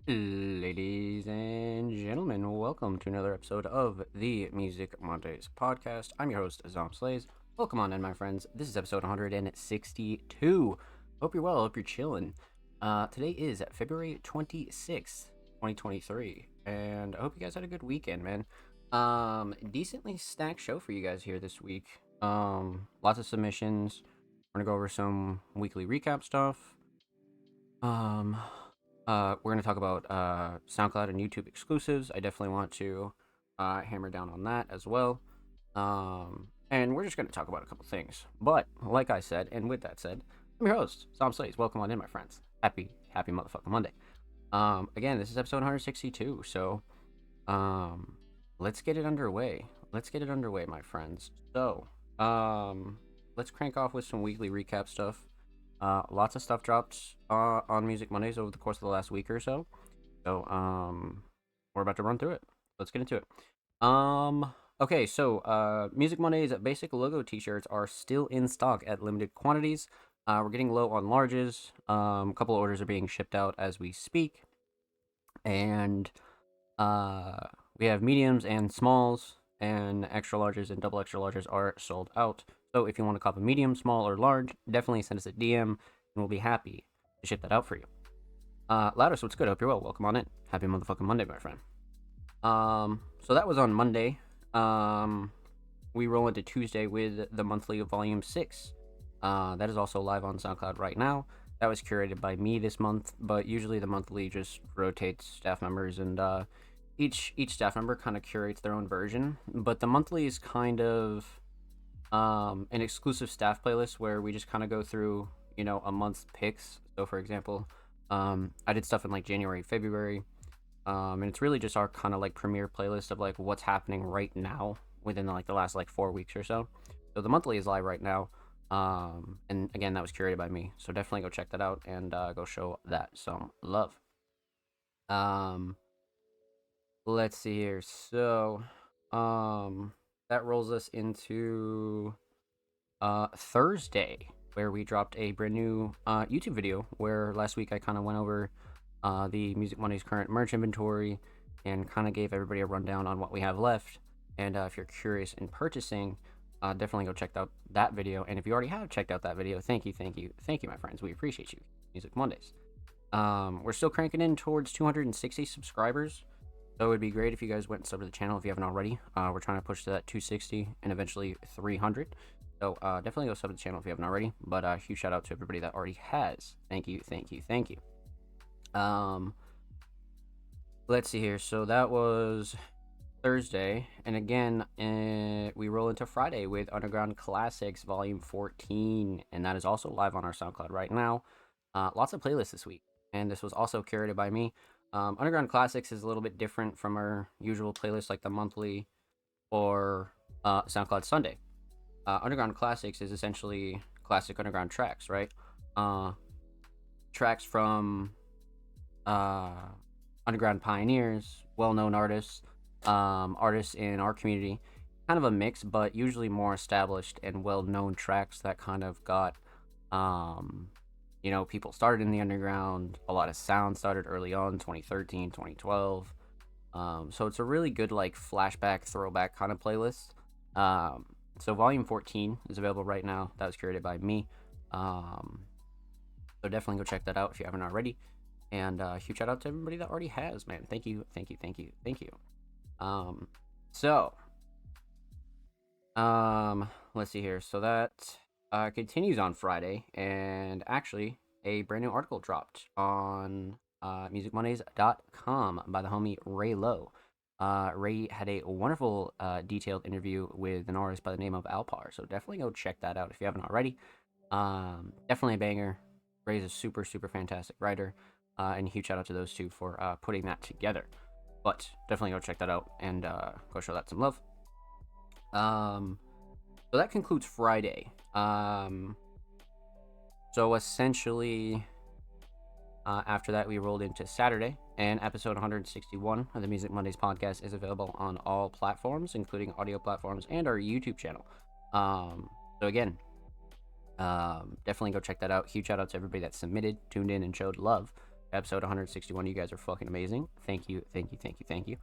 Ladies and gentlemen, welcome to another episode of the Music Mondays podcast. I'm your host, Zom Slays. Welcome on in, my friends. This is episode 162. Hope you're well. Hope you're chilling. Today is February 26th, 2023, and I hope you guys had a good weekend, man. Decently stacked show for you guys here this week. Lots of submissions. We're gonna go over some weekly recap stuff. Um, we're going to talk about SoundCloud and YouTube exclusives. I definitely want to hammer down on that as well. And we're just going to talk about a couple things. But like I said, and with that said, I'm your host, Sam Slays. Welcome on in, my friends. Happy motherfucking Monday. Again, this is episode 162. So, let's get it underway. My friends. So, let's crank off with some weekly recap stuff. Lots of stuff dropped on Music Mondays over the course of the last week or so. So, we're about to run through it. Let's get into it. Okay, so Music Mondays basic logo t-shirts are still in stock at limited quantities. We're getting low on larges. A couple of orders are being shipped out as we speak. And we have mediums and smalls, and extra larges and double extra larges are sold out. So if you want to cop a medium, small, or large, definitely send us a DM, and we'll be happy to ship that out for you. Loudest, what's good? Hope you're well. Welcome on in. Happy motherfucking Monday, my friend. So that was on Monday. We roll into Tuesday with the monthly of Volume 6. That is also live on SoundCloud right now. That was curated by me this month, but usually the monthly just rotates staff members, and each staff member kind of curates their own version. But the monthly is kind of an exclusive staff playlist where we just kind of go through, a month's picks. So for example, I did stuff in like January, February, and it's really just our kind of like premiere playlist of like what's happening right now within like the last like 4 weeks or so. So the monthly is live right now, and again, that was curated by me, so definitely go check that out and go show that some love. Let's see here. So that rolls us into Thursday, where we dropped a brand new YouTube video, where last week I kind of went over the Music Mondays current merch inventory and kind of gave everybody a rundown on what we have left. And if you're curious in purchasing, definitely go check out that video. And if you already have checked out that video, thank you, my friends. We appreciate you. Music Mondays. We're still cranking in towards 260 subscribers. So it would be great if you guys went and sub to the channel if you haven't already. We're trying to push to that 260 and eventually 300. So definitely go sub to the channel if you haven't already. But huge shout out to everybody that already has. Thank you. Let's see here. So that was Thursday. And again, we roll into Friday with Underground Classics Volume 14. And that is also live on our SoundCloud right now. Lots of playlists this week. And this was also curated by me. Underground Classics is a little bit different from our usual playlist like the monthly or SoundCloud Sunday. Underground Classics is essentially classic underground tracks, right? Tracks from underground pioneers, well-known artists, artists in our community. Kind of a mix, but usually more established and well-known tracks that kind of got people started in the underground. A lot of sound started early on, 2013, 2012. So it's a really good like flashback, throwback kind of playlist. So volume 14 is available right now. That was curated by me. So definitely go check that out if you haven't already. And huge shout out to everybody that already has, man. Thank you. Let's see here. So that continues on Friday, and actually a brand new article dropped on musicmondays.com by the homie Ray Lowe. Ray had a wonderful detailed interview with an artist by the name of Alpar, so definitely go check that out if you haven't already. Definitely a banger. Ray's a super fantastic writer, and huge shout out to those two for putting that together. But definitely go check that out and go show that some love. So that concludes Friday. So essentially, after that, we rolled into Saturday, and episode 161 of the Music Mondays podcast is available on all platforms, including audio platforms and our YouTube channel. So again, definitely go check that out. Huge shout out to everybody that submitted, tuned in, and showed love. episode 161. You guys are fucking amazing. Thank you, thank you, thank you, thank you.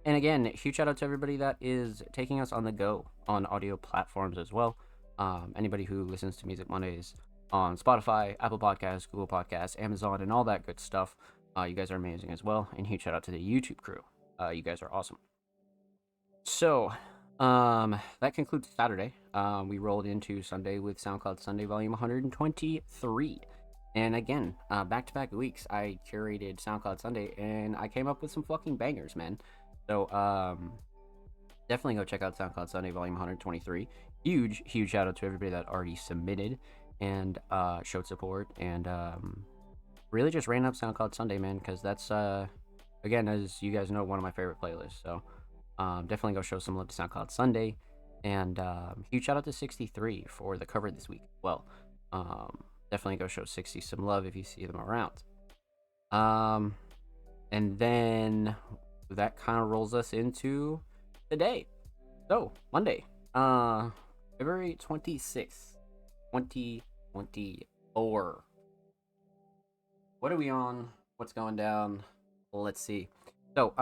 And again, huge shout out to everybody that is taking us on the go on audio platforms as well. Anybody who listens to Music Mondays on Spotify, Apple Podcasts, Google Podcasts, Amazon, and all that good stuff. You guys are amazing as well. And huge shout out to the YouTube crew. You guys are awesome. So, that concludes Saturday. We rolled into Sunday with SoundCloud Sunday Volume 123. And again, back-to-back weeks, I curated SoundCloud Sunday, and I came up with some fucking bangers, man. So, definitely go check out SoundCloud Sunday Volume 123. Huge shout out to everybody that already submitted and showed support and really just ran up SoundCloud Sunday, man, because that's, again, as you guys know, one of my favorite playlists. So, definitely go show some love to SoundCloud Sunday. And huge shout out to 63 for the cover this week. Well, definitely go show 60 some love if you see them around. And then that kind of rolls us into today. So, Monday, February 26th, 2024. What are we on? What's going down? Let's see. So,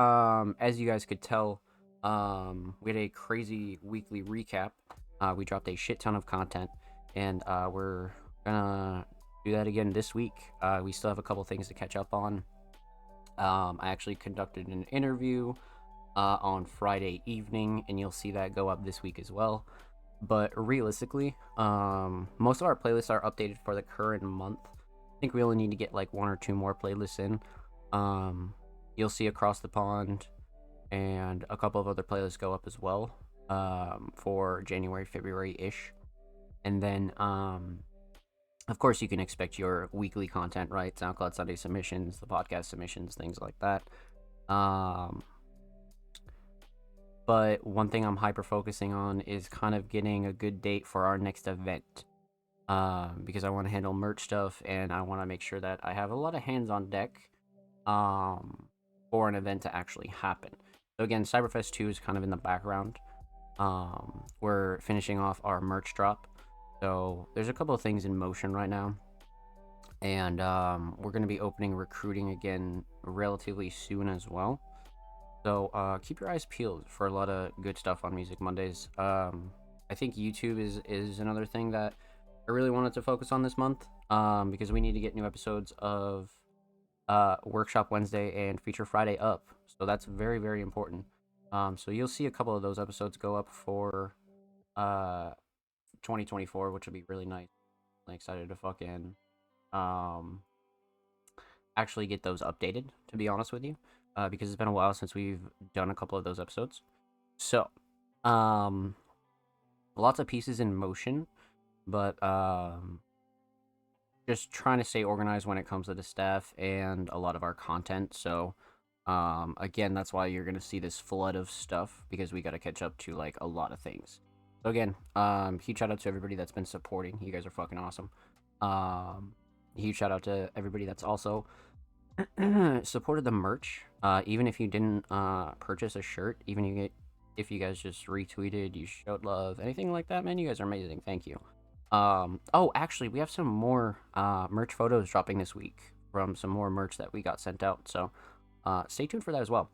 as you guys could tell, we had a crazy weekly recap. We dropped a shit ton of content, and we're gonna do that again this week. We still have a couple things to catch up on. I actually conducted an interview on Friday evening, and you'll see that go up this week as well. But realistically, most of our playlists are updated for the current month. I think we only need to get like 1 or 2 more playlists in. You'll see Across the Pond and a couple of other playlists go up as well for January, February-ish. And then, of course, you can expect your weekly content, right? SoundCloud Sunday submissions, the podcast submissions, things like that. But one thing I'm hyper-focusing on is kind of getting a good date for our next event. Because I want to handle merch stuff, and I want to make sure that I have a lot of hands on deck for an event to actually happen. So again, Cyberfest 2 is kind of in the background. We're finishing off our merch drop. So there's a couple of things in motion right now. And we're going to be opening recruiting again relatively soon as well. So keep your eyes peeled for a lot of good stuff on Music Mondays. I think YouTube is another thing that I really wanted to focus on this month, because we need to get new episodes of Workshop Wednesday and Feature Friday up. So that's very, very important. So you'll see a couple of those episodes go up for 2024, which will be really nice. I'm excited to fucking actually get those updated, to be honest with you, because it's been a while since we've done a couple of those episodes. So lots of pieces in motion, but just trying to stay organized when it comes to the staff and a lot of our content. So again, that's why you're gonna see this flood of stuff, because we got to catch up to like a lot of things. So again, huge shout out to everybody that's been supporting. You guys are fucking awesome. Huge shout out to everybody that's also supported the merch. Even if you didn't purchase a shirt, even if you guys just retweeted, you showed love, anything like that, man, you guys are amazing. Thank you. Oh, actually, we have some more merch photos dropping this week from some more merch that we got sent out. So stay tuned for that as well.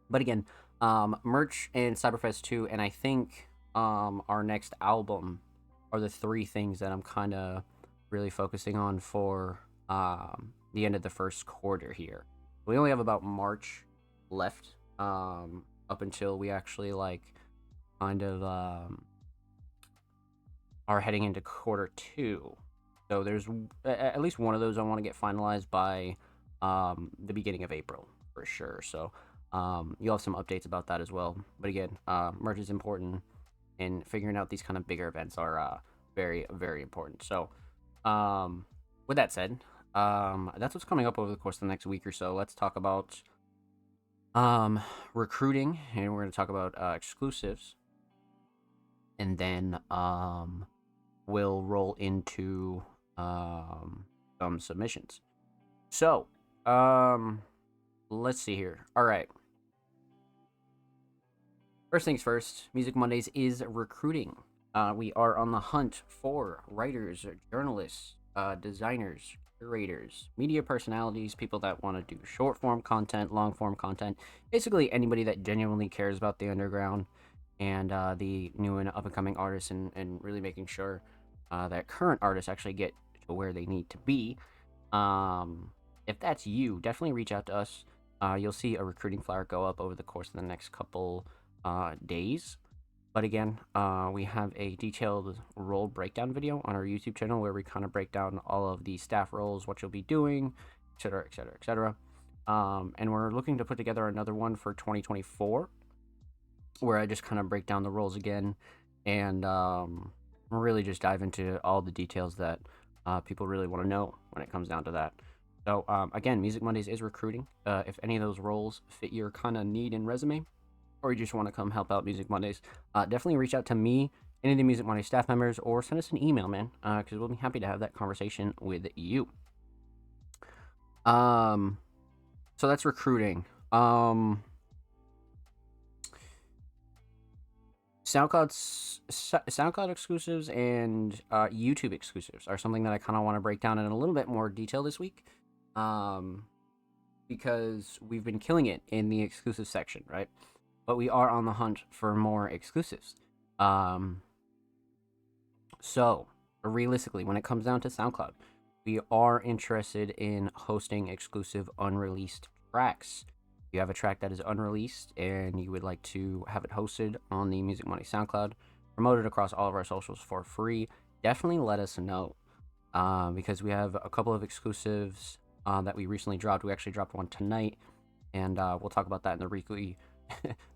But again, merch and Cyberfest 2, and I think our next album are the 3 things that I'm kind of really focusing on for the end of the first quarter here. We only have about March left up until we actually like kind of are heading into quarter 2. So there's at least one of those I want to get finalized by the beginning of April for sure. So you'll have some updates about that as well. But again, merch is important, and figuring out these kind of bigger events are very, very important. So with that said, that's what's coming up over the course of the next week or so. Let's talk about recruiting, and we're going to talk about exclusives, and then we'll roll into some submissions. So let's see here. All right, first things first, Music Mondays is recruiting. We are on the hunt for writers, journalists, designers, curators, media personalities, people that want to do short form content, long form content, basically anybody that genuinely cares about the underground and the new and up and coming artists, and really making sure that current artists actually get to where they need to be. Um, if that's you, definitely reach out to us. You'll see a recruiting flyer go up over the course of the next couple days. But again, we have a detailed role breakdown video on our YouTube channel where we kind of break down all of the staff roles, what you'll be doing, etc., etc., etc. And we're looking to put together another one for 2024 where I just kind of break down the roles again and really just dive into all the details that people really want to know when it comes down to that. So again, Music Mondays is recruiting. If any of those roles fit your kind of need and resume, or you just want to come help out Music Mondays, definitely reach out to me, any of the Music Monday staff members, or send us an email, man, because we'll be happy to have that conversation with you. So that's recruiting. SoundCloud exclusives and YouTube exclusives are something that I kind of want to break down in a little bit more detail this week, because we've been killing it in the exclusive section, right? But we are on the hunt for more exclusives. So realistically, when it comes down to SoundCloud, we are interested in hosting exclusive unreleased tracks. If you have a track that is unreleased and you would like to have it hosted on the Music Monday SoundCloud, promoted across all of our socials for free, definitely let us know. Because we have a couple of exclusives that we recently dropped. We actually dropped one tonight, and we'll talk about that in the weekly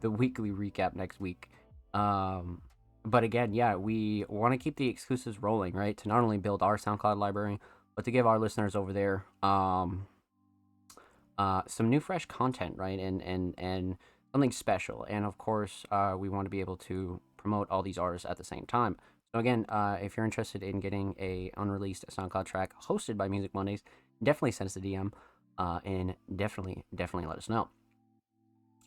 the weekly recap next week. But again, yeah, we want to keep the exclusives rolling, right? To not only build our SoundCloud library, but to give our listeners over there some new fresh content, right? And something special. And of course, we want to be able to promote all these artists at the same time. So again, if you're interested in getting a unreleased SoundCloud track hosted by Music Mondays, definitely send us a DM, and definitely let us know.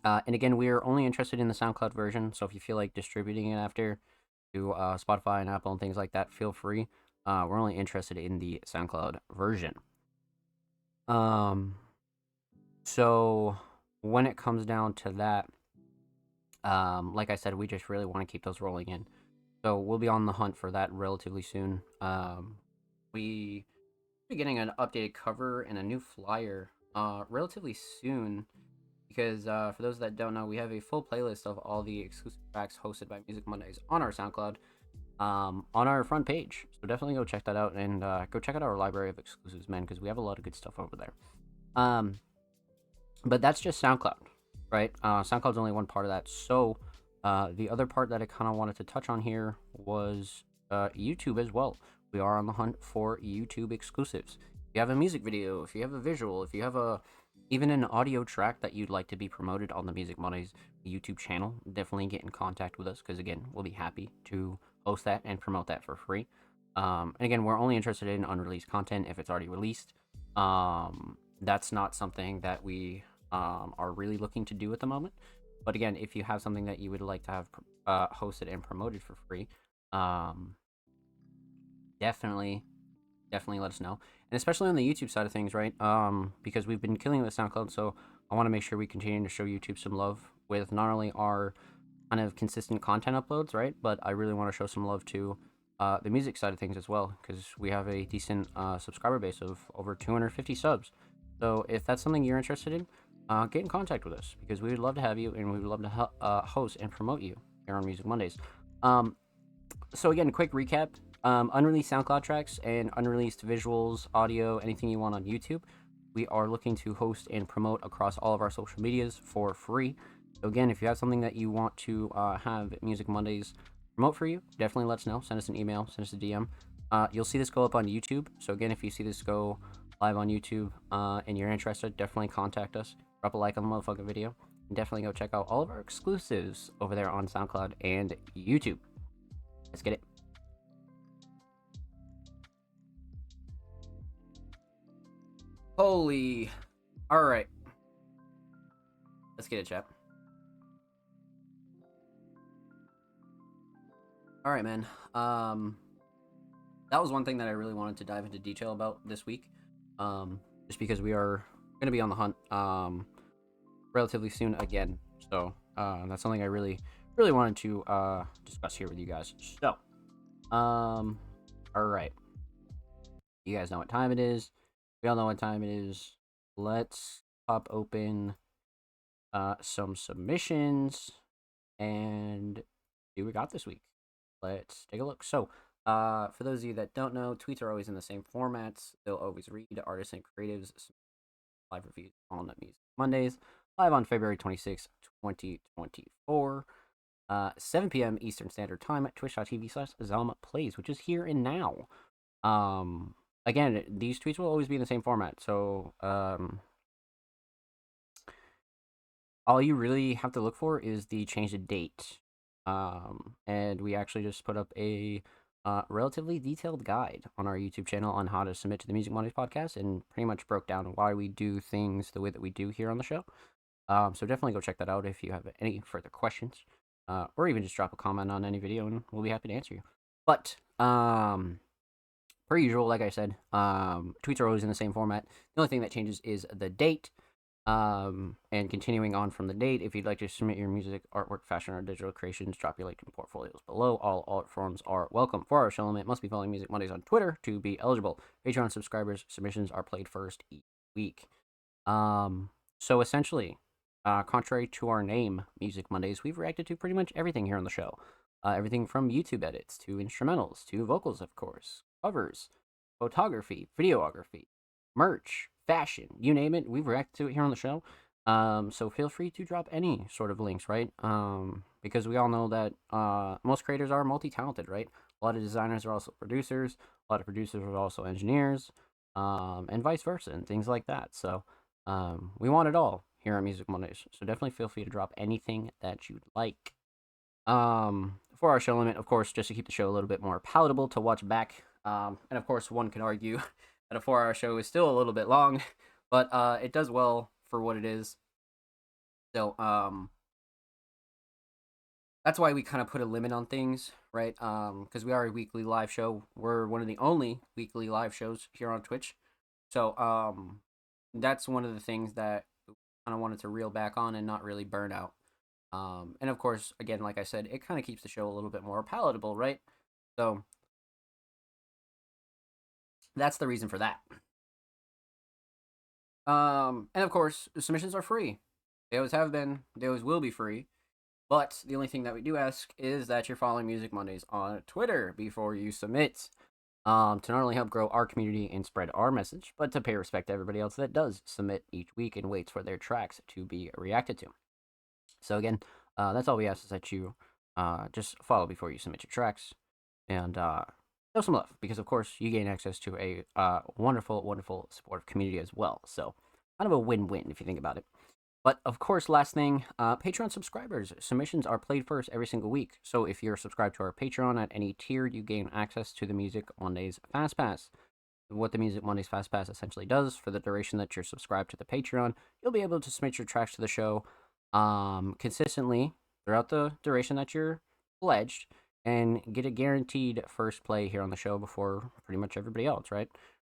And again, we are only interested in the SoundCloud version. So if you feel like distributing it after to Spotify and Apple and things like that, feel free. We're only interested in the SoundCloud version. So when it comes down to that, like I said, we just really want to keep those rolling in. So we'll be on the hunt for that relatively soon. We will be getting an updated cover and a new flyer relatively soon. Because for those that don't know, we have a full playlist of all the exclusive tracks hosted by Music Mondays on our SoundCloud, on our front page. So definitely go check that out, and go check out our library of exclusives, man, because we have a lot of good stuff over there. But that's just SoundCloud, right? SoundCloud's only one part of that. So the other part that I kind of wanted to touch on here was YouTube as well. We are on the hunt for YouTube exclusives. If you have a music video, if you have a visual, if you have even an audio track that you'd like to be promoted on the Music Mondays YouTube channel, definitely get in contact with us, because again, we'll be happy to host that and promote that for free. And again, we're only interested in unreleased content if it's already released. That's not something that we are really looking to do at the moment. But again, if you have something that you would like to have hosted and promoted for free, definitely let us know. And especially on the YouTube side of things, right? Because we've been killing the SoundCloud, so I want to make sure we continue to show YouTube some love with not only our kind of consistent content uploads, right? But I really want to show some love to the music side of things as well, because we have a decent subscriber base of over 250 subs. So if that's something you're interested in, get in contact with us, because we would love to have you, and we would love to host and promote you here on Music Mondays. So again, quick recap. Unreleased SoundCloud tracks and unreleased visuals, audio, anything you want on YouTube, we are looking to host and promote across all of our social medias for free. So again, if you have something that you want to have Music Mondays promote for you, definitely let us know. Send us an email, send us a DM. You'll see this go up on YouTube. So again, if you see this go live on YouTube and you're interested, definitely contact us. Drop a like on the motherfucking video. And definitely go check out all of our exclusives over there on SoundCloud and YouTube. Let's get it. Holy. Alright. Let's get it, chat. Alright, man. that was one thing that I really wanted to dive into detail about this week. Just because we are going to be on the hunt relatively soon again. So that's something I really wanted to discuss here with you guys. So, all right. You guys know what time it is. We all know what time it is. Let's pop open some submissions and see what we got this week. Let's take a look. So, for those of you that don't know, tweets are always in the same formats. They'll always read artists and creatives live reviews on Music Mondays, live on February 26, 2024. 7 p.m. Eastern Standard Time at twitch.tv/ZalmaPlays, which is here and now. Again, these tweets will always be in the same format. So, all you really have to look for is the change of date. And we actually just put up a relatively detailed guide on our YouTube channel on how to submit to the Music Mondays podcast, and pretty much broke down why we do things the way that we do here on the show. So definitely go check that out if you have any further questions, or even just drop a comment on any video, and we'll be happy to answer you. But per usual, like I said, tweets are always in the same format. The only thing that changes is the date. And continuing on from the date, if you'd like to submit your music, artwork, fashion, or digital creations, drop your link and portfolios below. All art forms are welcome. For our show limit, must be following Music Mondays on Twitter to be eligible. Patreon subscribers' submissions are played first each week. So essentially, contrary to our name, Music Mondays, we've reacted to pretty much everything here on the show. Everything from YouTube edits to instrumentals to vocals, of course, covers, photography, videography, merch, fashion, you name it, we've reacted to it here on the show. So feel free to drop any sort of links, right? Because we all know that most creators are multi-talented, right? A lot of designers are also producers, a lot of producers are also engineers, and vice versa, and things like that. So we want it all here on Music Mondays. So definitely feel free to drop anything that you'd like. For our show limit, of course, just to keep the show a little bit more palatable to watch back. And of course, one can argue that a 4-hour show is still a little bit long, but it does well for what it is. So that's why we kind of put a limit on things, right? Because we are a weekly live show. We're one of the only weekly live shows here on Twitch. So that's one of the things that I kind of wanted to reel back on and not really burn out. And of course, again, like I said, it kind of keeps the show a little bit more palatable, right? So that's the reason for that. And of course, submissions are free. They always have been. They always will be free. But the only thing that we do ask is that you're following Music Mondays on Twitter before you submit. To not only help grow our community and spread our message, but to pay respect to everybody else that does submit each week and waits for their tracks to be reacted to. So again, that's all we ask is that you just follow before you submit your tracks, and show some love, because of course you gain access to a wonderful, wonderful supportive community as well. So kind of a win-win if you think about it. But of course, last thing, Patreon subscribers, submissions are played first every single week. So if you're subscribed to our Patreon at any tier, you gain access to the Music Mondays Fast Pass. What the Music Mondays Fast Pass essentially does, for the duration that you're subscribed to the Patreon, you'll be able to submit your tracks to the show consistently throughout the duration that you're pledged, and get a guaranteed first play here on the show before pretty much everybody else, right?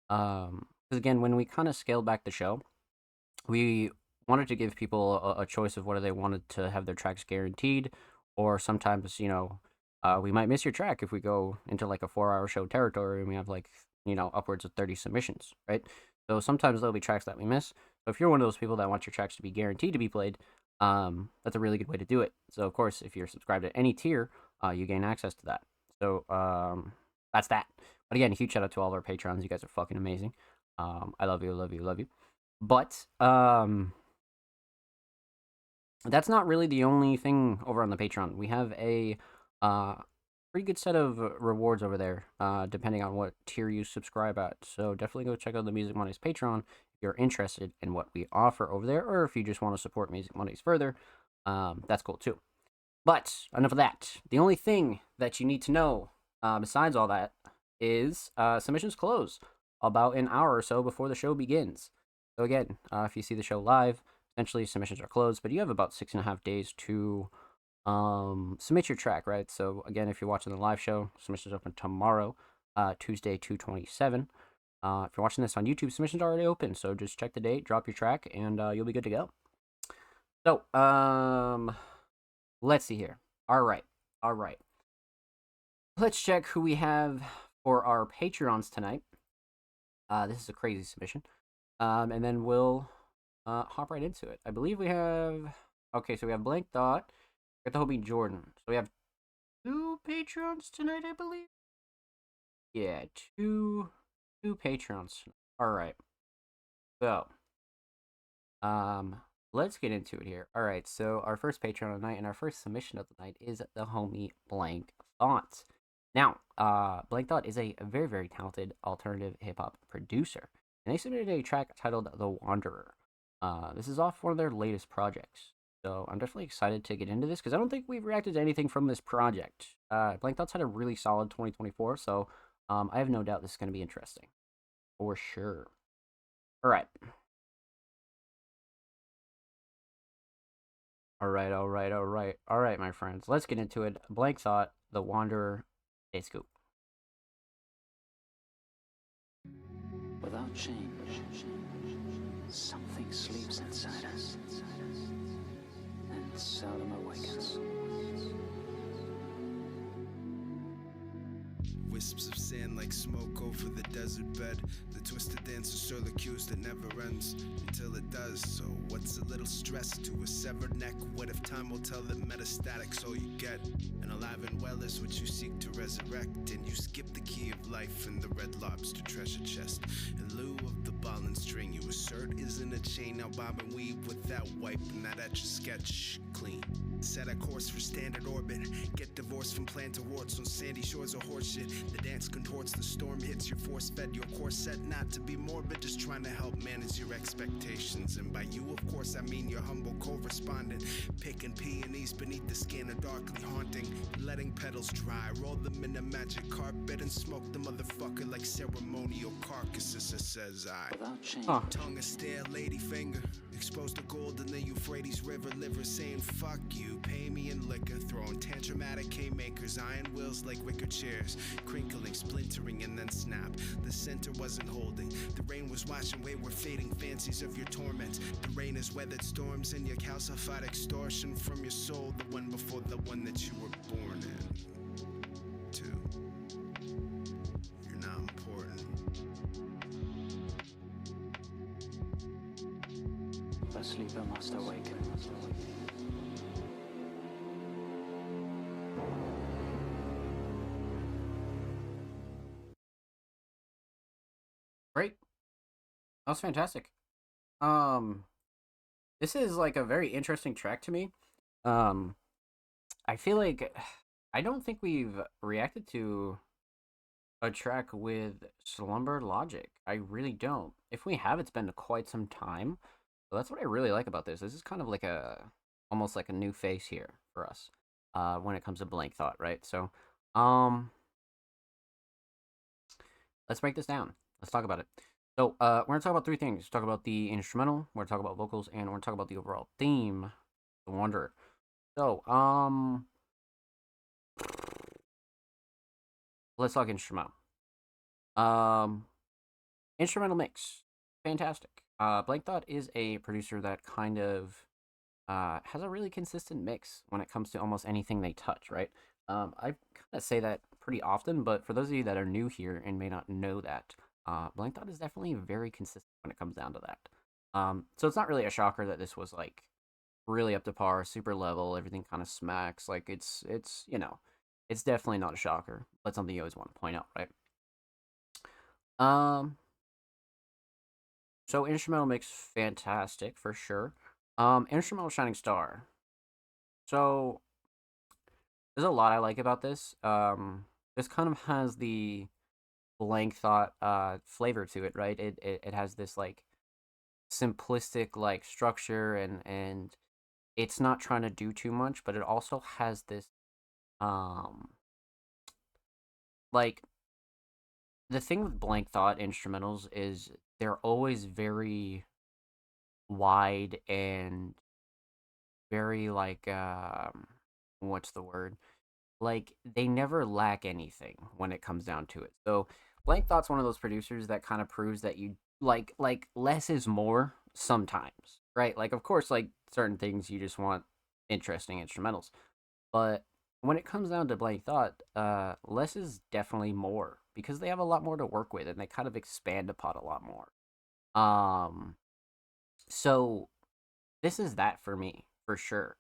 Because again, when we kind of scaled back the show, we wanted to give people a choice of whether they wanted to have their tracks guaranteed, or sometimes, we might miss your track if we go into like a 4-hour show territory and we have like, upwards of 30 submissions, right? So sometimes there'll be tracks that we miss. So if you're one of those people that want your tracks to be guaranteed to be played, that's a really good way to do it. So of course, if you're subscribed to any tier, you gain access to that. So that's that. But again, a huge shout out to all of our patrons. You guys are fucking amazing. I love you, love you, love you. But that's not really the only thing over on the Patreon. We have a pretty good set of rewards over there, depending on what tier you subscribe at. So definitely go check out the Music Mondays Patreon if you're interested in what we offer over there, or if you just want to support Music Mondays further. That's cool too. But enough of that. The only thing that you need to know, besides all that, is submissions close about an hour or so before the show begins. So again, if you see the show live, essentially submissions are closed, but you have about 6.5 days to submit your track, right? So again, if you're watching the live show, submissions open tomorrow. Tuesday 2/27. If you're watching this on YouTube, submissions are already open, so just check the date, drop your track, and you'll be good to go. So, let's see here. All right. Let's check who we have for our Patreons tonight. This is a crazy submission. And then we'll hop right into it. I believe we have... Okay, so we have Blank Thought. We have the Hobie Jordan. So we have 2 Patreons tonight, I believe? Yeah, two Patreons. All right. So, let's get into it here. All right, so our first Patreon of the night and our first submission of the night is the homie Blank Thought. Now, Blank Thought is a very, very talented alternative hip-hop producer, and they submitted a track titled The Wanderer. This is off one of their latest projects, so I'm definitely excited to get into this, because I don't think we've reacted to anything from this project. Blank Thought's had a really solid 2024, so I have no doubt this is going to be interesting. For sure. All right. All right, my friends. Let's get into it. Blank Thought, The Wanderer, a scoop. Without change, something sleeps inside us and seldom awakens. Wisps of sand like smoke over the desert bed. The twisted dance of Syracuse that never ends until it does. So what's a little stress to a severed neck? What if time will tell that metastatic's all you get? And alive and well is what you seek to resurrect. And you skip the key of life in the red lobster treasure chest. In lieu of the ball and string you assert isn't a chain. Now bob and weave without wiping that etch a sketch clean. Set a course for standard orbit. Get divorced from plant to warts on sandy shores of horseshit. The dance contorts, the storm hits your force fed. Your corset not to be morbid, just trying to help manage your expectations. And by you, of course, I mean your humble correspondent. Picking peonies beneath the skin of darkly haunting. Letting petals dry, roll them in a magic carpet and smoke the motherfucker like ceremonial carcasses, it says I. Without change, Tongue a stare, lady finger. Exposed to gold in the Euphrates River, liver saying fuck you, pay me in liquor. Throwing tantramatic haymakers, iron wheels like wicker chairs. Crinkling, splintering, and then snap. The center wasn't holding. The rain was washing away we're fading fancies of your torment. The rain has weathered storms and your calcified extortion from your soul. The one before the one that you were born in. 2. You're not important. the sleeper must awaken. Great. That was fantastic. This is like a very interesting track to me. I feel like I don't think we've reacted to a track with Slumber Logic. I really don't. If we have, it's been quite some time. So that's what I really like about this. This is kind of like almost like a new face here for us, when it comes to Blank Thought, right? So, let's break this down. Let's talk about it. So, we're gonna talk about 3 things. Talk about the instrumental, we're gonna talk about vocals, and we're gonna talk about the overall theme, The Wanderer. So, let's talk instrumental. Instrumental mix, fantastic. Blank Thought is a producer that kind of has a really consistent mix when it comes to almost anything they touch, right? I kind of say that pretty often, but for those of you that are new here and may not know that, Blank Thought is definitely very consistent when it comes down to that. So it's not really a shocker that this was like really up to par, super level, everything kind of smacks. Like it's it's definitely not a shocker, but something you always want to point out, right? So instrumental mix, fantastic for sure. Instrumental Shining Star. So there's a lot I like about this. This kind of has the Blank Thought flavor to it, right? It has this like simplistic like structure, and it's not trying to do too much, but it also has this like the thing with Blank Thought instrumentals is they're always very wide and very like what's the word? like they never lack anything when it comes down to it. So Blank Thought's one of those producers that kind of proves that you like less is more sometimes, right? Like of course like certain things you just want interesting instrumentals. But when it comes down to Blank Thought, less is definitely more because they have a lot more to work with and they kind of expand upon a lot more. Um so this is that for me, for sure.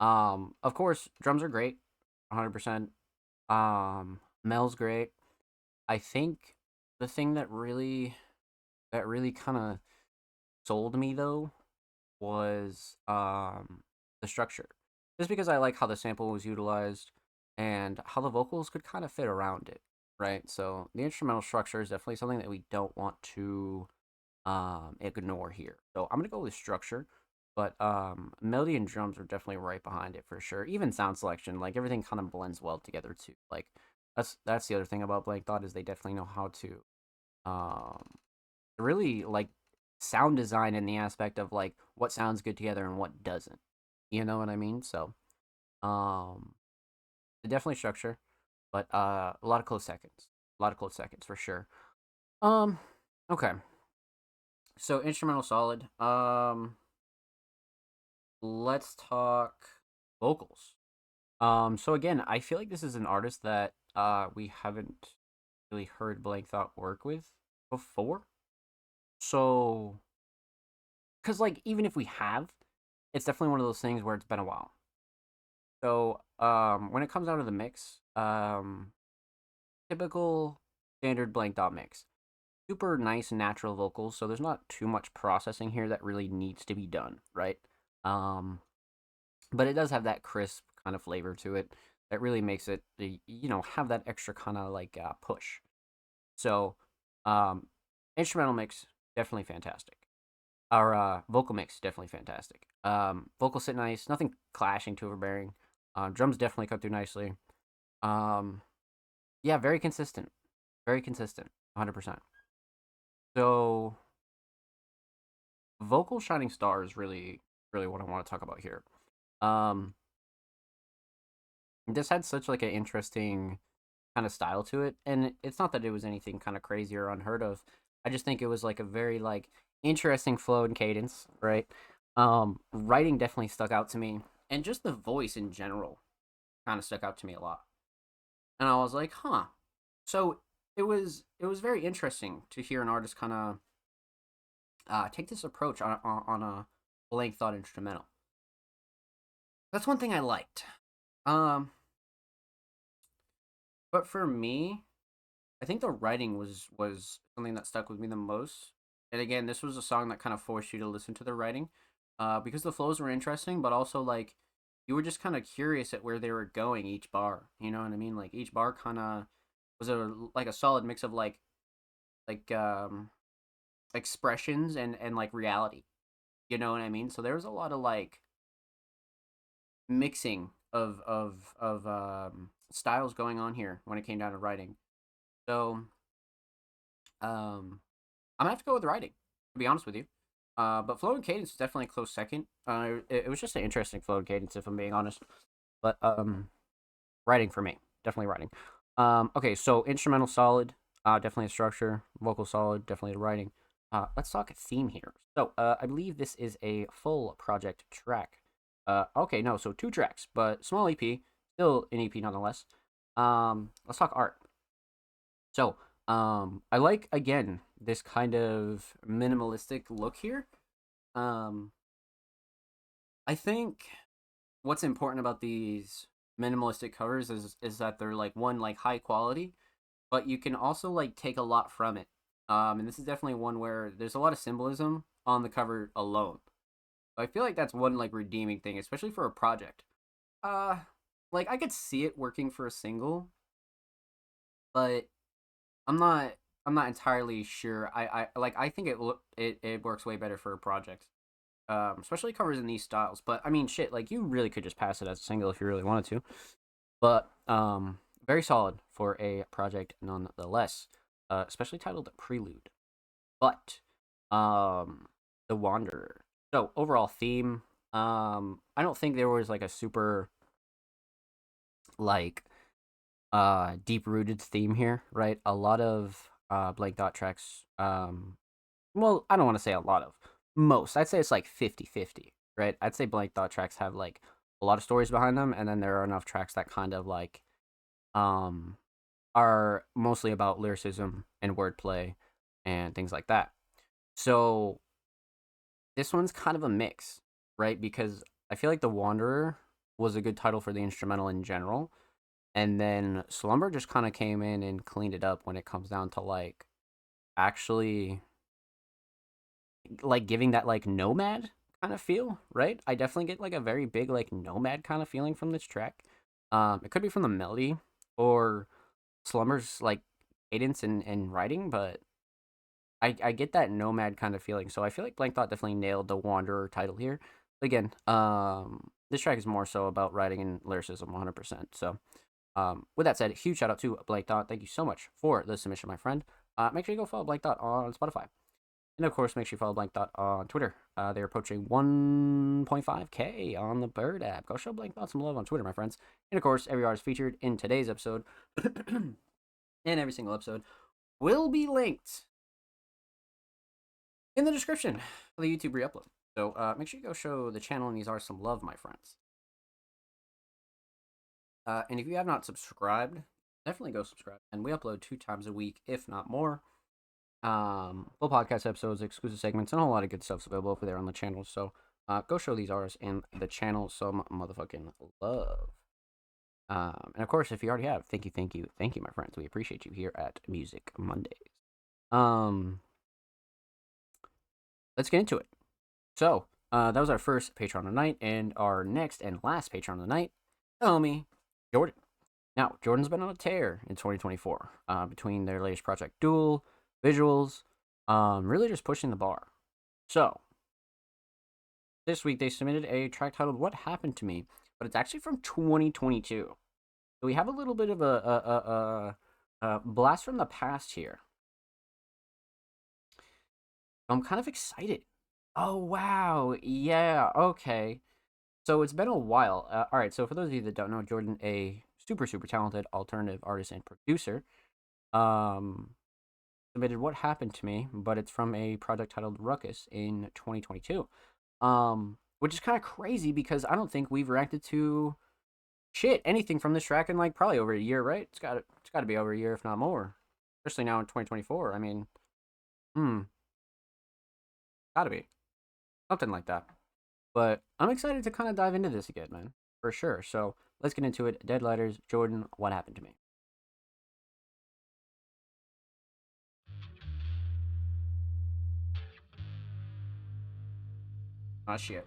Of course, drums are great, 100%. Mel's great. I think the thing that really kind of sold me though was the structure. Just because I like how the sample was utilized and how the vocals could kind of fit around it, right? So the instrumental structure is definitely something that we don't want to ignore here. So I'm gonna go with structure, but melody and drums are definitely right behind it for sure. Even sound selection, like everything kind of blends well together too. Like that's the other thing about Blank Thought is they definitely know how to um really like sound design in the aspect of like what sounds good together and what doesn't. You know what I mean? So um definitely structure, but a lot of close seconds. A lot of close seconds for sure. Um okay. So instrumental solid. Let's talk vocals. So again, I feel like this is an artist that we haven't really heard Blank Thought work with before. So, because like even if we have, it's definitely one of those things where it's been a while. So, when it comes down to the mix, typical standard Blank Dot mix. Super nice natural vocals, so there's not too much processing here that really needs to be done, right? Um, but it does have that crisp kind of flavor to it that really makes it, have that extra kind of like push. So, um, instrumental mix definitely fantastic. Our vocal mix definitely fantastic. Vocals sit nice, nothing clashing too overbearing. Drums definitely cut through nicely. Um, yeah, very consistent, 100%. So, vocal shining star is really what I want to talk about here. Um, this had such like an interesting kind of style to it, and it's not that it was anything kind of crazy or unheard of. I just think it was like a very like interesting flow and cadence, right? Writing definitely stuck out to me, and just the voice in general kind of stuck out to me a lot. And I was like, huh. So it was very interesting to hear an artist kind of take this approach on a Blank Thought instrumental. That's one thing I liked. Um, but for me, I think the writing was something that stuck with me the most. And again, this was a song that kind of forced you to listen to the writing, because the flows were interesting, but also like you were just kind of curious at where they were going each bar. You know what I mean? Like each bar kind of was a solid mix of like expressions and like reality. You know what I mean? So there was a lot of like mixing of styles going on here when it came down to writing. So I'm gonna have to go with writing, to be honest with you. But flow and cadence is definitely a close second. It was just an interesting flow and cadence, if I'm being honest. But writing for me, definitely writing. Okay, so instrumental solid, definitely a structure. Vocal solid, definitely the writing. Let's talk theme here. So I believe this is a full project track. Okay, no, so 2 tracks, but small EP, still an EP nonetheless. Let's talk art. So, I like again this kind of minimalistic look here. Um, I think what's important about these minimalistic covers is that they're like one like high quality, but you can also like take a lot from it. And this is definitely one where there's a lot of symbolism on the cover alone. I feel like that's one like redeeming thing, especially for a project. Uh, like I could see it working for a single, but I'm not I'm not entirely sure. I think it works way better for a project. Especially covers in these styles. But I mean shit, like you really could just pass it as a single if you really wanted to. But very solid for a project nonetheless. Especially titled Prelude. But The Wanderer. So overall theme, I don't think there was like a super like deep rooted theme here, right? A lot of Blank Dot tracks, well, I don't want to say a lot of, most. I'd say it's like 50-50, right? I'd say Blank Dot tracks have like a lot of stories behind them, and then there are enough tracks that kind of like um are mostly about lyricism and wordplay and things like that. So this one's kind of a mix, right? Because I feel like The Wanderer was a good title for the instrumental in general, and then Slumber just kind of came in and cleaned it up when it comes down to like actually like giving that like nomad kind of feel, right? I definitely get like a very big like nomad kind of feeling from this track. It could be from the melody or Slumber's like cadence and writing, but I get that nomad kind of feeling. So I feel like Blank Thought definitely nailed the Wanderer title here. But again, this track is more so about writing and lyricism 100%. So with that said, huge shout out to Blank Thought. Thank you so much for the submission, my friend. Make sure you go follow Blank Thought on Spotify. And of course, make sure you follow Blank Thought on Twitter. They're approaching 1.5K on the Bird app. Go show Blank Thought some love on Twitter, my friends. And of course, every artist featured in today's episode and every single episode will be linked in the description of the YouTube re-upload. So make sure you go show the channel and these artists some love, my friends. And if you have not subscribed, definitely go subscribe. And we upload 2 times a week, if not more. Full podcast episodes, exclusive segments, and a whole lot of good stuff's available over there on the channel. So go show these artists and the channel some motherfucking love. And of course, if you already have, thank you, my friends. We appreciate you here at Music Mondays. Let's get into it. So that was our first Patreon of the night, and our next and last Patreon of the night, homie Jordan. Now, Jordan's been on a tear in 2024 between their latest project, Duel, visuals, really just pushing the bar. So, this week they submitted a track titled What Happened to Me, but it's actually from 2022. So we have a little bit of a blast from the past here. I'm kind of excited. Oh, wow. Yeah, okay. So it's been a while. All right, so for those of you that don't know, Jordan, a super talented alternative artist and producer, submitted What Happened to Me, but it's from a project titled Ruckus in 2022. Which is kind of crazy because I don't think we've reacted to anything from this track in like probably over a year, right? It's got to be over a year, if not more. Especially now in 2024. I mean, gotta be something like that. But I'm excited to kind of dive into this again, man, for sure. So let's get into it. Deadlighters, Jordan, What Happened to Me? Ah, shit.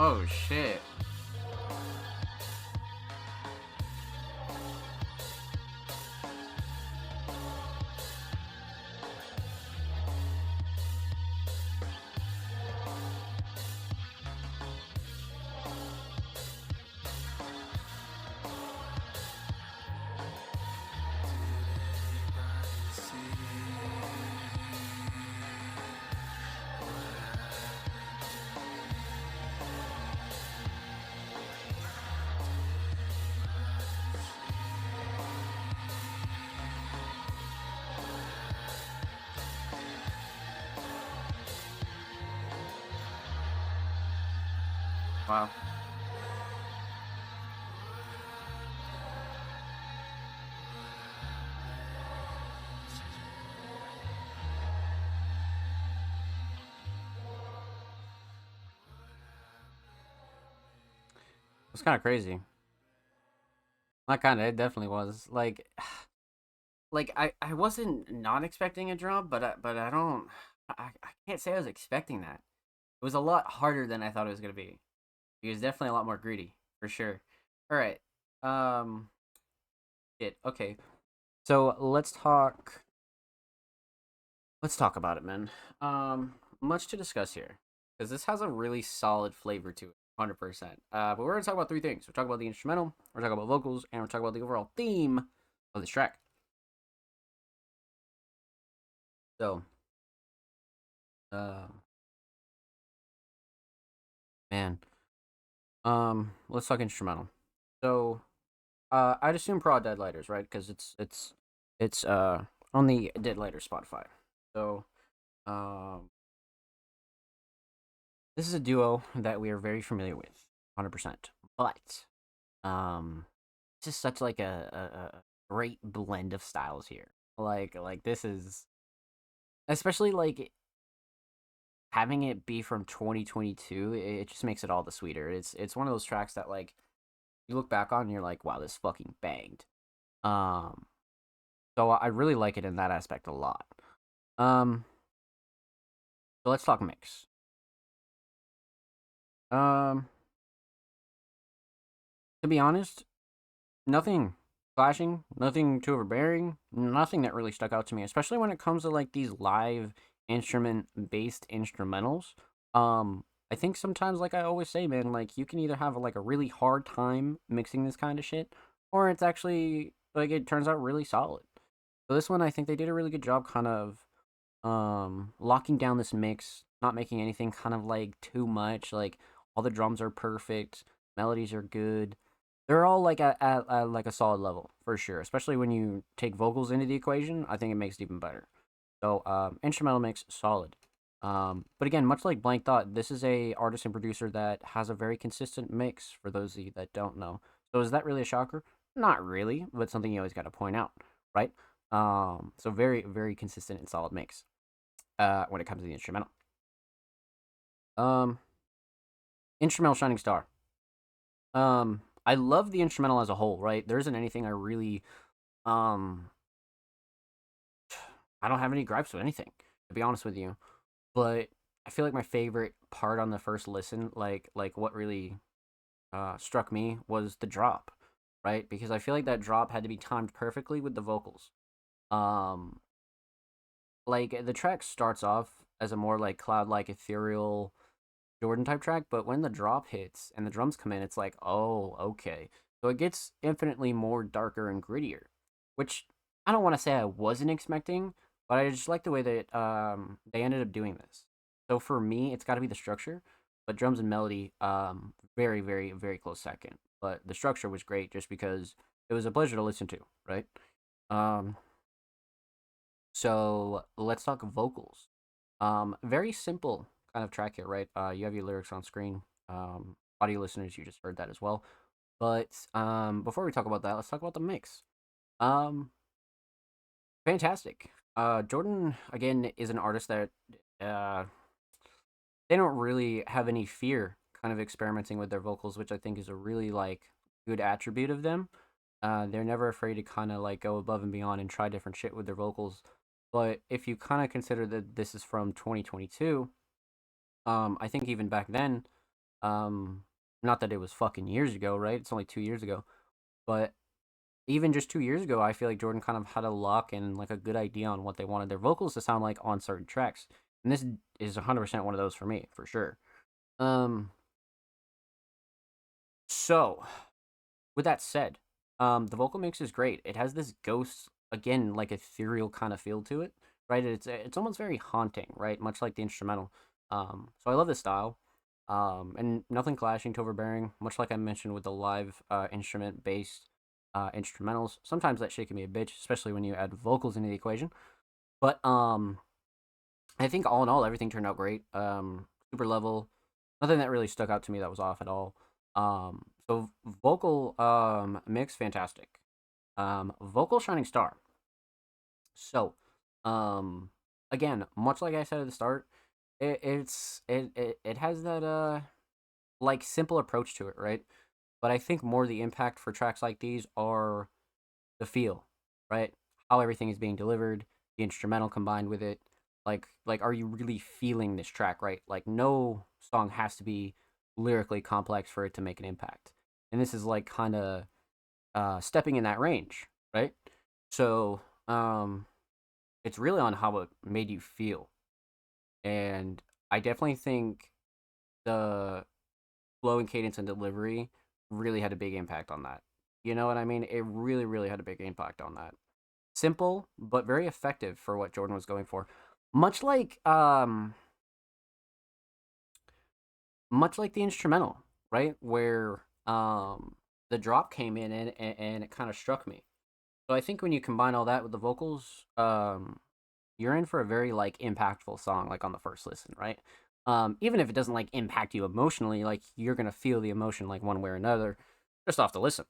Oh, shit. Wow. It's kind of crazy. Not kind of, it definitely was. Like I wasn't not expecting a drop, but I don't, I can't say I was expecting that. It was a lot harder than I thought it was gonna be. He was definitely a lot more greedy, for sure. All right. Um. Shit. Okay. So let's talk. Let's talk about it, man. Much to discuss here, because this has a really solid flavor to it, 100%. But we're gonna talk about three things. We're talking about the instrumental, we're talking about vocals, and we're talking about the overall theme of this track. So, uh, man, let's talk instrumental. So, I'd assume Prod Deadlighters, right? Because it's on the Deadlighter Spotify. So, um, this is a duo that we are very familiar with, 100%. But, um, it's just such like a great blend of styles here. Like this is especially like having it be from 2022. It just makes it all the sweeter. It's one of those tracks that like you look back on and you're like, wow, this fucking banged. Um, so I really like it in that aspect a lot. Um, so let's talk mix. Um, to be honest, nothing clashing, nothing too overbearing, nothing that really stuck out to me, especially when it comes to like these live instrument based instrumentals. I think sometimes, like I always say, man, like you can either have like a really hard time mixing this kind of shit, or it's actually like it turns out really solid. So this one, I think they did a really good job, kind of locking down this mix, not making anything kind of like too much. Like all the drums are perfect, melodies are good. They're all like at like a solid level for sure. Especially when you take vocals into the equation, I think it makes it even better. So instrumental mix solid. But again, much like Blank Thought, this is a artist and producer that has a very consistent mix. For those of you that don't know, so is that really a shocker? Not really, but something you always got to point out, right? So very very consistent and solid mix. When it comes to the instrumental. Um, Instrumental Shining Star. I love the instrumental as a whole, right? There isn't anything I really, um, I don't have any gripes with anything, to be honest with you. But I feel like my favorite part on the first listen, like what really, struck me was the drop, right? Because I feel like that drop had to be timed perfectly with the vocals. Um, like the track starts off as a more like cloud-like ethereal Jordan type track, but when the drop hits and the drums come in, it's like, oh, okay. So it gets infinitely more darker and grittier, which I don't want to say I wasn't expecting, but I just like the way that they ended up doing this. So for me, it's got to be the structure, but drums and melody, very very very close second. But the structure was great just because it was a pleasure to listen to, right? Um, so let's talk vocals. Very simple kind of track here, right? You have your lyrics on screen. Audio listeners, you just heard that as well. But before we talk about that, let's talk about the mix. Um, Fantastic. Jordan again is an artist that uh they don't really have any fear kind of experimenting with their vocals, which I think is a really like good attribute of them. They're never afraid to kind of like go above and beyond and try different shit with their vocals. But if you kind of consider that this is from 2022, I think even back then, um, not that it was fucking years ago, right? It's only 2 years ago, but even just 2 years ago, I feel like Jordan kind of had a lock and like a good idea on what they wanted their vocals to sound like on certain tracks, and this is 100% one of those for me, for sure. Um, so with that said, the vocal mix is great. It has this ghost again, like ethereal kind of feel to it, right? It's almost very haunting, right? Much like the instrumental. So I love this style. And nothing clashing to overbearing, much like I mentioned with the live instrument based instrumentals. Sometimes that shit can be a bitch, especially when you add vocals into the equation. But I think all in all, everything turned out great. Super level. Nothing that really stuck out to me that was off at all. So vocal mix fantastic. Vocal shining star. So, um, again, much like I said at the start, it has that like simple approach to it, right? but I think more the impact for tracks like these are the feel, right? How everything is being delivered, the instrumental combined with it. Like are you really feeling this track, right? Like no song has to be lyrically complex for it to make an impact. And this is like kind of stepping in that range, right? So, it's really on how it made you feel. And I definitely think the flow and cadence and delivery really had a big impact on that. You know what I mean? It really, really had a big impact on that. Simple, but very effective for what Jordan was going for. Much like much like the instrumental, right? Where the drop came in and it kind of struck me. So I think when you combine all that with the vocals, you're in for a very like impactful song, like on the first listen, right? Even if it doesn't like impact you emotionally, like you're gonna feel the emotion like one way or another, just off the listen.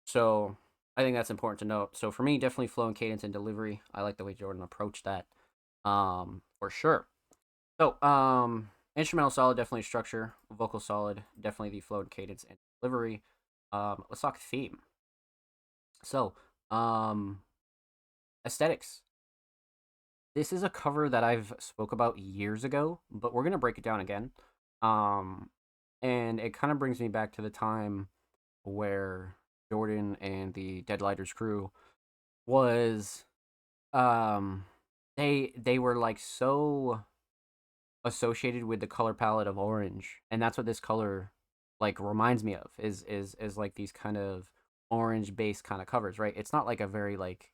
So I think that's important to note. So for me, definitely flow and cadence and delivery. I like the way Jordan approached that, for sure. So instrumental solid, definitely structure. Vocal solid, definitely the flow and cadence and delivery. Let's talk theme. So um, aesthetics. This is a cover that I've spoke about years ago, but we're gonna break it down again. Um, and it kind of brings me back to the time where Jordan and the Deadlighters crew was um they were like so associated with the color palette of orange, and that's what this color like reminds me of is like these kind of orange based kind of covers, right? It's not like a very like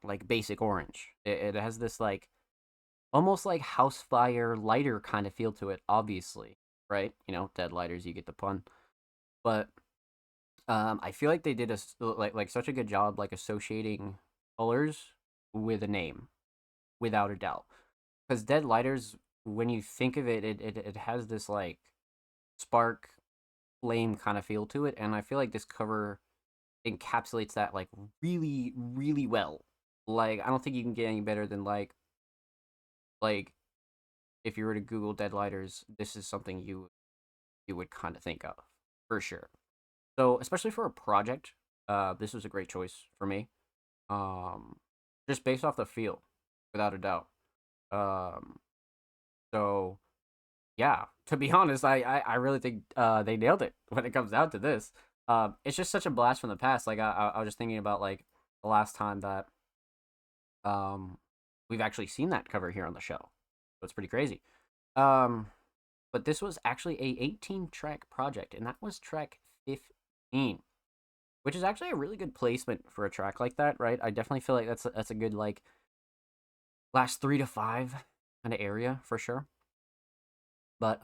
like basic orange. It has this like almost like house fire lighter kind of feel to it, obviously, right? You know, dead lighters, you get the pun. But I feel like they did like such a good job like associating colors with a name, without a doubt. Because dead lighters, when you think of it, it has this like spark flame kind of feel to it, and I feel like this cover encapsulates that like really really well. Like I don't think you can get any better than like if you were to Google Deadlighters, this is something you would kind of think of for sure. So especially for a project, this was a great choice for me. Um, just based off the feel, without a doubt. Um, so yeah, to be honest, I really think they nailed it when it comes down to this. It's just such a blast from the past. Like I was just thinking about like the last time that um we've actually seen that cover here on the show. So it's pretty crazy. Um, but this was actually a 18 track project, and that was track 15, which is actually a really good placement for a track like that, right? I definitely feel like that's a good like last 3 to 5 kind of area for sure. But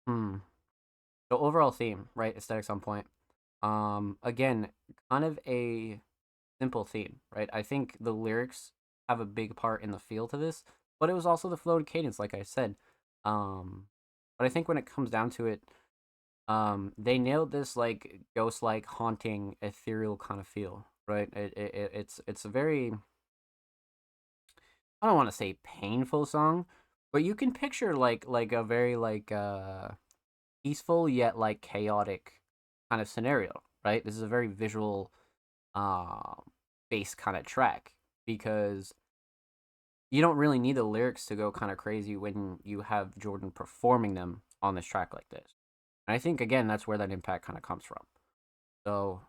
hmm. The overall theme, right? Aesthetics on point. Again, kind of a simple theme, right? I think the lyrics have a big part in the feel to this, but it was also the flow and cadence, like I said. Um, but I think when it comes down to it, they nailed this like ghost-like, haunting, ethereal kind of feel, right? It's a very, I don't want to say painful song, but you can picture like a very like peaceful yet like chaotic kind of scenario, right? This is a very visual based kind of track because you don't really need the lyrics to go kind of crazy when you have Jordan performing them on this track like this. And I think again that's where that impact kind of comes from. So,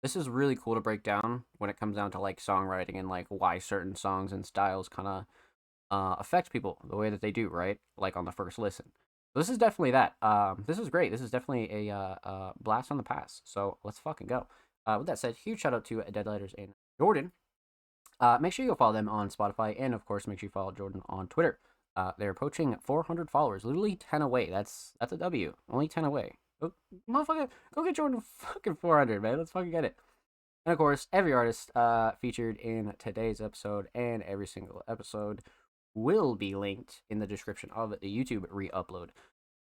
this is really cool to break down when it comes down to like songwriting and like why certain songs and styles kind of affect people the way that they do, right? Like on the first listen. So this is definitely that. This is great. This is definitely a blast from the past. So let's fucking go. With that said, huge shout out to Deadlighters and Jordan. Make sure you go follow them on Spotify, and of course, make sure you follow Jordan on Twitter. They're approaching 400 followers, literally 10 away. That's a W. Only 10 away. Go, motherfucker, go get Jordan fucking 400, man. Let's fucking get it. And of course, every artist featured in today's episode and every single episode will be linked in the description of the YouTube re-upload.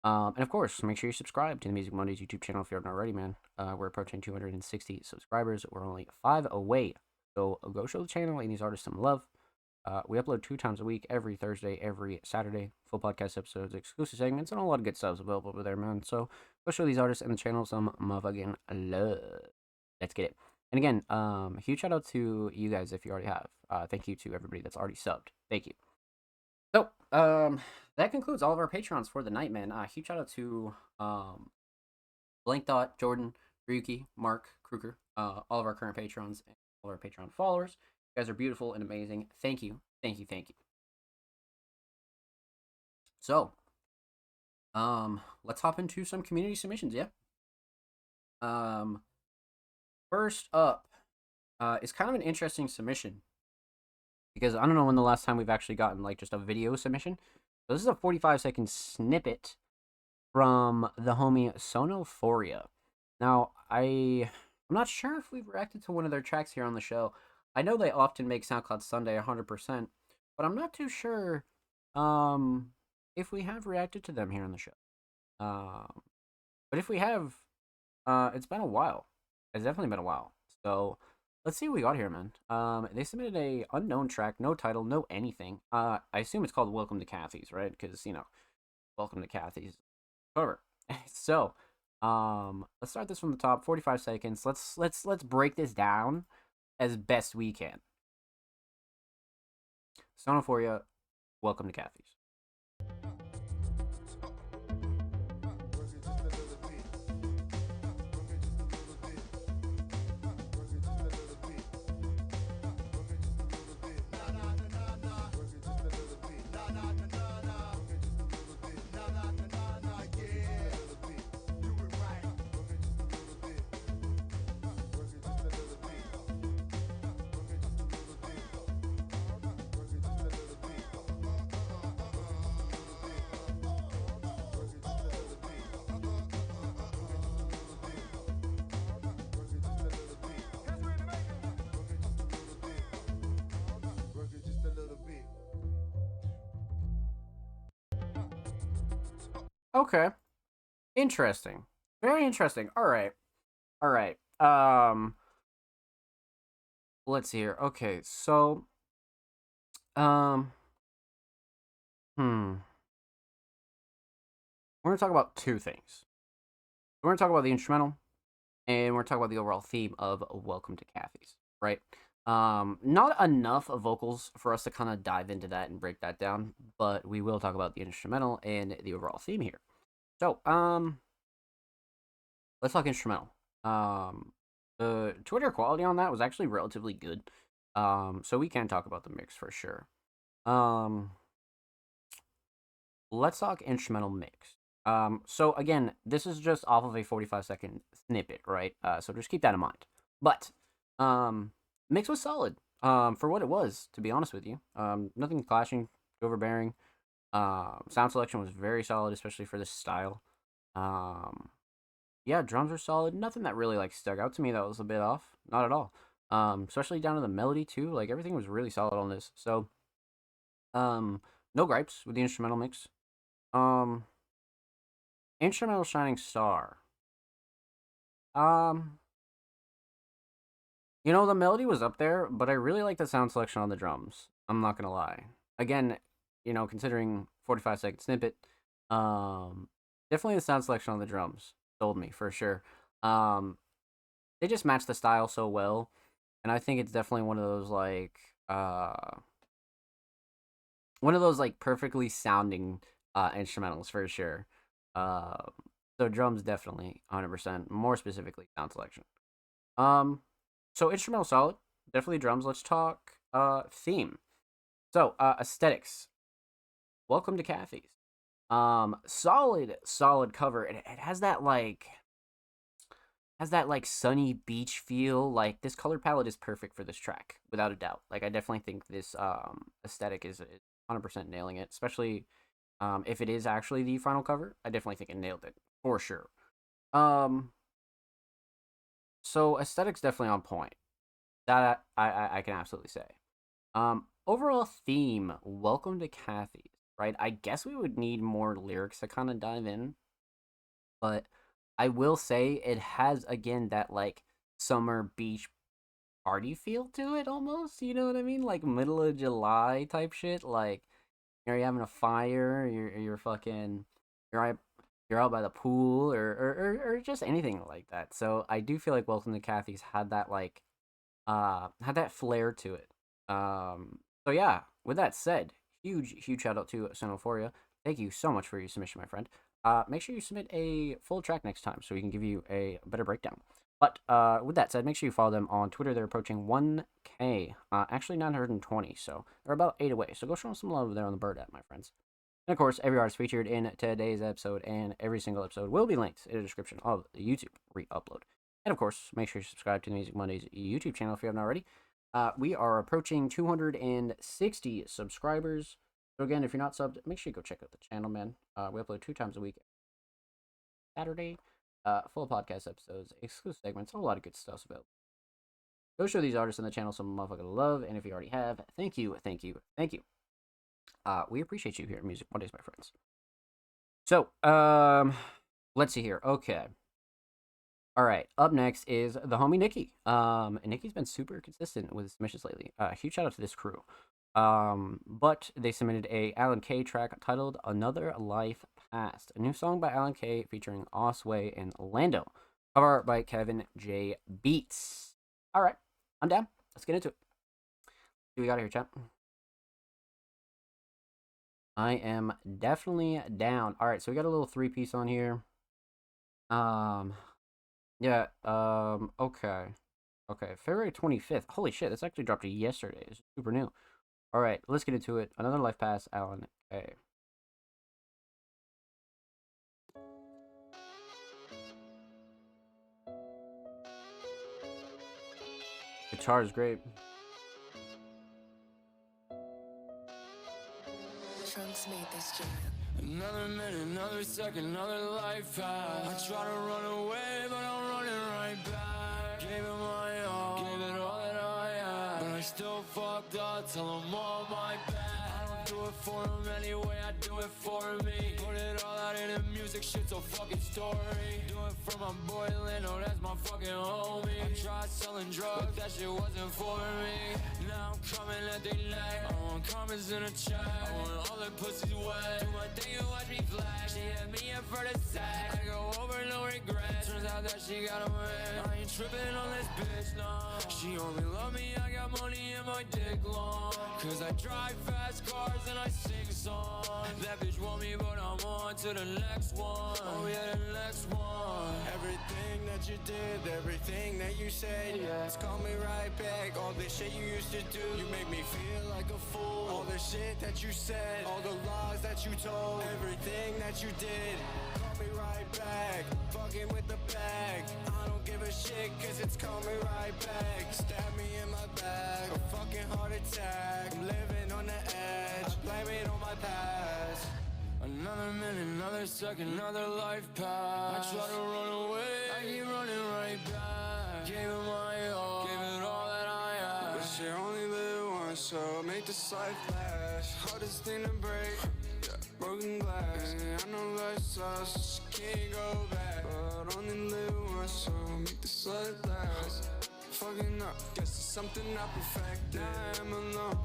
And of course, make sure you subscribe to the Music Mondays YouTube channel if you haven't already, man. We're approaching 260 subscribers. We're only 5 away. So go show the channel and these artists some love. We upload 2 times a week, every Thursday, every Saturday. Full podcast episodes, exclusive segments, and a lot of good stuff available over there, man. So go show these artists and the channel some motherfucking love. Let's get it. And again, huge shout out to you guys if you already have. Thank you to everybody that's already subbed. Thank you. So, that concludes all of our Patreons for the night, man. Huge shout out to Blank Thought, Jordan, Ryuki, Mark, Kruger, all of our current patrons and all of our Patreon followers. You guys are beautiful and amazing. Thank you, thank you, thank you. So, let's hop into some community submissions, yeah? First up, is kind of an interesting submission because I don't know when the last time we've actually gotten like just a video submission. So this is a 45-second snippet from the homie Sonophoria. Now, I'm not sure if we've reacted to one of their tracks here on the show. I know they often make SoundCloud Sunday 100%, but I'm not too sure if we have reacted to them here on the show. But if we have, it's been a while. It's definitely been a while. So let's see what we got here, man. They submitted a unknown track, no title, no anything. I assume it's called Welcome to Kathy's, right? Because, you know, Welcome to Kathy's. Whatever. So, let's start this from the top. 45 seconds. Let's break this down as best we can. Sonophoria, Welcome to Kathy's. Okay. Interesting. Very interesting. All right. All right. Let's see here. Okay. So we're going to talk about two things. We're going to talk about the instrumental and we're going to talk about the overall theme of Welcome to Kathy's, right? Not enough of vocals for us to kind of dive into that and break that down, but we will talk about the instrumental and the overall theme here. So, let's talk instrumental. The Twitter quality on that was actually relatively good. So we can talk about the mix for sure. Let's talk instrumental mix. So again, this is just off of a 45-second snippet, right? So just keep that in mind. But, mix was solid. For what it was, to be honest with you. Nothing clashing, overbearing. Sound selection was very solid, especially for this style. Yeah, drums were solid. Nothing that really like stuck out to me that was a bit off. Not at all. Especially down to the melody too. Like everything was really solid on this. So, no gripes with the instrumental mix. Instrumental shining star. You know, the melody was up there, but I really like the sound selection on the drums. I'm not gonna lie. Again, you know, considering 45-second snippet, definitely the sound selection on the drums sold me for sure. They just match the style so well, and I think it's definitely one of those like perfectly sounding instrumentals for sure. So drums definitely 100%. More specifically, sound selection. So instrumental solid, definitely drums. Let's talk theme. So aesthetics. Welcome to Kathy's. Solid cover. It has that like sunny beach feel. Like this color palette is perfect for this track, without a doubt. Like I definitely think this aesthetic is 100% nailing it, especially if it is actually the final cover. I definitely think it nailed it for sure. So aesthetics definitely on point. That I can absolutely say. Overall theme, Welcome to Kathy's, right? I guess we would need more lyrics to kind of dive in, but I will say it has again that like summer beach party feel to it almost. You know what I mean? Like middle of July type shit. Like you're having a fire. You're fucking you're out, you're out by the pool or just anything like that. So I do feel like Welcome to Kathy's had that like had that flair to it. So yeah. With that said, huge shout out to Sonophoria. Thank you so much for your submission, my friend. Make sure you submit a full track next time so we can give you a better breakdown. But with that said, make sure you follow them on Twitter. They're approaching 1K, actually 920, so they're about 8 away. So go show them some love there on the Bird app, my friends. And of course, every artist featured in today's episode and every single episode will be linked in the description of the YouTube re-upload. And of course, make sure you subscribe to the Music Mondays YouTube channel if you haven't already. We are approaching 260 subscribers. So again, if you're not subbed, make sure you go check out the channel, man. We upload 2 times a week. Saturday, full podcast episodes, exclusive segments, a whole lot of good stuff about. Go show these artists on the channel some motherfucking love, and if you already have, thank you. We appreciate you here at Music Mondays, my friends. So, let's see here. Okay. All right, up next is the homie Nikki. And Nikki's been super consistent with his submissions lately. Huge shout out to this crew. But they submitted a Alan K track titled Another Life Past, a new song by Alan K featuring Osway and Lando. Cover art by Kevin J. Beats. All right, I'm down. Let's get into it. What we got here, chat? I am definitely down. All right, so we got a little 3-piece on here. Yeah, okay. Okay, February 25th. Holy shit, this actually dropped yesterday. It's super new. All right, let's get into it. Another Life Pass, Alan K. Guitar is great. Trunks made this jam. Another minute, another second, another life pass. I try to run away, but I'm running right back. Gave it my all, gave it all that I had, but I still fucked up, tell them all my bad. I don't do it for them anyway, I do it for me. Put it all out in the music, shit's a fucking story. Do it for my boy Lando, that's my fucking homie. I tried selling drugs, but that shit wasn't for me. Now I'm coming at they neck, I want comments in a chat, I want all the pussies wet. Do my thing and watch me flash, she hit me up for the sack. I go over no regret, turns out that she got a man. I ain't tripping on this bitch, no. She only love me, I got money in my dick long. Cause I drive fast cars and I sing songs. That bitch want me but I'm on to the next one. Oh yeah, the next one. Everything that you did, everything that you said, Yeah. it's call me right back. All the shit you used to do, you make me feel like a fool. All the shit that you said, all the lies that you told, everything that you did, call me right back. Fucking with the bag, I don't give a shit cause it's call me right back. Stab me in my back, a fucking heart attack. I'm living on the edge, blame it on my past. Another minute, another second, another life pass. I try to run away, I keep running right back. Gave it my all, gave it all that I had. But you only live once, so make this life last. Hardest thing to break, broken glass. And I know life's us, can't go back. But only live once, so make this life last. Fucking up, guess it's something I perfected. Now I'm alone,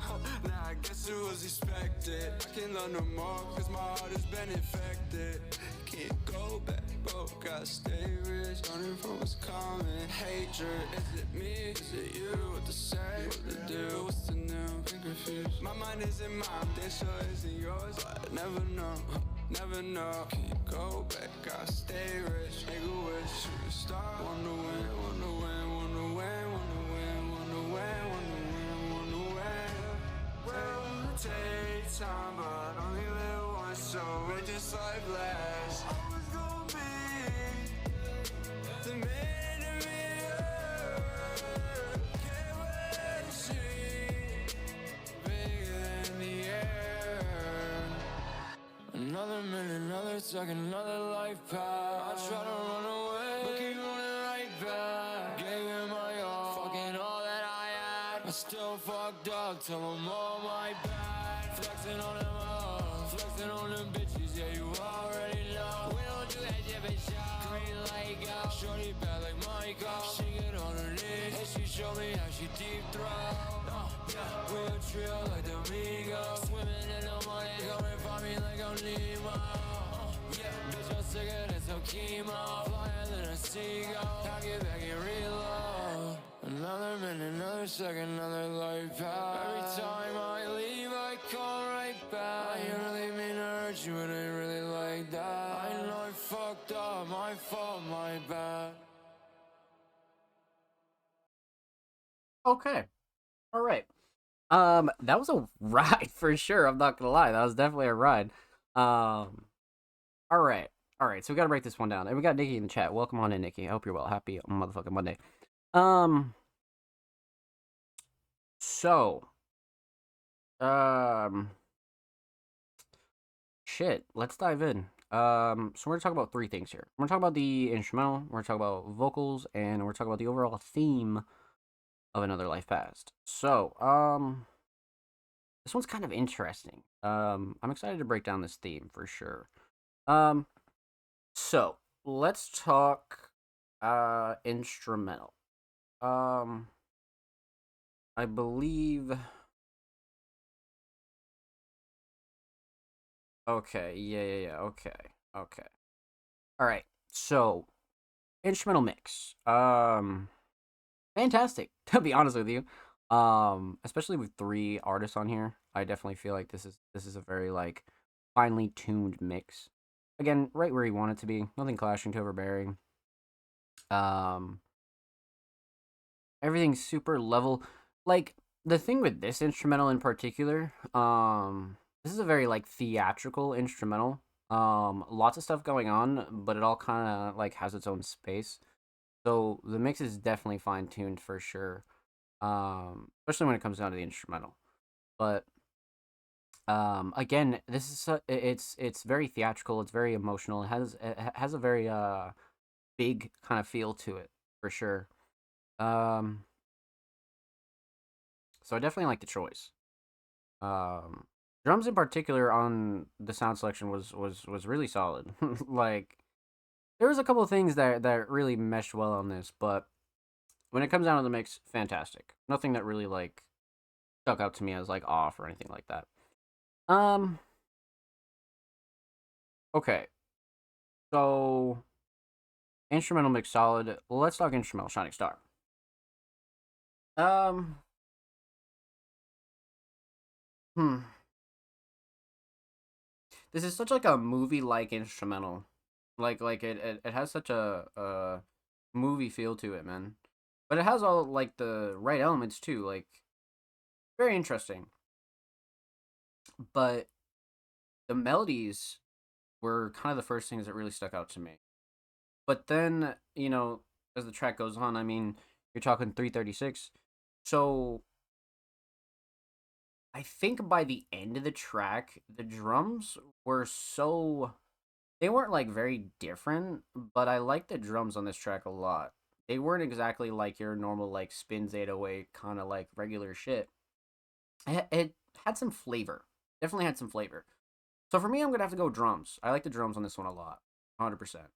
now I guess it was expected. I can't love no more, cause my heart has been infected. Can't go back, bro, gotta stay rich. Running from what's coming, hatred. Is it me, is it you? What to say, what to do, what's the new? Been confused. My mind isn't mine, then sure isn't yours. But I never know, never know. Can't go back, gotta stay rich. Make a wish, shoot a star. Wanna win, wanna win, wanna win, wanna win, wanna win, wanna win, wanna win. Will take time, but only live once, so make this life last. Always gonna be the man to me. Can't wait to see bigger than the air. Another minute, another second, another life pass. I try to run away, but keep running right back. Gave it my all, fucking all that I had. I still fucked up, tell them all my bad. Flexing on them all, flexing on them bitches, yeah, you already know. We don't do that shit for show. Green light go, shorty bad like Michael. She get on her knees, and she show me how she deep throat. Yeah, we a trio like the Migos. Swimming in the money, come and find me like I'm Nemo. Yeah, bitch, I'm sick of this, so chemo. Flyer than a seagull. I get back and reload. Another minute, another second, another life pass. Every time I leave, I come right back. I ain't really mean to hurt you, it ain't really like that. I know I fucked up, my fault, my bad. Okay. All right. That was a ride for sure. I'm not gonna lie. That was definitely a ride. All right. All right. So we gotta break this one down. And we got Nikki in the chat. Welcome on in, Nikki. I hope you're well. Happy motherfucking Monday. So, shit. Let's dive in. So we're gonna talk about three things here. We're gonna talk about the instrumental. We're gonna talk about vocals, and we're talking about the overall theme of Another Life Past. So, this one's kind of interesting. I'm excited to break down this theme for sure. So let's talk instrumental. I believe. Okay, yeah. Okay. All right. So, instrumental mix. Fantastic, to be honest with you. Especially with three artists on here, I definitely feel like this is a very like finely tuned mix. Again, right where you want it to be. Nothing clashing to overbearing. Everything's super level. Like the thing with this instrumental in particular, this is a very like theatrical instrumental. Lots of stuff going on, but it all kind of like has its own space. So the mix is definitely fine tuned for sure. Especially when it comes down to the instrumental. But again, this is it's very theatrical. It's very emotional. It has a very big kind of feel to it for sure. So I definitely like the choice. Drums in particular on the sound selection was really solid. Like there was a couple of things that really meshed well on this, but when it comes down to the mix, fantastic. Nothing that really like stuck out to me as like off or anything like that. Okay. So instrumental mix solid. Let's talk instrumental Shining Star. Um hmm. This is such like a movie like instrumental. Like it has such a movie feel to it, man. But it has all like the right elements too, like very interesting. But the melodies were kind of the first things that really stuck out to me. But then, as the track goes on, I mean, you're talking 336. So I think by the end of the track, the drums were so they weren't like very different, but I like the drums on this track a lot. They weren't exactly like your normal like spins 808 kind of like regular shit. It had some flavor. Definitely had some flavor. So for me, I'm gonna have to go drums. I like the drums on this one a lot, 100%.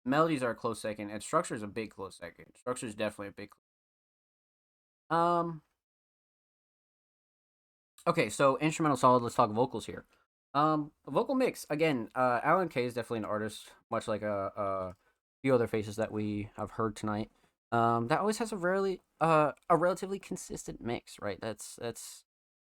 Melodies are a close second, and structure is a big close second. Structure is definitely a big. Um. Okay, so instrumental solid. Let's talk vocals here. Vocal mix again. Alan Kay is definitely an artist, much like a few other faces that we have heard tonight. That always has a relatively consistent mix, right? That's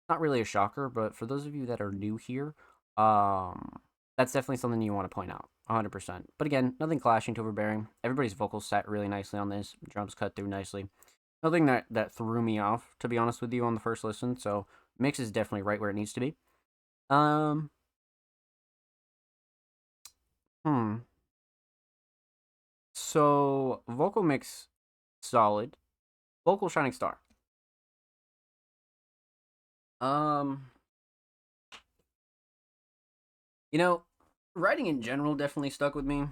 not really a shocker, but for those of you that are new here, that's definitely something you want to point out, 100%. But again, nothing clashing to overbearing. Everybody's vocals sat really nicely on this. Drums cut through nicely. Nothing that threw me off, to be honest with you, on the first listen. So mix is definitely right where it needs to be. Um. So vocal mix solid. Vocal Shining Star. Um. Writing in general definitely stuck with me.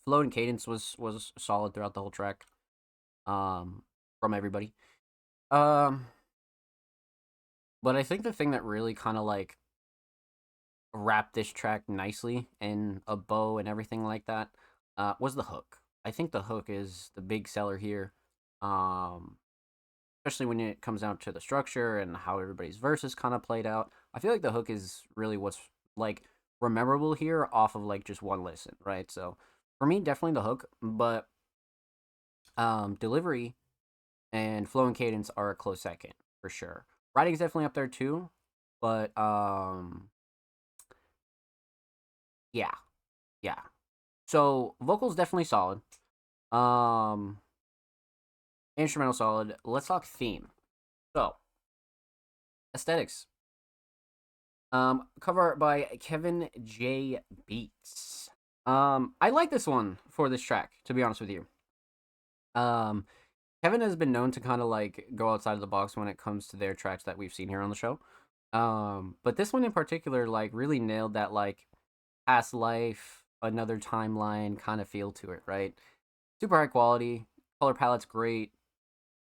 Flow and cadence was solid throughout the whole track. From everybody. Um. But I think the thing that really kind of like wrapped this track nicely in a bow and everything like that was the hook. I think the hook is the big seller here. Um, Especially when it comes down to the structure and how everybody's verses kind of played out. I feel like the hook is really what's like memorable here off of like just one listen, right? So for me, definitely the hook, but delivery and flow and cadence are a close second for sure. Writing is definitely up there too, but yeah, yeah. So vocals definitely solid. Um, Instrumental solid. Let's talk theme. So aesthetics. Cover art by Kevin J. Beats. I like this one for this track, to be honest with you. Um, Kevin has been known to kind of like go outside of the box when it comes to their tracks that we've seen here on the show. But this one in particular, like, really nailed that like past life, another timeline kind of feel to it, right? Super high quality, color palette's great,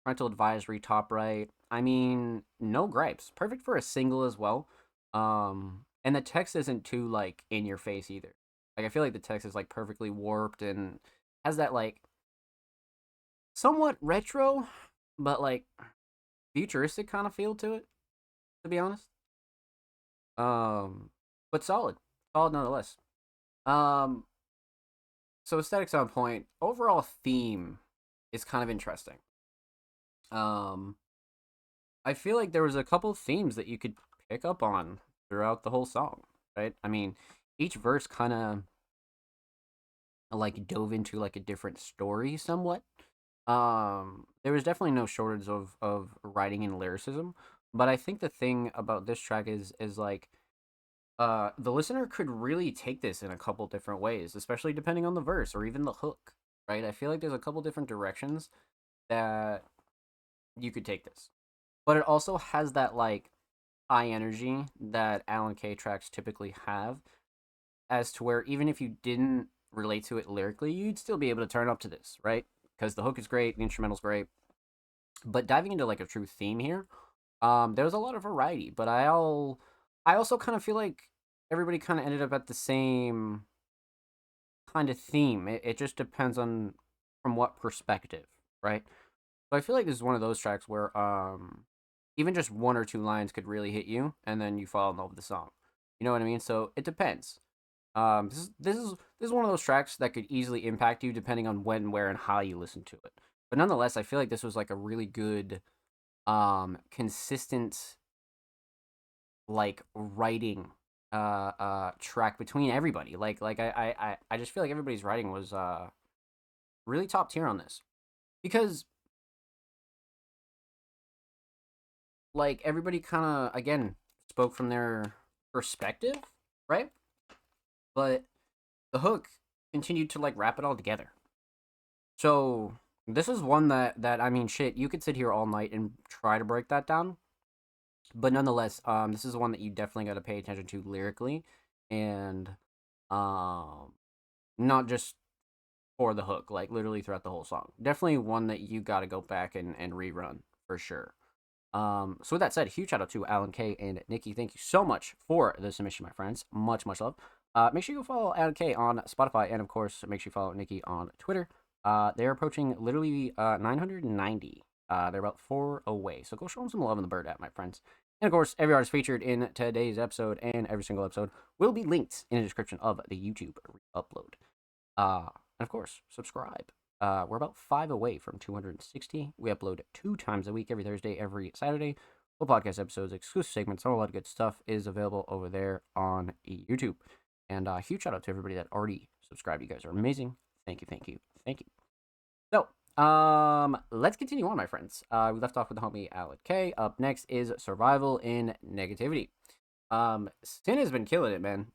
parental advisory top right. I mean, no gripes. Perfect for a single as well. And the text isn't too like in your face either. Like I feel like the text is like perfectly warped and has that like somewhat retro, but like futuristic kind of feel to it. To be honest, but solid nonetheless. Um, so aesthetics on point. Overall theme is kind of interesting. Um, I feel like there was a couple themes that you could pick up on throughout the whole song, right? I mean, each verse kind of like dove into like a different story somewhat. There was definitely no shortage of writing and lyricism, but I think the thing about this track is like the listener could really take this in a couple different ways, especially depending on the verse or even the hook, right? I feel like there's a couple different directions that you could take this. But it also has that like high energy that Alan K tracks typically have, as to where even if you didn't relate to it lyrically, you'd still be able to turn up to this, right? Because the hook is great, the instrumental's great. But diving into like a true theme here, there's a lot of variety. But I also kind of feel like everybody kind of ended up at the same kind of theme. It just depends on from what perspective, right? So I feel like this is one of those tracks where even just one or two lines could really hit you, and then you fall in love with the song. You know what I mean? So it depends. This is one of those tracks that could easily impact you depending on when, where, and how you listen to it. But nonetheless, I feel like this was like a really good, consistent like writing track between everybody. I just feel like everybody's writing was really top tier on this because like everybody kind of again spoke from their perspective, right? But the hook continued to like wrap it all together. So this is one that I mean, shit, you could sit here all night and try to break that down, but nonetheless, this is one that you definitely got to pay attention to lyrically, and um, not just for the hook, like literally throughout the whole song. Definitely one that you got to go back and rerun for sure. So with that said, huge shout out to Alan K and Nikki. Thank you so much for the submission, my friends. Much love. Make sure you go follow Alan K on Spotify, and of course, make sure you follow Nikki on Twitter. They're approaching literally 990. They're about 4 away. So go show them some love in the bird app, my friends. And of course, every artist featured in today's episode and every single episode will be linked in the description of the YouTube upload. And of course, subscribe. We're about 5 away from 260. We upload 2 times a week, every Thursday, every Saturday. Full podcast episodes, exclusive segments, all a lot of good stuff is available over there on YouTube. And huge shout out to everybody that already subscribed. You guys are amazing. Thank you. So, let's continue on, my friends. We left off with the homie Alec K. Up next is Survival in Negativity. Sin has been killing it, man.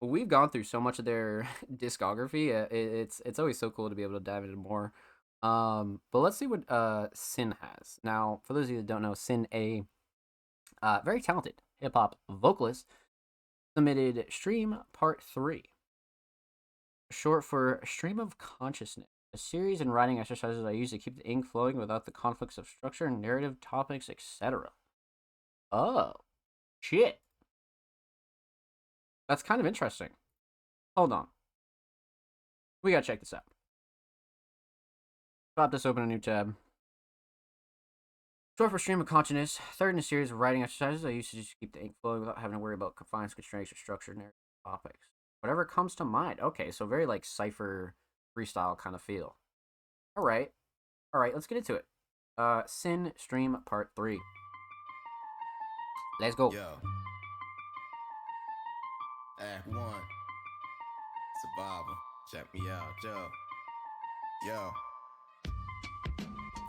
We've gone through so much of their discography. It's always so cool to be able to dive into more. But let's see what Sin has. Now, for those of you that don't know, Sin A, very talented hip hop vocalist, submitted Stream Part 3, short for Stream of Consciousness, a series and writing exercises I use to keep the ink flowing without the conflicts of structure, narrative, topics, etc. Oh, shit. That's kind of interesting. Hold on. We gotta check this out. Pop this open a new tab. Short for stream of consciousness. Third in a series of writing exercises. I used to just keep the ink flowing without having to worry about confines, constraints, or structured narrative topics. Whatever comes to mind. Okay, so very like cipher freestyle kind of feel. All right, let's get into it. Sin Stream Part 3. Let's go. Yo. Act 1. Survival. Check me out, yo. Yo.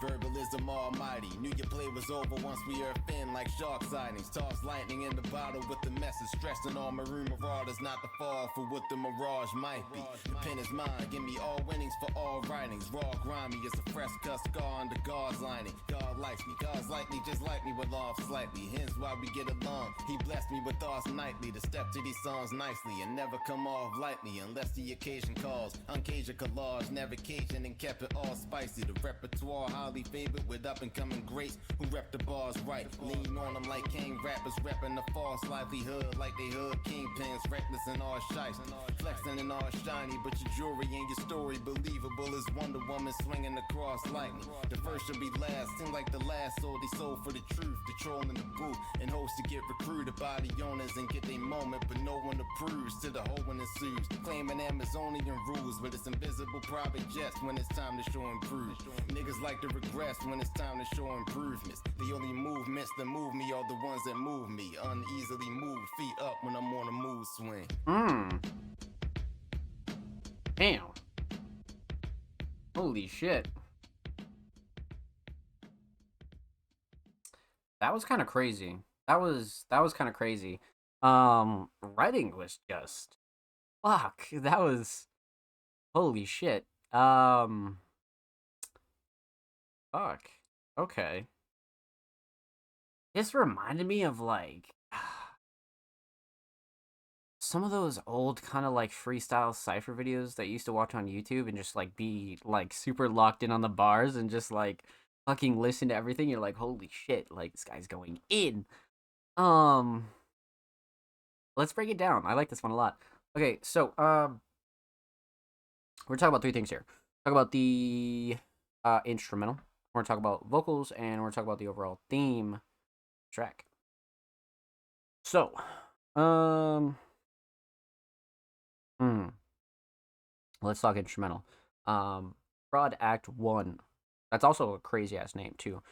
Verbalism almighty. Knew your play was over once we earth in like shark sightings. Toss lightning in the bottle with the message. Stressing all maroon marauders not to fall for what the mirage might be. The pen is mine. Give me all winnings for all writings. Raw grimy. It's a fresh cut scar under God's lining. God likes me. God's like me just like me with off slightly. Hence why we get along. He blessed me with thoughts nightly to step to these songs nicely and never come off lightly unless the occasion calls. Uncaged a collage. Never Cajun and kept it all spicy. The repertoire highly favored with up and coming greats who rep the bars right. Lean on them like king rappers repping the false livelihood like they hood kingpins, reckless and all shice, flexing and all shiny, but your jewelry and your story believable as Wonder Woman swinging across lightning. The first should be last, seem like the last soul they sold for the truth, the troll in the booth and hopes to get recruited by the owners and get their moment, but no one approves to the whole one ensues, claiming Amazonian rules, but it's invisible private jets when it's time to show and prove. Niggas like to regress when it's time to show improvements. The only movements that move me are the ones that move me. Uneasily moved, feet up when I'm on a mood swing. Damn. Holy shit. That was kind of crazy. That was kind of crazy. Writing was just fuck. That was holy shit. Fuck. Okay. This reminded me of like some of those old kind of like freestyle cipher videos that you used to watch on YouTube and just like be like super locked in on the bars and just like fucking listen to everything. You're like, holy shit, like this guy's going in. Let's break it down. I like this one a lot. Okay, so we're talking about three things here. Talk about the instrumental. We're gonna talk about vocals, and we're gonna talk about the overall theme track. So, let's talk instrumental. Prod Act 1. That's also a crazy ass name too.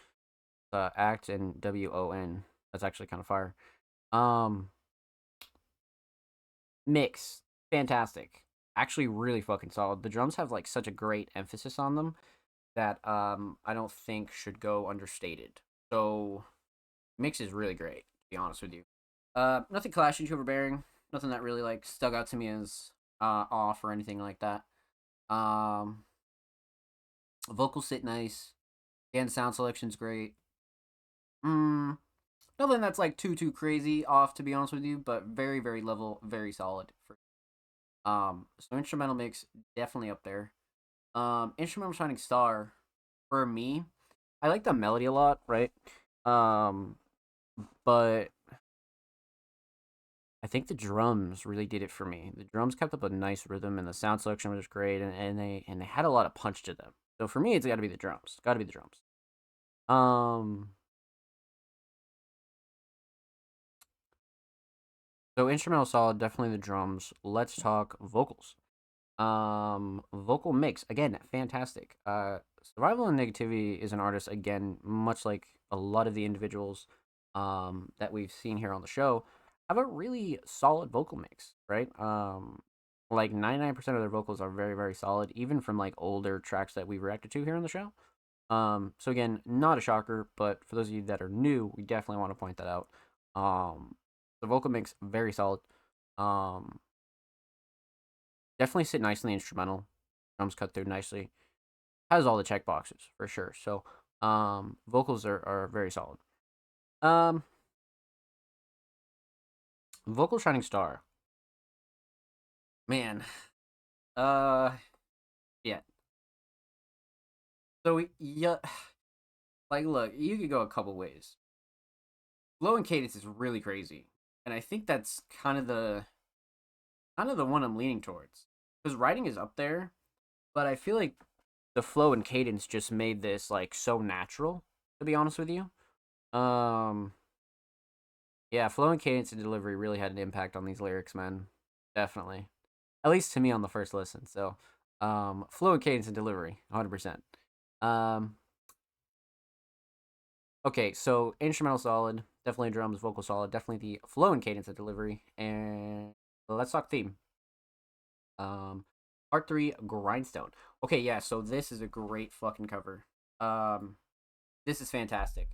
Act and WON. That's actually kind of fire. Mix. Fantastic. Actually really fucking solid. The drums have like such a great emphasis on them that I don't think should go understated. So mix is really great, to be honest with you. Nothing clashing, too overbearing. Nothing that really like stuck out to me as off or anything like that. Vocals sit nice. Again, sound selection's great. Nothing that's like too crazy off, to be honest with you, but very, very level, very solid. So instrumental mix definitely up there. Instrumental shining star for me, I like the melody a lot, right? But I think the drums really did it for me. The drums kept up a nice rhythm, and the sound selection was great, and they had a lot of punch to them. So for me, it's got to be the drums. Got to be the drums. So instrumental solid, definitely the drums. Let's talk vocals. Vocal mix, again, fantastic. Survival and Negativity is an artist, again, much like a lot of the individuals that we've seen here on the show, have a really solid vocal mix, right? Like 99% of their vocals are very, very solid, even from like older tracks that we reacted to here on the show. So again, not a shocker, but for those of you that are new, we definitely want to point that out. The vocal mix, very solid. Definitely sit nicely in the instrumental. Drums cut through nicely. Has all the check boxes for sure. So vocals are very solid. Vocal shining star. Man. Yeah. So yeah, like look, you could go a couple ways. Flow and cadence is really crazy. And I think that's kind of the one I'm leaning towards. Because writing is up there, but I feel like the flow and cadence just made this like so natural, to be honest with you. Um yeah, flow and cadence and delivery really had an impact on these lyrics, man. Definitely. At least to me on the first listen. So flow and cadence and delivery, 100%. Um okay, so instrumental solid, definitely drums, vocal solid, definitely the flow and cadence and delivery. And let's talk theme. Part 3, Grindstone. Okay, yeah, so this is a great fucking cover. This is fantastic.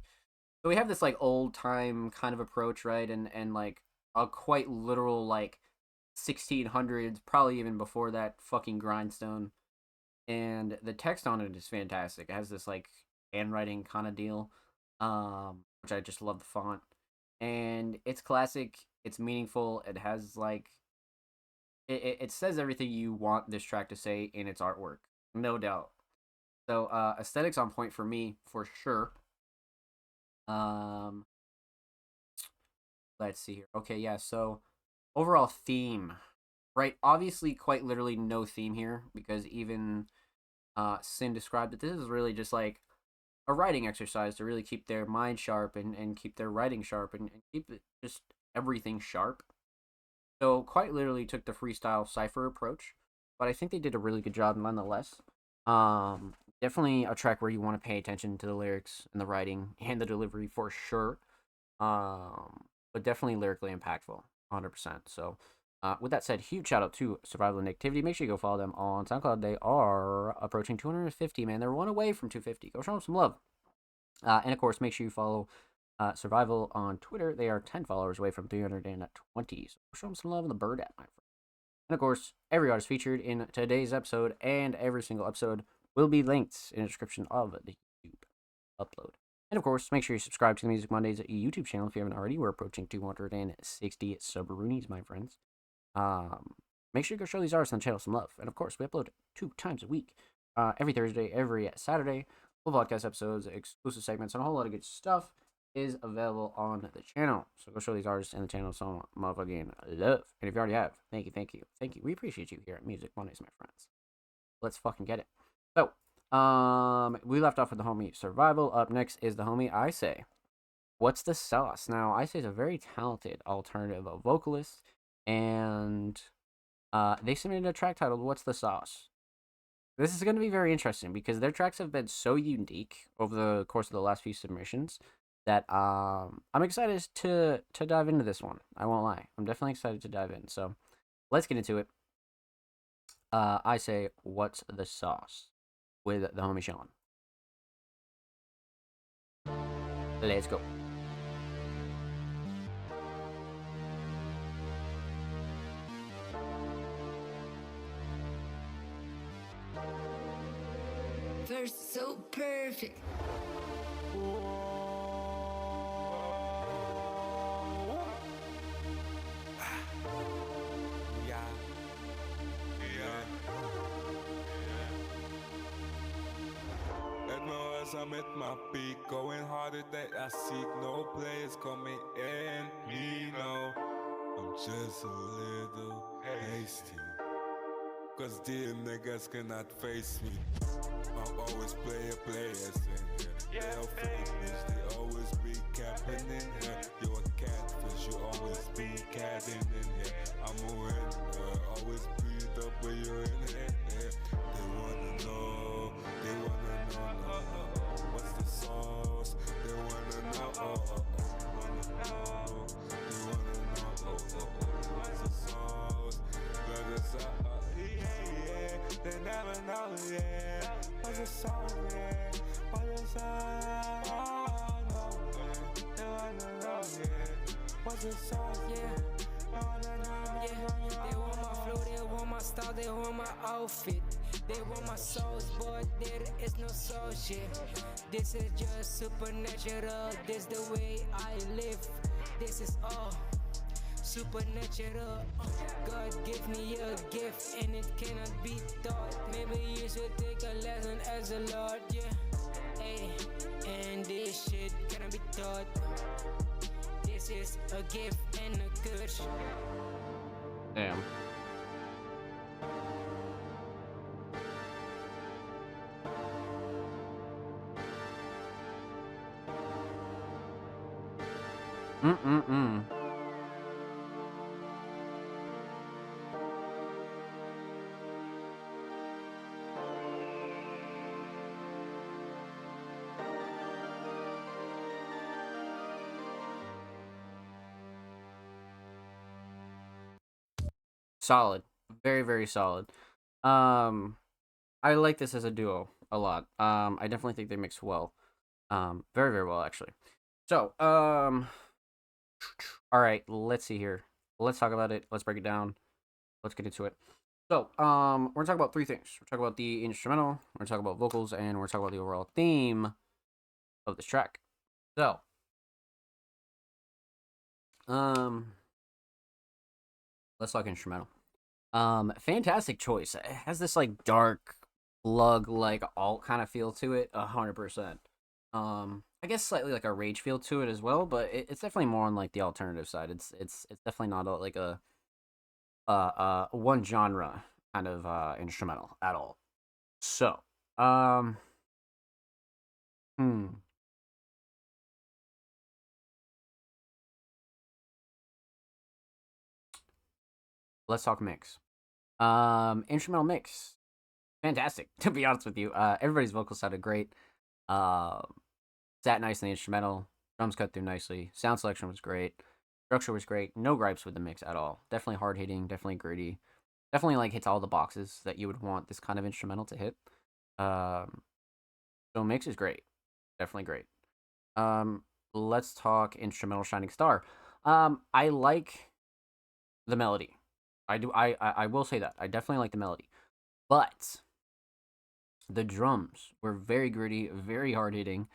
So we have this like old time kind of approach, right? And like a quite literal like 1600s, probably even before that, fucking grindstone. And the text on it is fantastic. It has this like handwriting kind of deal, which I just love the font. And it's classic. It's meaningful. It has like it says everything you want this track to say in its artwork, no doubt. So aesthetics on point for me for sure. Um, let's see here. Okay, yeah. So overall theme, right? Obviously, quite literally no theme here because even Sin described that this is really just like a writing exercise to really keep their mind sharp and keep their writing sharp and keep just everything sharp. So quite literally took the freestyle cipher approach, but I think they did a really good job nonetheless. Definitely a track where you want to pay attention to the lyrics and the writing and the delivery for sure. But definitely lyrically impactful, 100%. So, with that said, huge shout out to Survival and Activity. Make sure you go follow them on SoundCloud. They are approaching 250, man. They're one away from 250. Go show them some love. And of course, make sure you follow Survival on Twitter. They are 10 followers away from 320. So show them some love on the Bird app, my friend. And of course, every artist featured in today's episode and every single episode will be linked in the description of the YouTube upload. And of course, make sure you subscribe to the Music Mondays YouTube channel if you haven't already. We're approaching 260 subroonies, my friends. Make sure you go show these artists on the channel some love. And of course, we upload 2 times a week. Every Thursday, every Saturday. Full podcast episodes, exclusive segments, and a whole lot of good stuff is available on the channel. So go show these artists and the channel some motherfucking love. And if you already have, thank you. We appreciate you here at Music Mondays, my friends. Let's fucking get it. So, we left off with the homie Survival. Up next is the homie I Say. What's the sauce? Now, I Say is a very talented alternative vocalist, and they submitted a track titled "What's the Sauce." This is going to be very interesting because their tracks have been so unique over the course of the last few submissions that I'm excited to dive into this one. I won't lie. I'm definitely excited to dive in. So let's get into it. I Say, What's the Sauce? With the homie Sean. Let's go. First, so perfect. I'm at my peak, going harder that I seek. No players coming in, me no. I'm just a little hasty, cause them niggas cannot face me. I'm always players in here. They'll fake bitch, they always be capping in here. You a catfish, you always be catting in here. I'm a winner, always be the way you're in here. They wanna know, what's the sauce? They wanna know, they wanna know, what's the sauce? What's the sauce? Yeah, they never know, yeah. What's the sauce, yeah? What's the sauce? Oh, no, yeah. They wanna know, yeah. What's the sauce, yeah? They want my flow, they want my style, they want my outfit. They want my sauce, but there is no sauce shit. This is just supernatural, this the way I live. This is all supernatural. God give me a gift and it cannot be taught. Maybe you should take a lesson as a Lord, yeah. Hey, and this shit cannot be taught. This is a gift and a curse. Damn. Mm-mm-mm. Solid. Very, very solid. Um, I like this as a duo a lot. I definitely think they mix well. Very, very well, actually. So, all right, let's see here. Let's talk about it. Let's break it down. Let's get into it. So, we're gonna talk about three things. We're talking about the instrumental, we're gonna talk about vocals, and we're talking about the overall theme of this track. So, um, let's talk instrumental. Fantastic choice. It has this like dark, lug like alt kind of feel to it, 100%. I guess slightly like a rage feel to it as well, but it's definitely more on like the alternative side. It's definitely not like a one genre kind of instrumental at all. So, um, hmm, let's talk mix. Instrumental mix, fantastic. To be honest with you, everybody's vocals sounded great. Um, sat nice in the instrumental. Drums cut through nicely. Sound selection was great. Structure was great. No gripes with the mix at all. Definitely hard hitting. Definitely gritty. Definitely like hits all the boxes that you would want this kind of instrumental to hit. Um, so mix is great. Definitely great. Um, let's talk instrumental Shining Star. I like the melody. I do. I will say that I definitely like the melody, but the drums were very gritty, very hard hitting.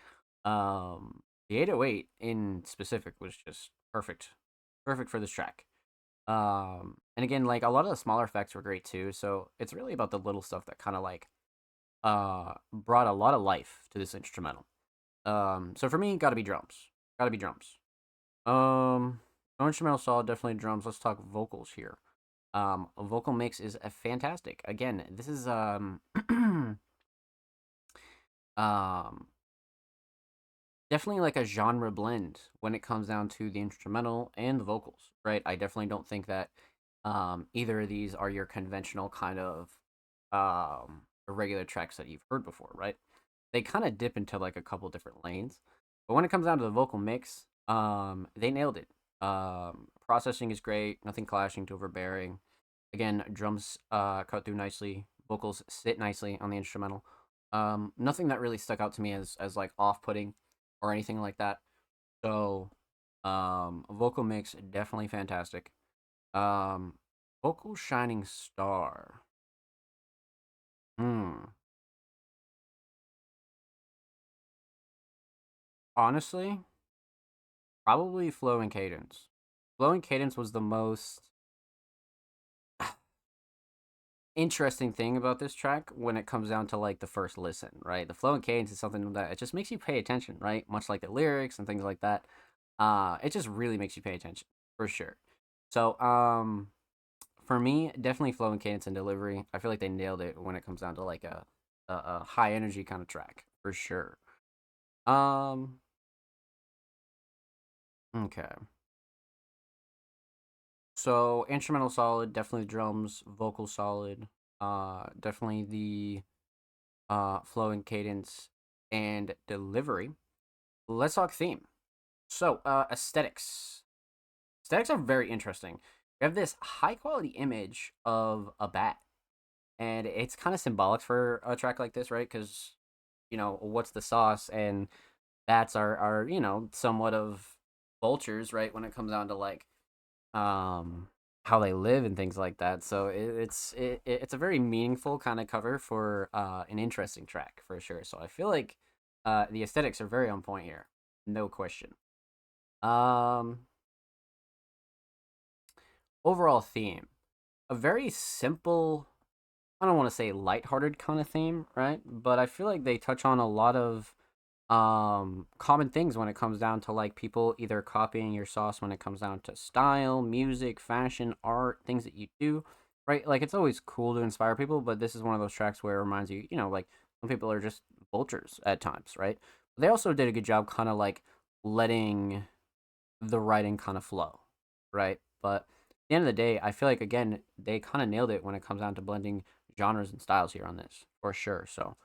The 808 in specific was just perfect, perfect for this track. And again, like a lot of the smaller effects were great too. So it's really about the little stuff that kind of like brought a lot of life to this instrumental. So for me, gotta be drums. Gotta be drums. No instrumental solid, definitely drums. Let's talk vocals here. A vocal mix is a fantastic. Again, this is um definitely like a genre blend when it comes down to the instrumental and the vocals, right? I definitely don't think that either of these are your conventional kind of regular tracks that you've heard before, right? They kind of dip into like a couple different lanes. But when it comes down to the vocal mix, they nailed it. Processing is great, nothing clashing to overbearing. Again, drums cut through nicely, vocals sit nicely on the instrumental. Nothing that really stuck out to me as like off-putting or anything like that. So, vocal mix definitely fantastic. Um, vocal shining star. Hmm. Honestly, probably flow and cadence. Flow and cadence was the most interesting thing about this track when it comes down to like the first listen, right? The flow and cadence is something that it just makes you pay attention, right? Much like the lyrics and things like that. It just really makes you pay attention for sure. So, for me, definitely flow and cadence and delivery. I feel like they nailed it when it comes down to like a high energy kind of track for sure. Um, okay. So instrumental solid, definitely the drums, vocal solid, definitely the flow and cadence and delivery. Let's talk theme. So aesthetics. Aesthetics are very interesting. We have this high quality image of a bat, and it's kind of symbolic for a track like this, right? Because what's the sauce, and bats are somewhat of vultures, right? When it comes down to like um how they live and things like that. So it's a very meaningful kind of cover for an interesting track for sure. So I feel like the aesthetics are very on point here, no question. Um, overall theme, a very simple. I don't want to say lighthearted kind of theme, right? But I feel like they touch on a lot of common things when it comes down to like people either copying your sauce when it comes down to style, music, fashion, art, things that you do, right? Like it's always cool to inspire people, but this is one of those tracks where it reminds you, like some people are just vultures at times, right? They also did a good job kind of like letting the writing kind of flow, right? But at the end of the day, I feel like again they kind of nailed it when it comes down to blending genres and styles here on this for sure. So,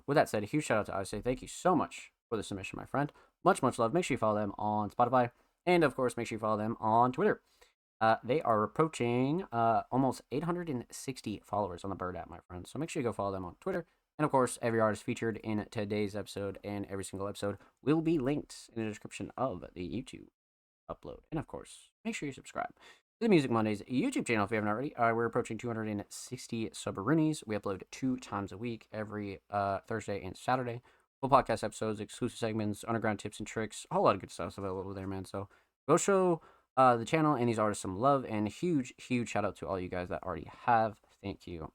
with that said, a huge shout out to I say thank you so much for the submission, my friend. Much love. Make sure you follow them on Spotify, and of course, make sure you follow them on Twitter. They are approaching almost 860 followers on the Bird app, my friends. So make sure you go follow them on Twitter. And of course, every artist featured in today's episode and every single episode will be linked in the description of the YouTube upload. And of course, make sure you subscribe to the Music Mondays YouTube channel if you haven't already. We're approaching 260 subaroonies. We upload 2 times a week, every Thursday and Saturday. Full podcast episodes, exclusive segments, underground tips and tricks, a whole lot of good stuff available there, man. So go show the channel and these artists some love, and huge shout out to all you guys that already have. Thank you.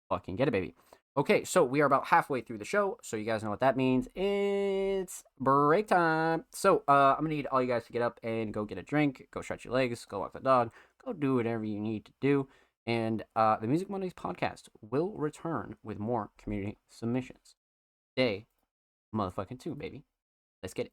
Fucking get it, baby. Okay, so we are about halfway through the show, so you guys know what that means. It's break time. So I'm gonna need all you guys to get up and go get a drink, go stretch your legs, go walk the dog, go do whatever you need to do. And the Music Mondays podcast will return with more community submissions. Day motherfucking 2, baby. Let's get it.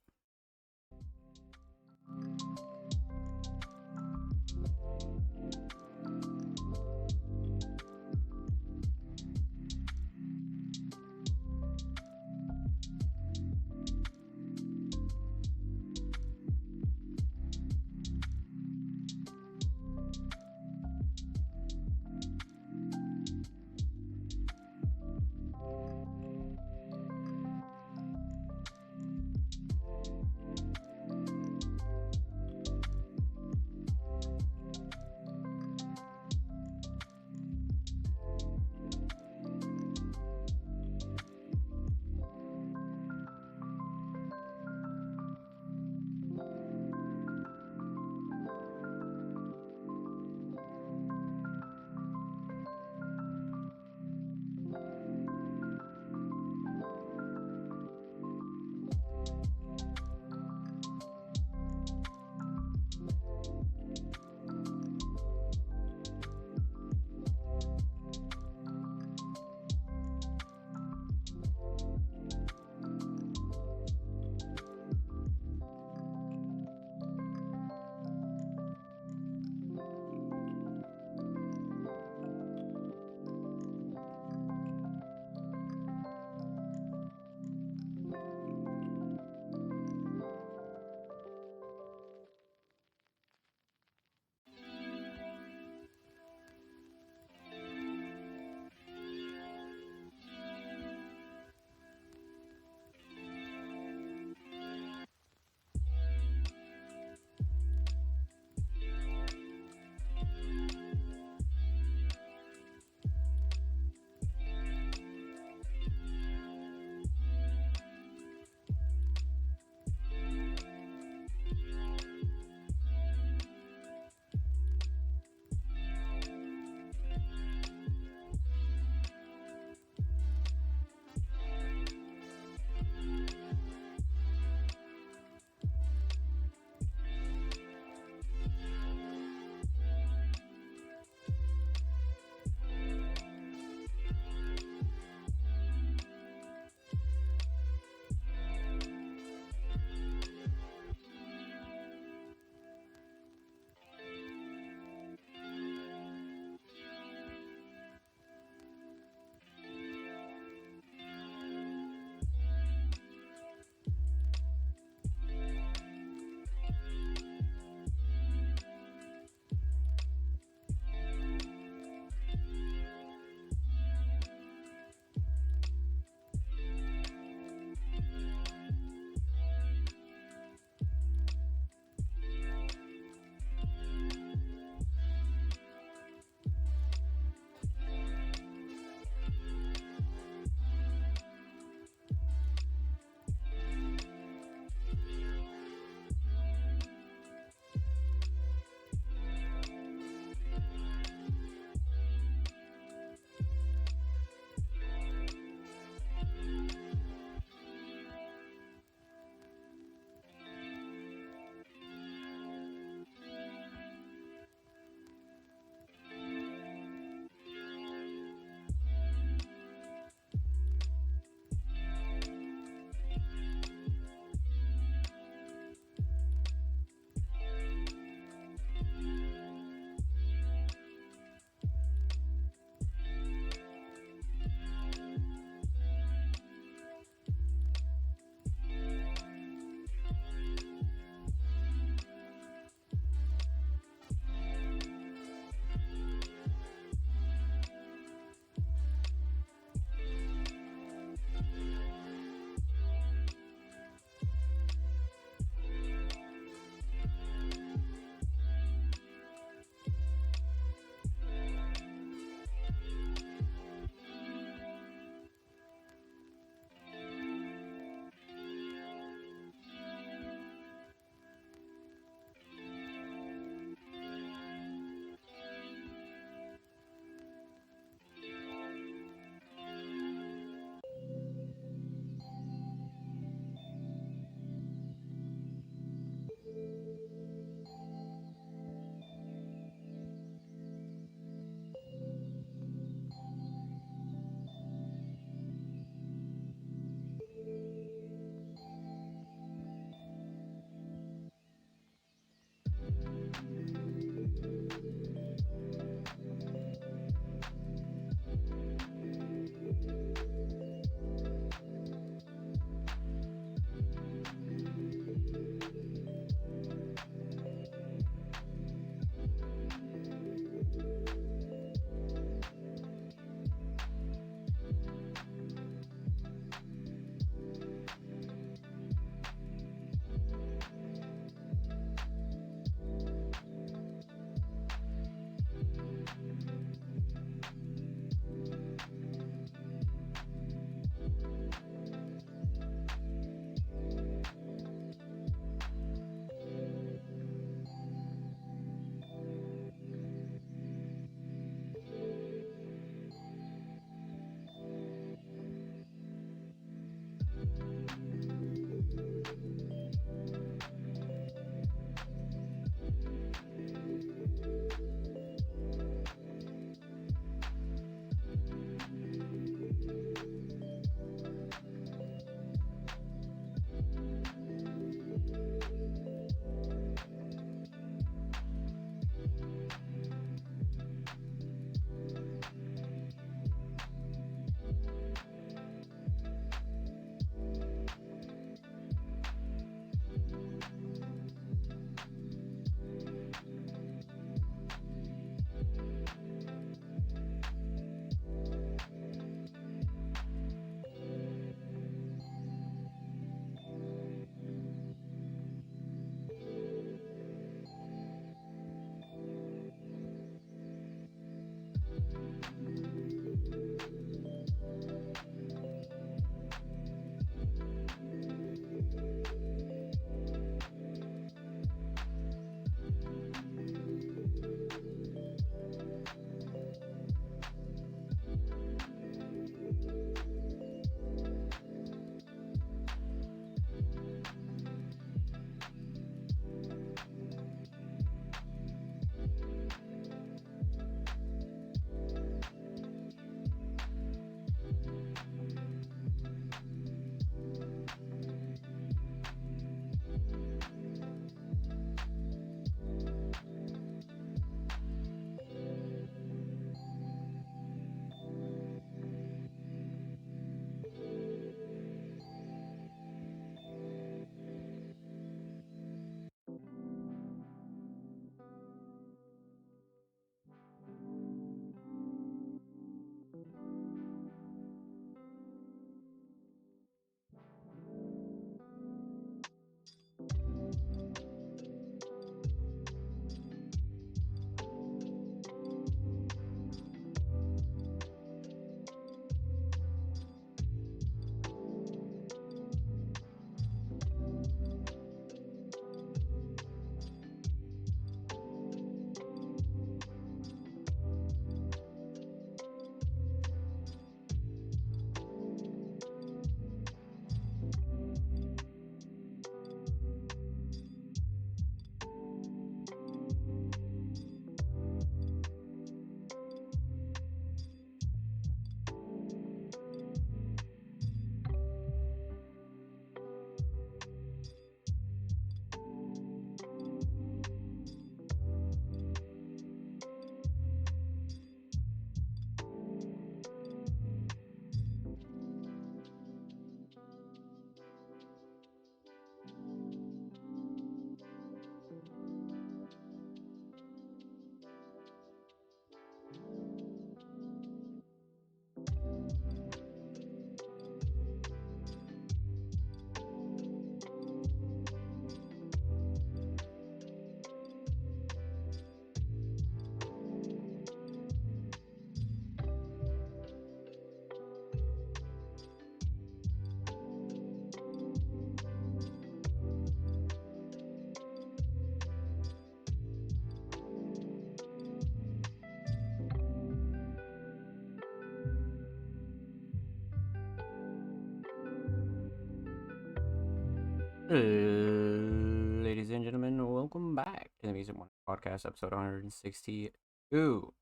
Ladies and gentlemen, welcome back to the Music One Podcast, episode 162.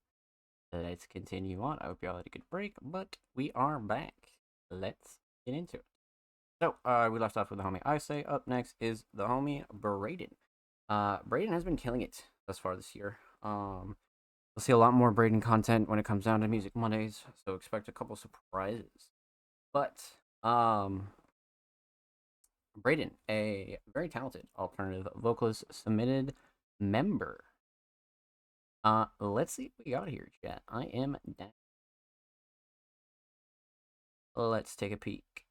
Let's continue on. I hope y'all had a good break, but we are back. Let's get into it. So, we left off with the homie Isay. Up next is the homie Braden. Braden has been killing it thus far this year. We'll see a lot more Braden content when it comes down to Music Mondays, so expect a couple surprises. But, Braden, a very talented alternative vocalist, submitted member. Let's see what we got here, chat. I am down. Let's take a peek.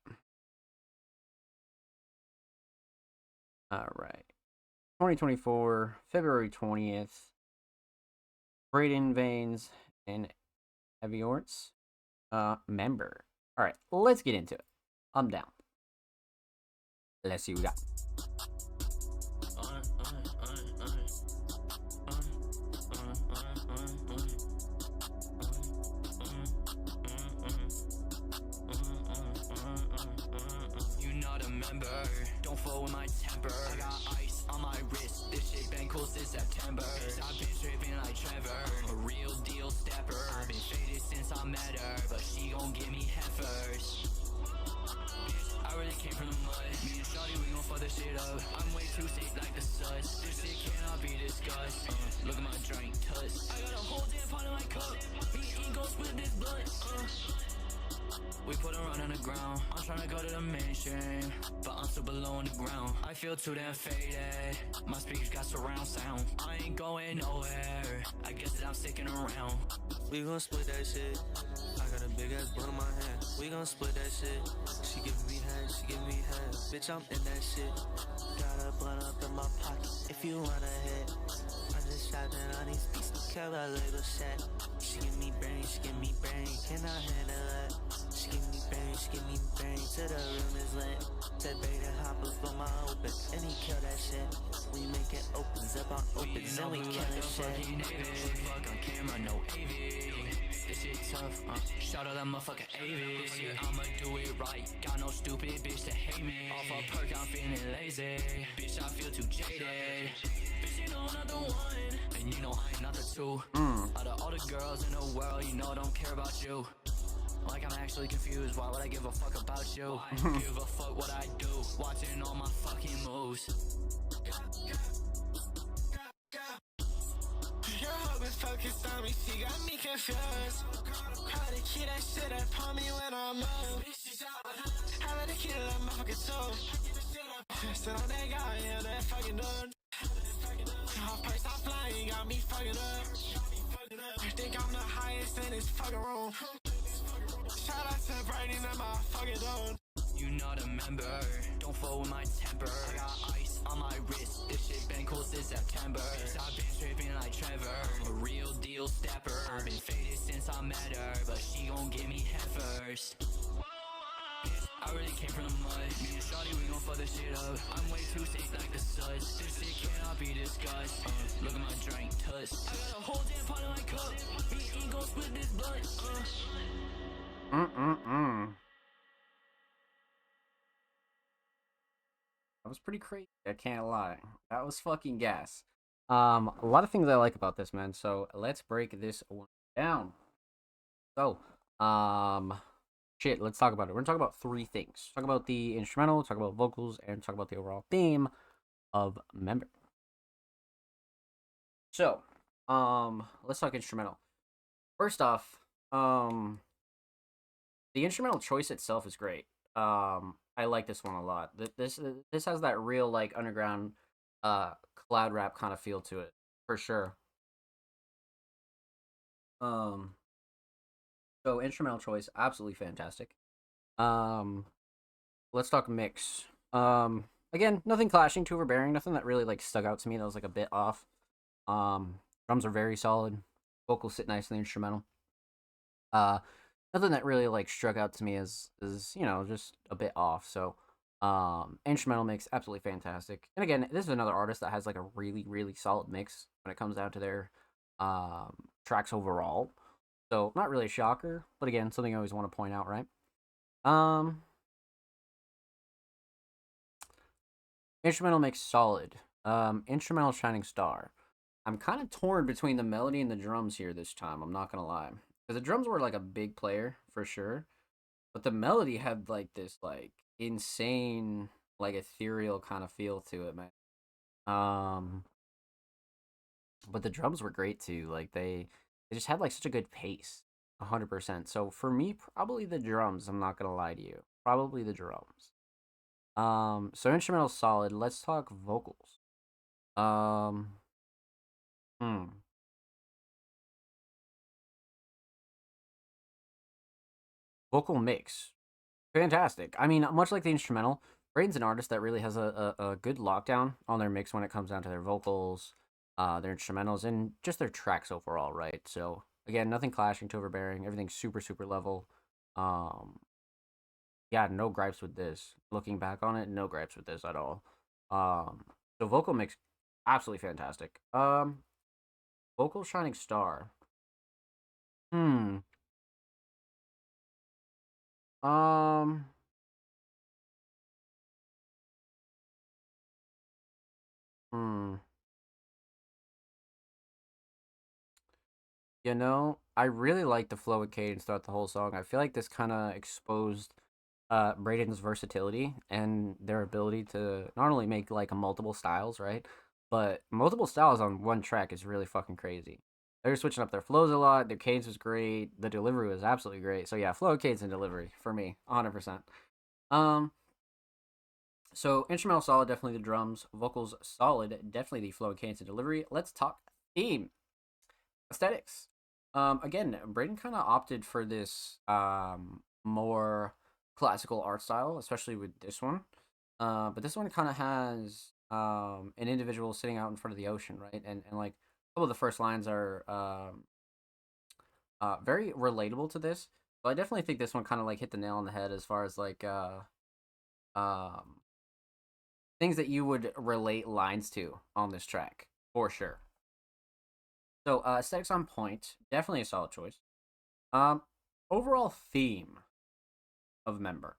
Alright. 2024, February 20th. Braden Veins and Heavy Orts. Member. Alright, let's get into it. I'm down. Let's see what we got. You not a member, don't fall with my temper. I got ice on my wrist, this shit been cool since September. I've been tripping like Trevor, a real deal stepper. I've been faded since I met her, but she gon' give me heifers. I really came from the mud. Me and Shawty, we gon' fuck this shit up. I'm way too safe like the suds. This shit cannot be discussed. Look at my drink, tuss. I got a whole damn pot in my cup. Me and Ego split this blunt. We put a run on the ground. I'm tryna go to the mainstream, but I'm still below on the ground. I feel too damn faded. My speakers got surround sound. I ain't going nowhere. I guess that I'm sticking around. We gon' split that shit. I got a big ass blunt in my hand. We gon' split that shit. She giving me head, she giving me head. Bitch, I'm in that shit. Got a blunt up in my pocket. If you wanna hit, I just shot down on these beats. Don't care about label shit. She give me brain, she give me brain. Can I handle it? She give me brain, she give me brain. To the room is lit. Said beta hopper for my open. And he kill that shit. We making opens up on opens and we killing shit. Fuck on camera, no AV. This shit tough, shout out that motherfucker AV. This year I'ma do it right. Got no stupid bitch to hate me. Off a perk, I'm feeling lazy. Bitch, I feel too jaded. Bitch, you know I'm not the one, and you know I ain't not the two. Out of all the girls in the world, you know I don't care about you. Like I'm actually confused, why would I give a fuck about you? Give a fuck what I do, watching all my fucking moves. Your hoe been focused on me, she got me confused. How to keep that shit up on me when I move. How to keep that motherfucker too. Sit on that guy, yeah, that fucking dude. Off price, I'm flying, got me fucking up. I think I'm the highest in this fucking room. Shout out to Brady and my fucking dude. You not a member, don't fall with my temper. I got ice on my wrist, this shit been cool since September. I've been tripping like Trevor, a real deal stepper. I've been faded since I met her, but she gon' give me heifers. I really came from the mud. Me and Shawty, we gon' fuck this shit up. I'm way too safe like the suds. This shit cannot be discussed. Look at my drink, tuss. I got a whole damn pot in my cup. Me and Ego split this blunt. That was pretty crazy, I can't lie. That was fucking gas. A lot of things I like about this, man, so let's break this one down. So, shit, let's talk about it. We're gonna talk about three things. Talk about the instrumental, talk about vocals, and talk about the overall theme of Member. So, let's talk instrumental. First off, the instrumental choice itself is great. I like this one a lot. This has that real like underground cloud rap kind of feel to it, for sure. So instrumental choice, absolutely fantastic. Let's talk mix. Again, nothing clashing, too overbearing, nothing that really like stuck out to me that was like a bit off. Drums are very solid. Vocals sit nice in the instrumental. Nothing that really like struck out to me as you know, just a bit off. So instrumental mix, absolutely fantastic. And again, this is another artist that has like a really, really solid mix when it comes down to their tracks overall. So not really a shocker, but again, something I always want to point out, right? Instrumental mix solid. Instrumental shining star. I'm kind of torn between the melody and the drums here this time. I'm not gonna lie, because the drums were like a big player for sure, but the melody had like this like insane like ethereal kind of feel to it, man. Um, but the drums were great too. Like they just had like such a good pace, 100%. So for me, probably the drums. I'm not gonna lie to you, probably the drums. So instrumental solid. Let's talk vocals. Um, hmm. Vocal mix, fantastic. I mean, much like the instrumental, Braden's an artist that really has a good lockdown on their mix when it comes down to their vocals, their instrumentals, and just their tracks overall, right? So again, nothing clashing to overbearing. Everything's super super level. Um, yeah, no gripes with this. Looking back on it, no gripes with this at all. Um, so vocal mix, absolutely fantastic. Vocal shining star. Hmm. Um. Hmm. I really like the flow and cadence throughout the whole song. I feel like this kind of exposed Braden's versatility and their ability to not only make like multiple styles, right? But multiple styles on one track is really fucking crazy. They're switching up their flows a lot. Their cadence was great. The delivery was absolutely great. So yeah, flow, cadence, and delivery for me, 100%. Um, so instrumental solid, definitely the drums. Vocals solid, definitely the flow, cadence, and delivery. Let's talk theme. Aesthetics. Again, Braden kind of opted for this more classical art style, especially with this one. But this one kind of has an individual sitting out in front of the ocean, right? And like a couple of the first lines are very relatable to this. But I definitely think this one kind of like hit the nail on the head as far as like um things that you would relate lines to on this track for sure. So aesthetics on point, definitely a solid choice. Um, Overall theme of member.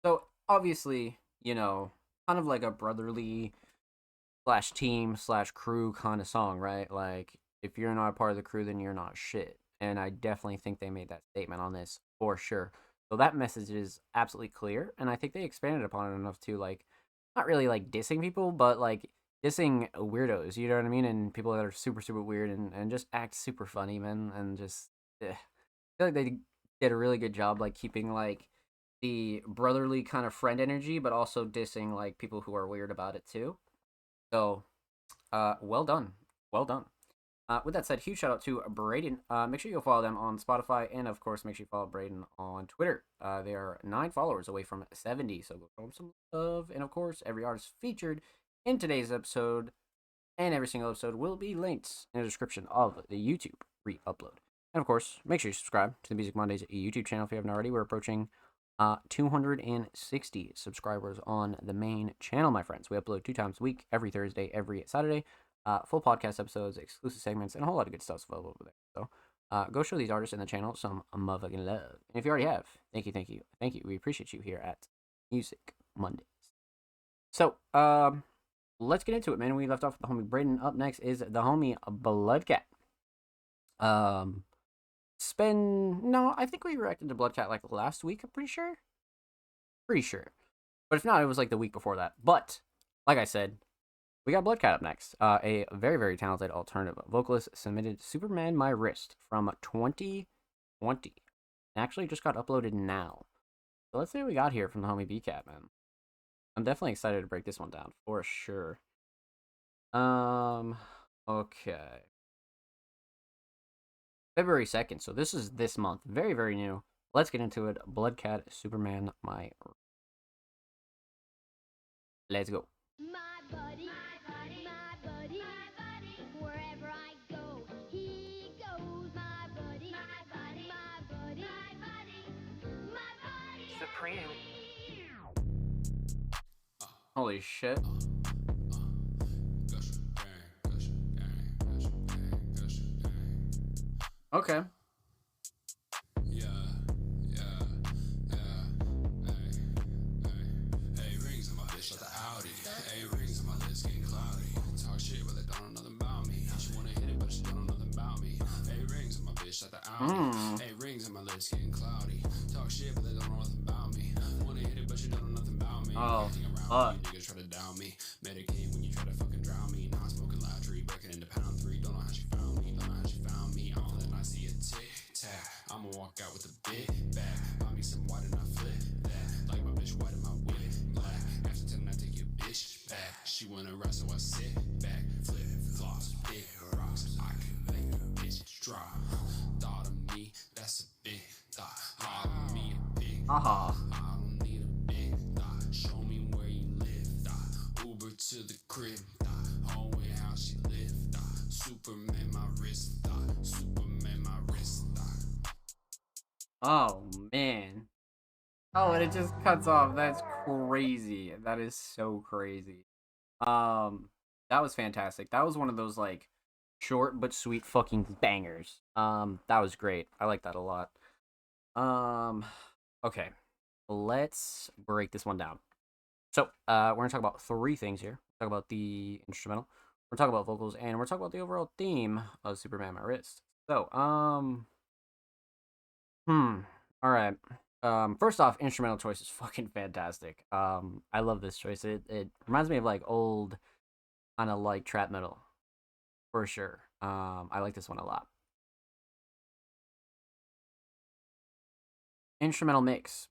So obviously, kind of like a brotherly slash team slash crew kind of song, right? Like if you're not a part of the crew, then you're not shit. And I definitely think they made that statement on this for sure. So that message is absolutely clear, and I think they expanded upon it enough to like not really like dissing people, but like dissing weirdos. You know what I mean? And people that are super super weird and just act super funny, man, and just I feel like they did a really good job like keeping like the brotherly kind of friend energy, but also dissing like people who are weird about it too. So, well done, well done. With that said, huge shout out to Braden. Make sure you go follow them on Spotify, and of course, make sure you follow Braden on Twitter. They are 9 followers away from 70, so go show them some love. And of course, every artist featured in today's episode and every single episode will be linked in the description of the YouTube re-upload. And of course, make sure you subscribe to the Music Mondays YouTube channel if you haven't already. We're approaching 260 subscribers on the main channel, my friends. We upload 2 times a week, every Thursday, every Saturday. Full podcast episodes, exclusive segments, and a whole lot of good stuff available over there. So go show these artists in the channel some motherfucking love. And if you already have, thank you, thank you, thank you. We appreciate you here at Music Mondays. So let's get into it, man. We left off with the homie Braden. Up next is the homie Bloodcat. No, I think we reacted to Bloodcat like last week, I'm pretty sure. But if not, it was like the week before that. But like I said, we got Bloodcat up next. A very, very talented alternative vocalist submitted Superman My Wrist from 2020. It actually just got uploaded now. So let's see what we got here from the homie BCat, man. I'm definitely excited to break this one down for sure. Okay. February 2nd, so this is this month. Very, very new. Let's get into it. Bloodcat, Superman, My. Let's go. My buddy, my buddy, wherever I go, he goes. My buddy, my buddy, my buddy. Supreme. Holy shit. Okay. cloudy. Hey, rings on my lips getting cloudy. Talk shit, but they don't know nothing about me. She wanna hit it, but she don't know nothing about me. Hey, rings on my bitch at the Audi. Hey, rings on my lips getting cloudy. Talk shit, but they don't know nothing about me. Wanna hit it, but she don't know nothing about me. Oh, around me, niggas try to down me. Medicaid when you try to fucking drown me. Now I'm smoking loud tree, breaking into pound 3. Don't know how she found me. Don't know how she found me. I'm feeling I see a tick tack. I'ma walk out with a big bag. Buy me some white and I flip that. Like my bitch white and my whip black. After 10 I take your bitch back. She wanna ride, so I sit back. Flip flops, big rocks. I can make a bitch drop. Thought of me, that's a big thought. Thought me a big Aha. I don't need a big thought. Show me where you live. Thought. Uber to the crib. Thought. Hallway how she live. Thought. Superman my wrist. Thought. Superman my wrist. Thought. Oh man. Oh, and it just cuts off. That's crazy. That is so crazy. That was fantastic. That was one of those like short but sweet fucking bangers. That was great. I like that a lot. Okay. Let's break this one down. So, we're gonna talk about 3 things here. Talk about the instrumental. We're talking about vocals, and we're talking about the overall theme of Superman My Wrist. So, all right. First off, instrumental choice is fucking fantastic. I love this choice. It reminds me of like old kind of like trap metal, for sure. I like this one a lot. Instrumental mix,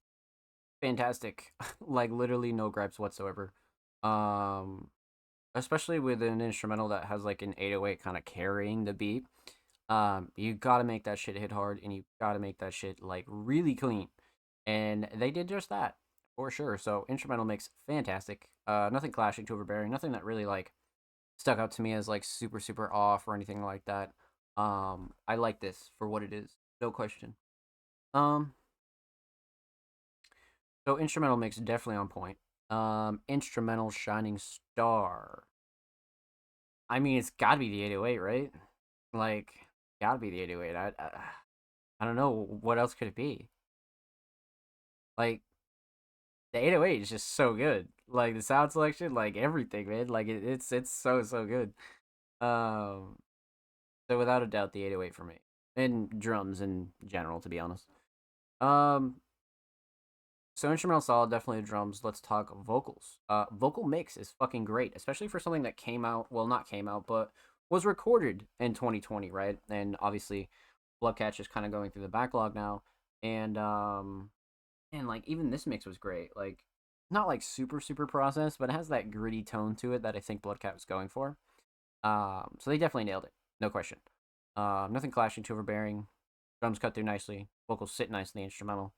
fantastic. Like literally no gripes whatsoever. Especially with an instrumental that has like an 808 kind of carrying the beat. You gotta make that shit hit hard, and you gotta make that shit like really clean. And they did just that, for sure. So instrumental mix, fantastic. Nothing clashing too overbearing. Nothing that really like stuck out to me as like super super off or anything like that. I like this for what it is, no question. So instrumental mix definitely on point. Instrumental shining star. I mean, it's gotta be the 808, right? Like, gotta be the 808. I don't know what else could it be. Like, the 808 is just so good. Like the sound selection, like everything, man. Like it's so so good. Um, so without a doubt, the 808 for me, and drums in general, to be honest. Um, so instrumental solid, definitely drums. Let's talk vocals. Vocal mix is fucking great, especially for something that came out. Well, not came out, but was recorded in 2020, right? And obviously, Bloodcatch is kind of going through the backlog now, and like even this mix was great. Like not like super super processed, but it has that gritty tone to it that I think Bloodcat was going for. So they definitely nailed it, no question. Nothing clashing too overbearing. Drums cut through nicely. Vocals sit nice in the instrumental.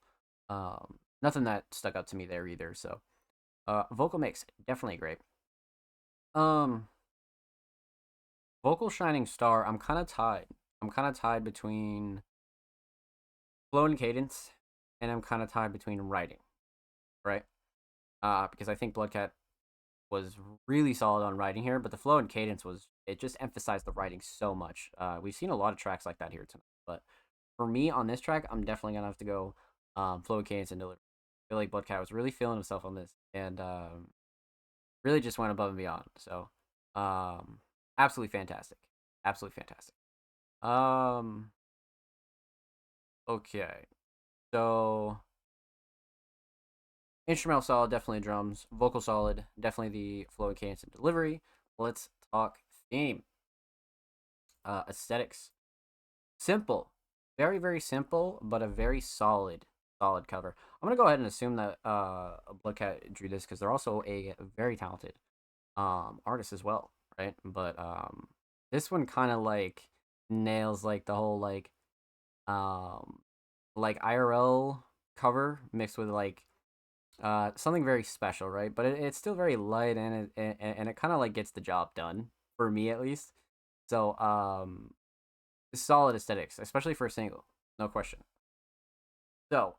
Nothing that stuck out to me there either. So, vocal mix definitely great. Vocal shining star. I'm kind of tied. I'm kind of tied between flow and cadence, and I'm kind of tied between writing, right? Because I think Bloodcat was really solid on writing here, but the flow and cadence it just emphasized the writing so much. We've seen a lot of tracks like that here tonight, but for me on this track, I'm definitely gonna have to go flow and cadence and delivery. I feel like Bloodcat was really feeling himself on this, and really just went above and beyond. So, absolutely fantastic, absolutely fantastic. Okay, so instrumental solid, definitely drums. Vocal solid, definitely the flow and cadence and delivery. Let's talk theme. Aesthetics. Simple. Very, very simple, but a very solid cover. I'm going to go ahead and assume that Bloodcat drew this because they're also a very talented artist as well, right? But this one kind of like nails like the whole like IRL cover mixed with like something very special, right? But it's still very light, and it kind of like gets the job done for me at least. So solid aesthetics, especially for a single, no question. So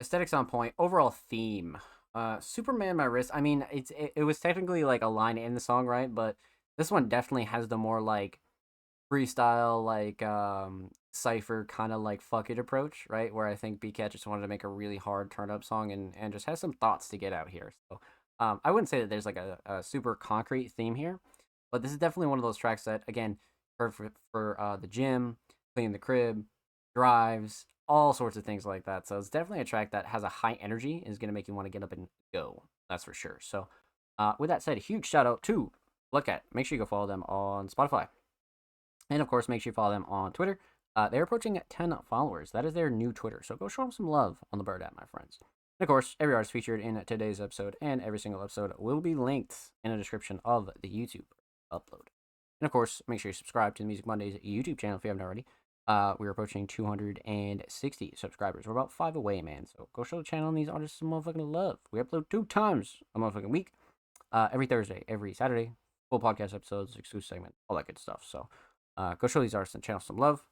aesthetics on point. Overall theme. Superman My Wrist. I mean, it was technically like a line in the song, right? But this one definitely has the more like freestyle, like cipher kind of like fuck it approach, right? Where I think BCat just wanted to make a really hard turn up song and just has some thoughts to get out here. So I wouldn't say that there's like a super concrete theme here, but this is definitely one of those tracks that, again, for the gym, cleaning the crib, drives, all sorts of things like that. So it's definitely a track that has a high energy and is going to make you want to get up and go. That's for sure. So with that said, huge shout out to Look At. Make sure you go follow them on Spotify. And of course, make sure you follow them on Twitter. They're approaching 10 followers. That is their new Twitter. So go show them some love on the Bird app, my friends. And of course, every artist featured in today's episode and every single episode will be linked in the description of the YouTube upload. And of course, make sure you subscribe to the Music Mondays YouTube channel if you haven't already. We're approaching 260 subscribers. We're about 5 away, man. So go show the channel and these artists some motherfucking love. We upload 2 times a motherfucking week. Every Thursday, every Saturday. Full podcast episodes, exclusive segment, all that good stuff. So go show these artists and channel some love.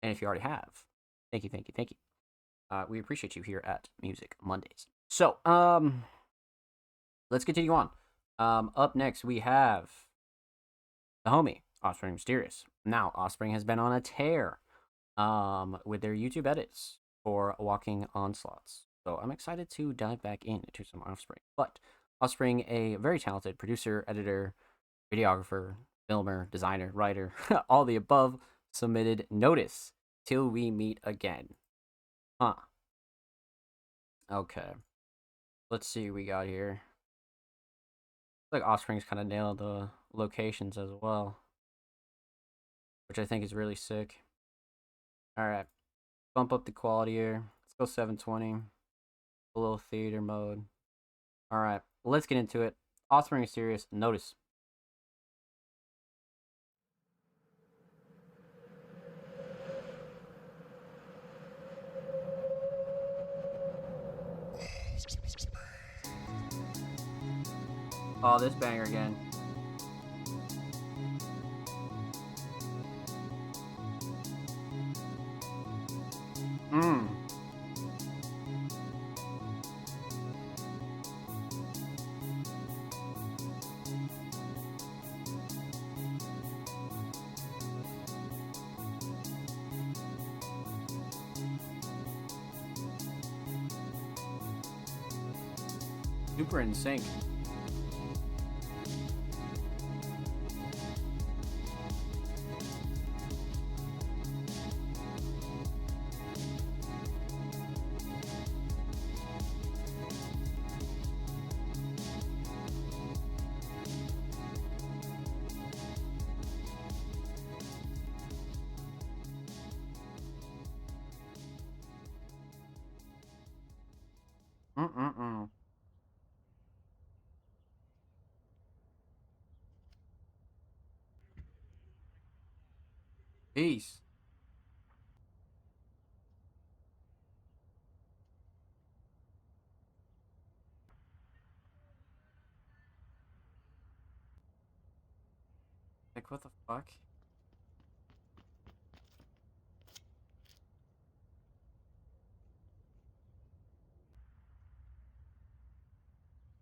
And if you already have, thank you. We appreciate you here at Music Mondays. So, let's continue on. Up next, we have the homie, Offspring Mysterious. Now, Offspring has been on a tear with their YouTube edits for Walking Onslaughts. So I'm excited to dive back into some Offspring. But Offspring, a very talented producer, editor, videographer, filmer, designer, writer, all the above, submitted Notice Till We Meet Again. Huh. Okay. Let's see what we got here. Like Offspring's kind of nailed the locations as well, which I think is really sick. Alright. Bump up the quality here. Let's go 720. A little theater mode. Alright. Let's get into it. Offspring is serious. Notice. Oh, this banger again. Super in sync. Peace. Like, what the fuck?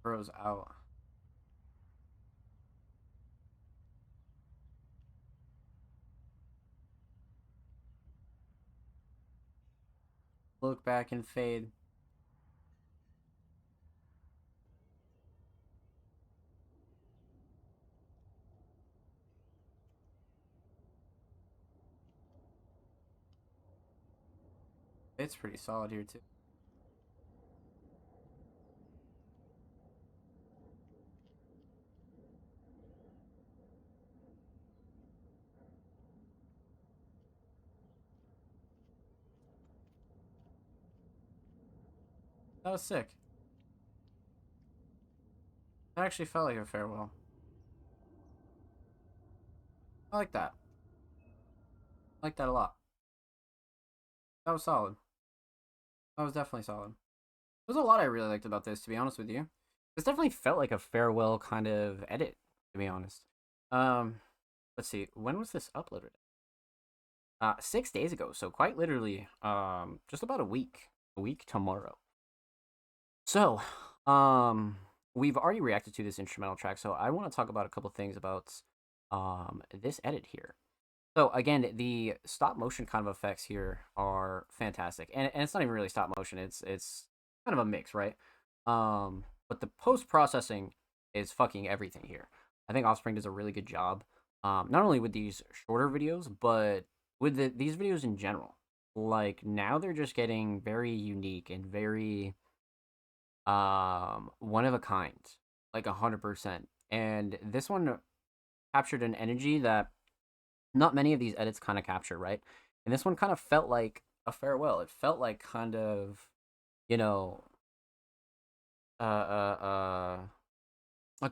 Bro's out. Look back and fade. It's pretty solid here too. That was sick. It actually felt like a farewell. I like that. I like that a lot. That was solid. That was definitely solid. There's a lot I really liked about this, to be honest with you. This definitely felt like a farewell kind of edit, to be honest. Let's see. When was this uploaded? 6 days ago. So quite literally, just about a week. A week tomorrow. So, we've already reacted to this instrumental track, so I want to talk about a couple things about this edit here. So again, the stop motion kind of effects here are fantastic, and it's not even really stop motion. It's kind of a mix, right? But the post processing is fucking everything here. I think Offspring does a really good job, not only with these shorter videos, but with these videos in general. Like now they're just getting very unique and very one of a kind, like 100%. And this one captured an energy that not many of these edits kind of capture, right? And this one kind of felt like a farewell. It felt like kind of, you know, a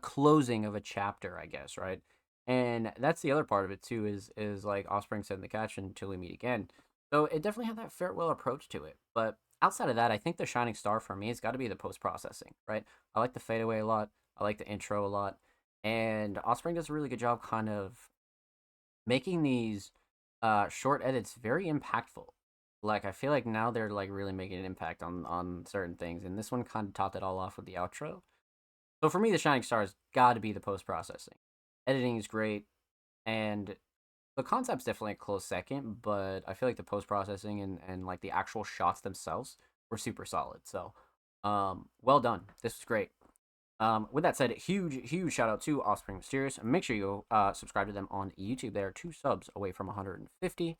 closing of a chapter, I guess, right? And that's the other part of it too. Is like Offspring said in the caption, "Until we meet again." So it definitely had that farewell approach to it. But outside of that, I think the shining star for me has got to be the post processing, right? I like the fadeaway a lot. I like the intro a lot, and Offspring does a really good job, kind of making these short edits very impactful. Like I feel like now they're like really making an impact on certain things, and this one kind of topped it all off with the outro. So for me, the shining star has got to be the post processing. Editing is great, and the concept's definitely a close second. But I feel like the post processing and like the actual shots themselves were super solid. So, well done. This was great. With that said, huge shout out to Offspring Mysterious. Make sure you subscribe to them on YouTube. They are 2 subs away from 150.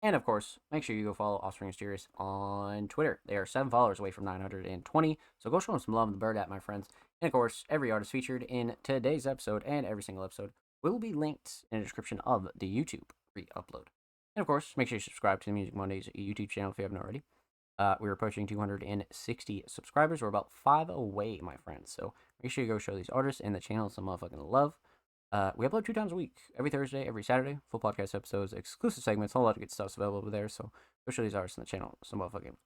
And of course, make sure you go follow Offspring Mysterious on Twitter. They are 7 followers away from 920. So go show them some love in the bird app, my friends. And of course, every artist featured in today's episode and every single episode will be linked in the description of the YouTube re-upload. And of course, make sure you subscribe to the Music Mondays YouTube channel if you haven't already. We're approaching 260 subscribers. We're about 5 away, my friends. So make sure you go show these artists and the channel some motherfucking love. We upload 2 times a week, every Thursday, every Saturday. Full podcast episodes, exclusive segments, a whole lot of good stuff's available over there. So go show these artists on the channel some motherfucking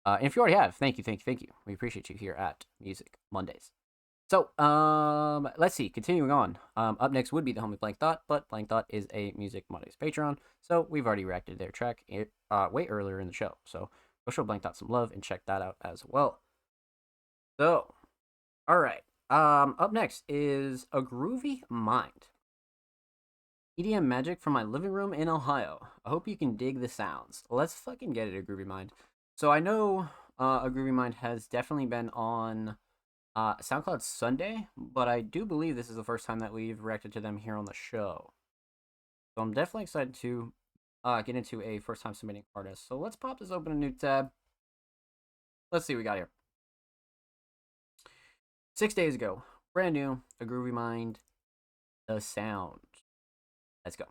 and if you already have, thank you. We appreciate you here at Music Mondays. So, let's see. Continuing on. Up next would be the homie Blank Thought, but Blank Thought is a Music Mondays Patreon, so we've already reacted to their track way earlier in the show. So go show Blank Thought some love and check that out as well. So, all right. Up next is A Groovy Mind. EDM magic from my living room in Ohio. I hope you can dig the sounds. Let's fucking get it, A Groovy Mind. So I know A Groovy Mind has definitely been on SoundCloud Sunday, but I do believe this is the first time that we've reacted to them here on the show. So I'm definitely excited to get into a first time submitting artist. So let's pop this open a new tab. Let's see what we got here. 6 days ago, brand new, A Groovy Mind, The Sound. Let's go.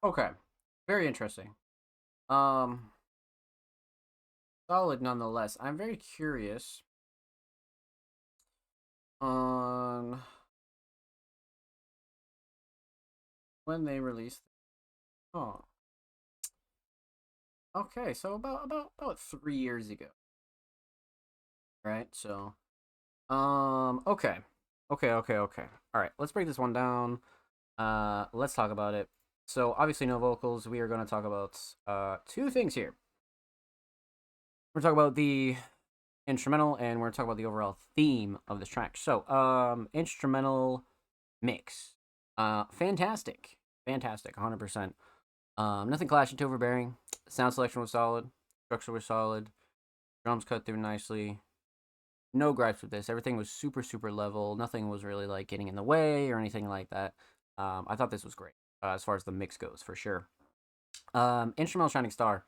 Okay. Very interesting. Um, Solid nonetheless. I'm very curious on when they released. Oh, okay. So about 3 years ago, right? So, okay, okay. All right. Let's break this one down. Let's talk about it. So obviously no vocals. We are going to talk about two things here. We're talking about the instrumental, and we're talking about the overall theme of this track. So, instrumental mix, fantastic, 100%. Nothing clashing to overbearing. Sound selection was solid. Structure was solid. Drums cut through nicely. No gripes with this. Everything was super, super level. Nothing was really like getting in the way or anything like that. I thought this was great as far as the mix goes, for sure. Instrumental Shining Star.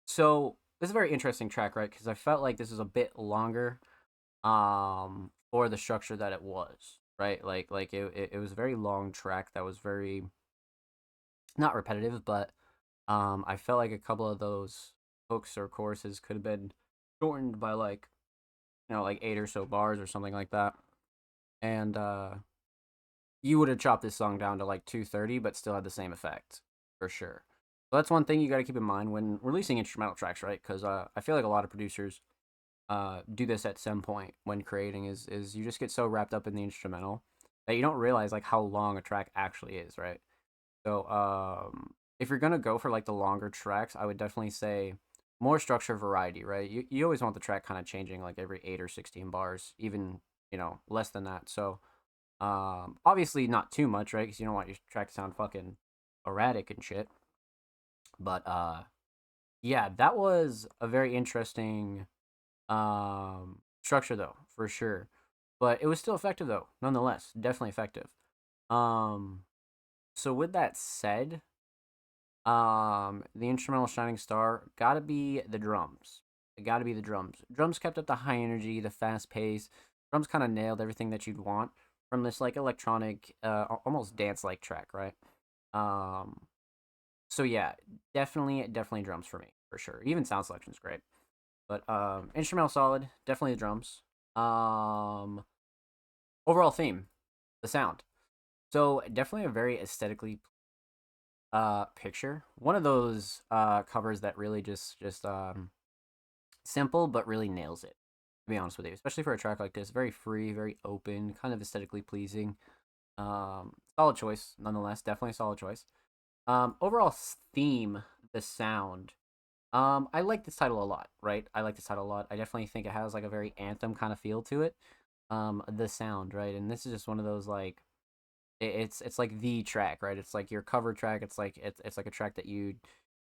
So this is a very interesting track, right? Because I felt like this was a bit longer for the structure that it was, right? Like it was a very long track that was very not repetitive, but I felt like a couple of those hooks or choruses could have been shortened by like, you know, like 8 or so bars or something like that. And you would have chopped this song down to like 2:30, but still had the same effect, for sure. So that's one thing you got to keep in mind when releasing instrumental tracks, right? Because I feel like a lot of producers do this at some point when creating is you just get so wrapped up in the instrumental that you don't realize like how long a track actually is, right? So if you're gonna go for like the longer tracks, I would definitely say more structure variety, right? You always want the track kind of changing like every 8 or 16 bars, even, you know, less than that. So obviously not too much, right? Because you don't want your track to sound fucking erratic and shit. But yeah, that was a very interesting structure though, for sure. But it was still effective though, nonetheless, definitely effective. Um so with that said, the instrumental Shining Star gotta be the drums. It gotta be the drums. Drums kept up the high energy, the fast pace. Drums kind of nailed everything that you'd want from this like electronic, almost dance like track, right? Um, so yeah, definitely drums for me, for sure. Even sound selection's great. But instrumental solid, definitely the drums. Um, Overall theme, the sound. So definitely a very aesthetically picture. One of those covers that really just simple but really nails it. To be honest with you, especially for a track like this, very free, very open, kind of aesthetically pleasing. Solid choice, nonetheless. Definitely a solid choice. Overall theme, the sound. I like this title a lot, right? I like this title a lot. I definitely think it has like a very anthem kind of feel to it. The sound, right? And this is just one of those like it's like the track, right? It's like your cover track. It's like a track that you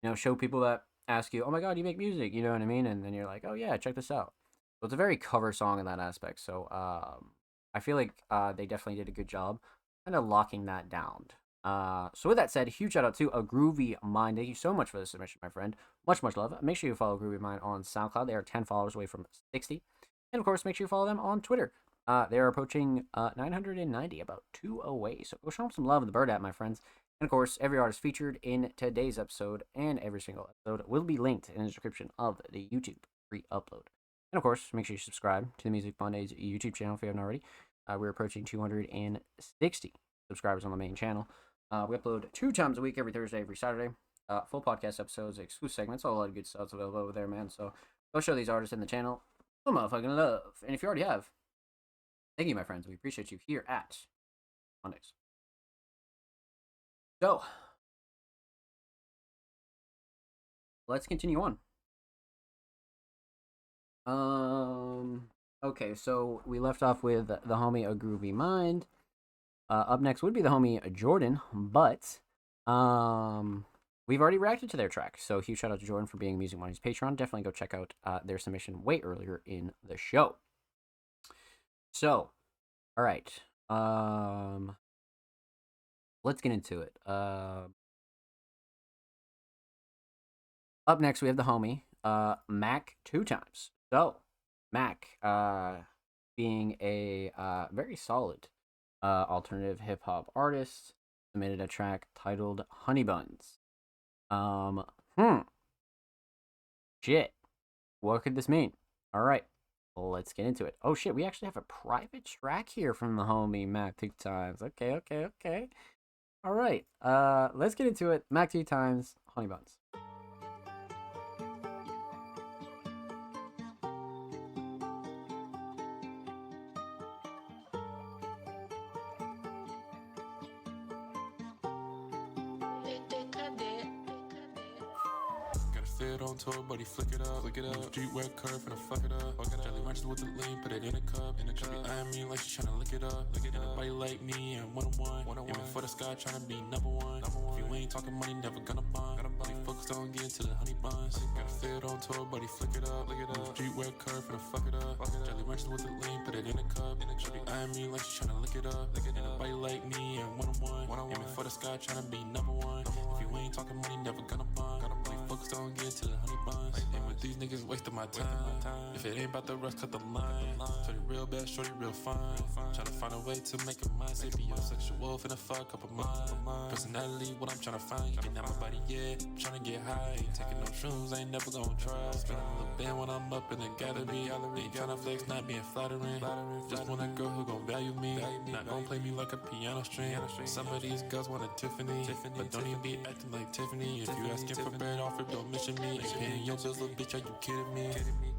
know show people that ask you, oh my god, you make music, you know what I mean? And then you're like, oh yeah, check this out. So it's a very cover song in that aspect. So I feel like they definitely did a good job kind of locking that down. So with that said, huge shout out to A Groovy Mind. Thank you so much for the submission, my friend. Much love. Make sure you follow Groovy Mind on SoundCloud. They are 10 followers away from 60. And of course, make sure you follow them on Twitter. They are approaching 990, about 2 away. So go show them some love in the bird app, my friends. And of course, every artist featured in today's episode and every single episode will be linked in the description of the YouTube free upload. And of course, make sure you subscribe to the Music Mondays YouTube channel if you haven't already. We're approaching 260 subscribers on the main channel. We upload 2 times a week, every Thursday, every Saturday. Full podcast episodes, exclusive segments, all a lot of good stuff available over there, man. So go show these artists in the channel some motherfucking love. And if you already have, thank you, my friends. We appreciate you here at Mondays. So let's continue on. Okay, so we left off with the homie A Groovy Mind. Up next would be the homie Jordan, but we've already reacted to their track. So huge shout out to Jordan for being Music Money's Patreon. Definitely go check out their submission way earlier in the show. So, all right. Let's get into it. Up next we have the homie Mac 2 times. So, Mac being a very solid alternative hip hop artist, submitted a track titled Honey Buns. Shit. What could this mean? All right, let's get into it. Oh shit, we actually have a private track here from the homie Mac 2 times. Okay. All right, let's get into it. Mac 2 times, Honey Buns. Fit on tour, buddy, flick it up. Street wear curve, finna fuck it up. Jelly ranches with the lean, put it in a cup. She be eyeing me like she tryna lick it up. Nobody like me, and one-on-one. Aiming for the sky, tryna be number one. If you ain't talking money, never gonna bond. Be focused on getting to the honey buns. Got a fit on tour, buddy, flick it up. Street wear curve, finna fuck it up. Jelly ranches with the lean, put it in a cup. She be eyeing me like she tryna lick it up. Nobody like me, and one-on-one. Aiming for the sky, tryna be number one. If you ain't talking money, never gonna bond. Be focused on getting to the honey buns. And with these niggas wasting my time. If it ain't about the rest, cut the line. Shorty real bad, shorty real fine. Tryna find a way to make it mine. Say be your sexual, finna fuck up a mind. Personality, what I'm tryna find. You get out my body, yeah. I'm tryna get high. Ain't taking no shrooms, ain't never gonna try. Spin a little band when I'm up in the gallery. Ain't tryna flex, not being flattering. Just want a girl who gon' value me. Not gon' play me like a piano string. Some of these girls want a Tiffany, but don't even be acting like Tiffany. If you asking for bread off it, don't mention me. Ain't paying your bills, little bitch, are you kidding me?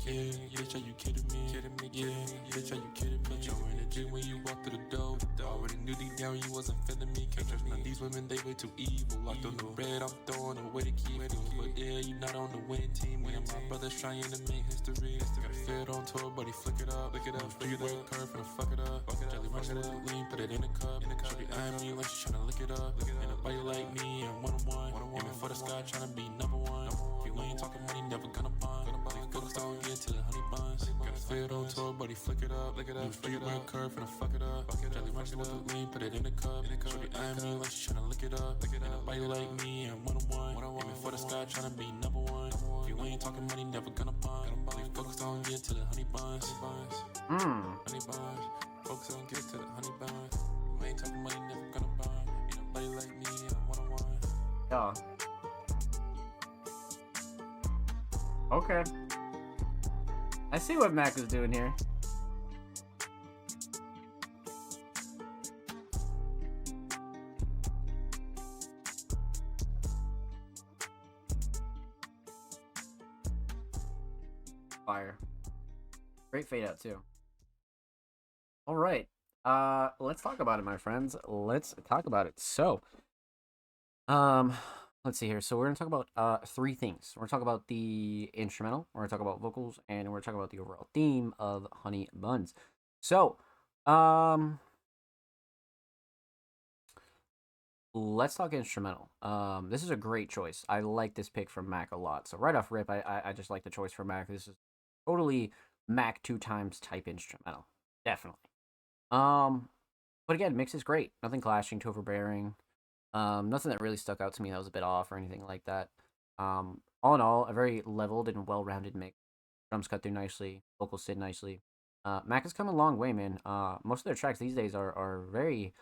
Yeah, bitch, are you kidding me? Yeah, bitch, are you kidding me? You were in the gym when you walked through the door. Already knew deep down you wasn't feeling me. Can't trust none of these women, they way too evil. Locked on the bread, I'm throwing away the key. But yeah, you not on the winning team. Me and my brothers trying to make history. Got a fit on tour, buddy, flick it up. Street wear curve, finna fuck it up. Jelly ranch with the lean, put it in a cup. She be eyeing me like she tryna lick it up. Ain't nobody like me, and one-on-one. Aiming for the sky, tryna be number one. If you ain't talking money, never gonna bond. Be focused on getting to the honey buns. Got a fit on tour, buddy, flick it up. Street wear curve, finna fuck it up. Jelly ranch with the lean, put it in a cup. She be eyeing me like she tryna lick it up. Ain't nobody like me, and one-on-one. Aiming for the sky, tryna be number one. If you ain't talking money, never gonna bond. Be focused on getting to the honey buns. Honey buns. Focus on getting to the honey buns. You ain't talking money, never gonna bond. Ain't nobody like me, and one-on-one. Yeah. Okay. I see what Mac is doing here. Fire. Great fade out too. All right. Let's talk about it, my friends. Let's talk about it. So, let's see here. So we're gonna talk about 3 things. We're gonna talk about the instrumental. We're gonna talk about vocals, and we're gonna talk about the overall theme of Honey Buns. So, let's talk instrumental. This is a great choice. I like this pick from Mac a lot. So right off rip, I just like the choice for Mac. This is totally Mac 2 times type instrumental, definitely. Um, but again, mix is great. Nothing clashing, too overbearing. Nothing that really stuck out to me that was a bit off or anything like that. All in all, a very leveled and well-rounded mix. Drums cut through nicely, vocals sit nicely. Mac has come a long way, man. Most of their tracks these days are very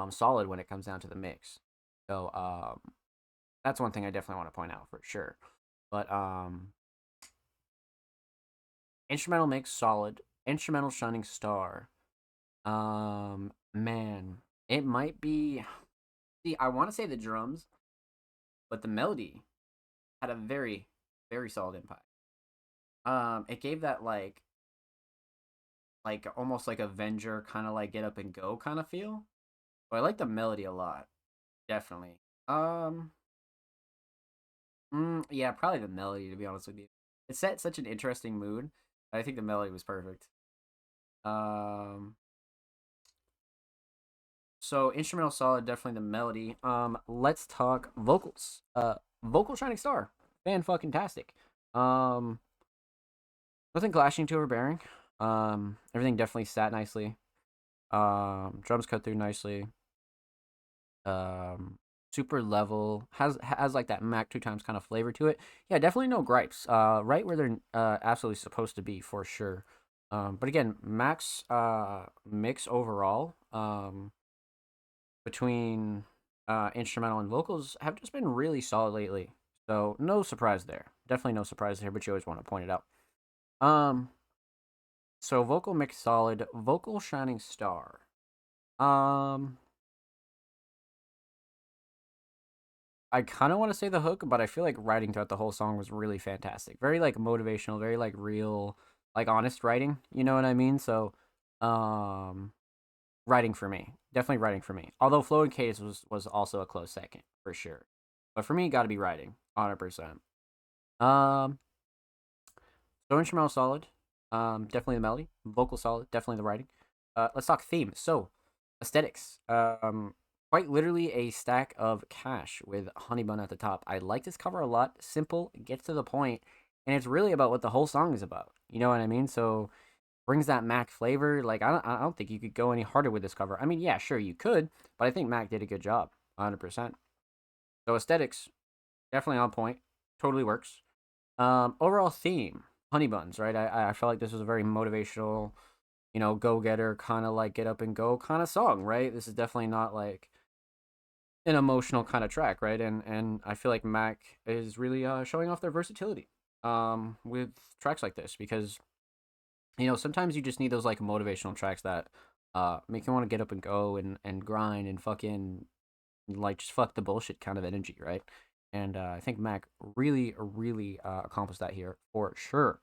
solid when it comes down to the mix. So that's one thing I definitely want to point out for sure. But instrumental mix solid. Instrumental shining star. Man, it might be. See, I want to say the drums, but the melody had a very, very solid impact. It gave that like almost like Avenger kind of like get up and go kind of feel. But I like the melody a lot, definitely. Um, yeah, probably the melody to be honest with you. It set such an interesting mood. I think the melody was perfect. Um, so instrumental solid, definitely the melody. Let's talk vocals. Vocal shining star, fan fucking tastic. Um, nothing clashing too overbearing. Everything definitely sat nicely. Drums cut through nicely. Super level, has like that Mac 2 times kind of flavor to it. Yeah, definitely no gripes. Right where they're absolutely supposed to be for sure. But again, Mac's mix overall between instrumental and vocals have just been really solid lately. So no surprise there. Definitely no surprise there, but you always want to point it out. So vocal mix solid, vocal shining star. I kind of want to say the hook, but I feel like writing throughout the whole song was really fantastic. Very like motivational, very like real, like honest writing. You know what I mean? So, um, writing for me, definitely writing for me. Although Flow and Case was also a close second for sure, but for me, got to be writing, 100%. Um, so instrumental solid, definitely the melody. Vocal solid, definitely the writing. Let's talk theme. So, aesthetics. Quite literally a stack of cash with honey bun at the top. I like this cover a lot. Simple, gets to the point, and it's really about what the whole song is about. You know what I mean? So brings that Mac flavor. Like I don't think you could go any harder with this cover. I mean, yeah, sure you could, but I think Mac did a good job, 100%. So aesthetics, definitely on point. Totally works. Overall theme, honey buns, right? I felt like this was a very motivational, go getter, kind of like get up and go kind of song, right? This is definitely not like an emotional kind of track, right? And I feel like Mac is really showing off their versatility with tracks like this because sometimes you just need those like motivational tracks that make you want to get up and go and grind and fucking like just fuck the bullshit kind of energy, right? And I think Mac really accomplished that here for sure.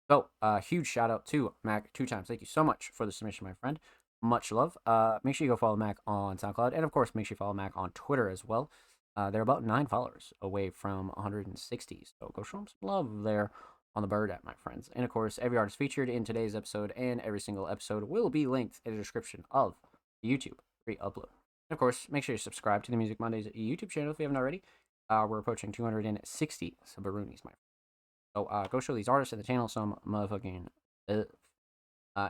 So, huge shout out to Mac 2 times. Thank you so much for the submission, my friend. Much love. Make sure you go follow Mac on SoundCloud, and of course, make sure you follow Mac on Twitter as well. They're about 9 followers away from 160, so go show them some love there on the bird app, my friends. And of course, every artist featured in today's episode and every single episode will be linked in the description of the YouTube re-upload. And of course, make sure you subscribe to the Music Mondays YouTube channel if you haven't already. We're approaching 260 subaroonies, my friend. So go show these artists in the channel some motherfucking love.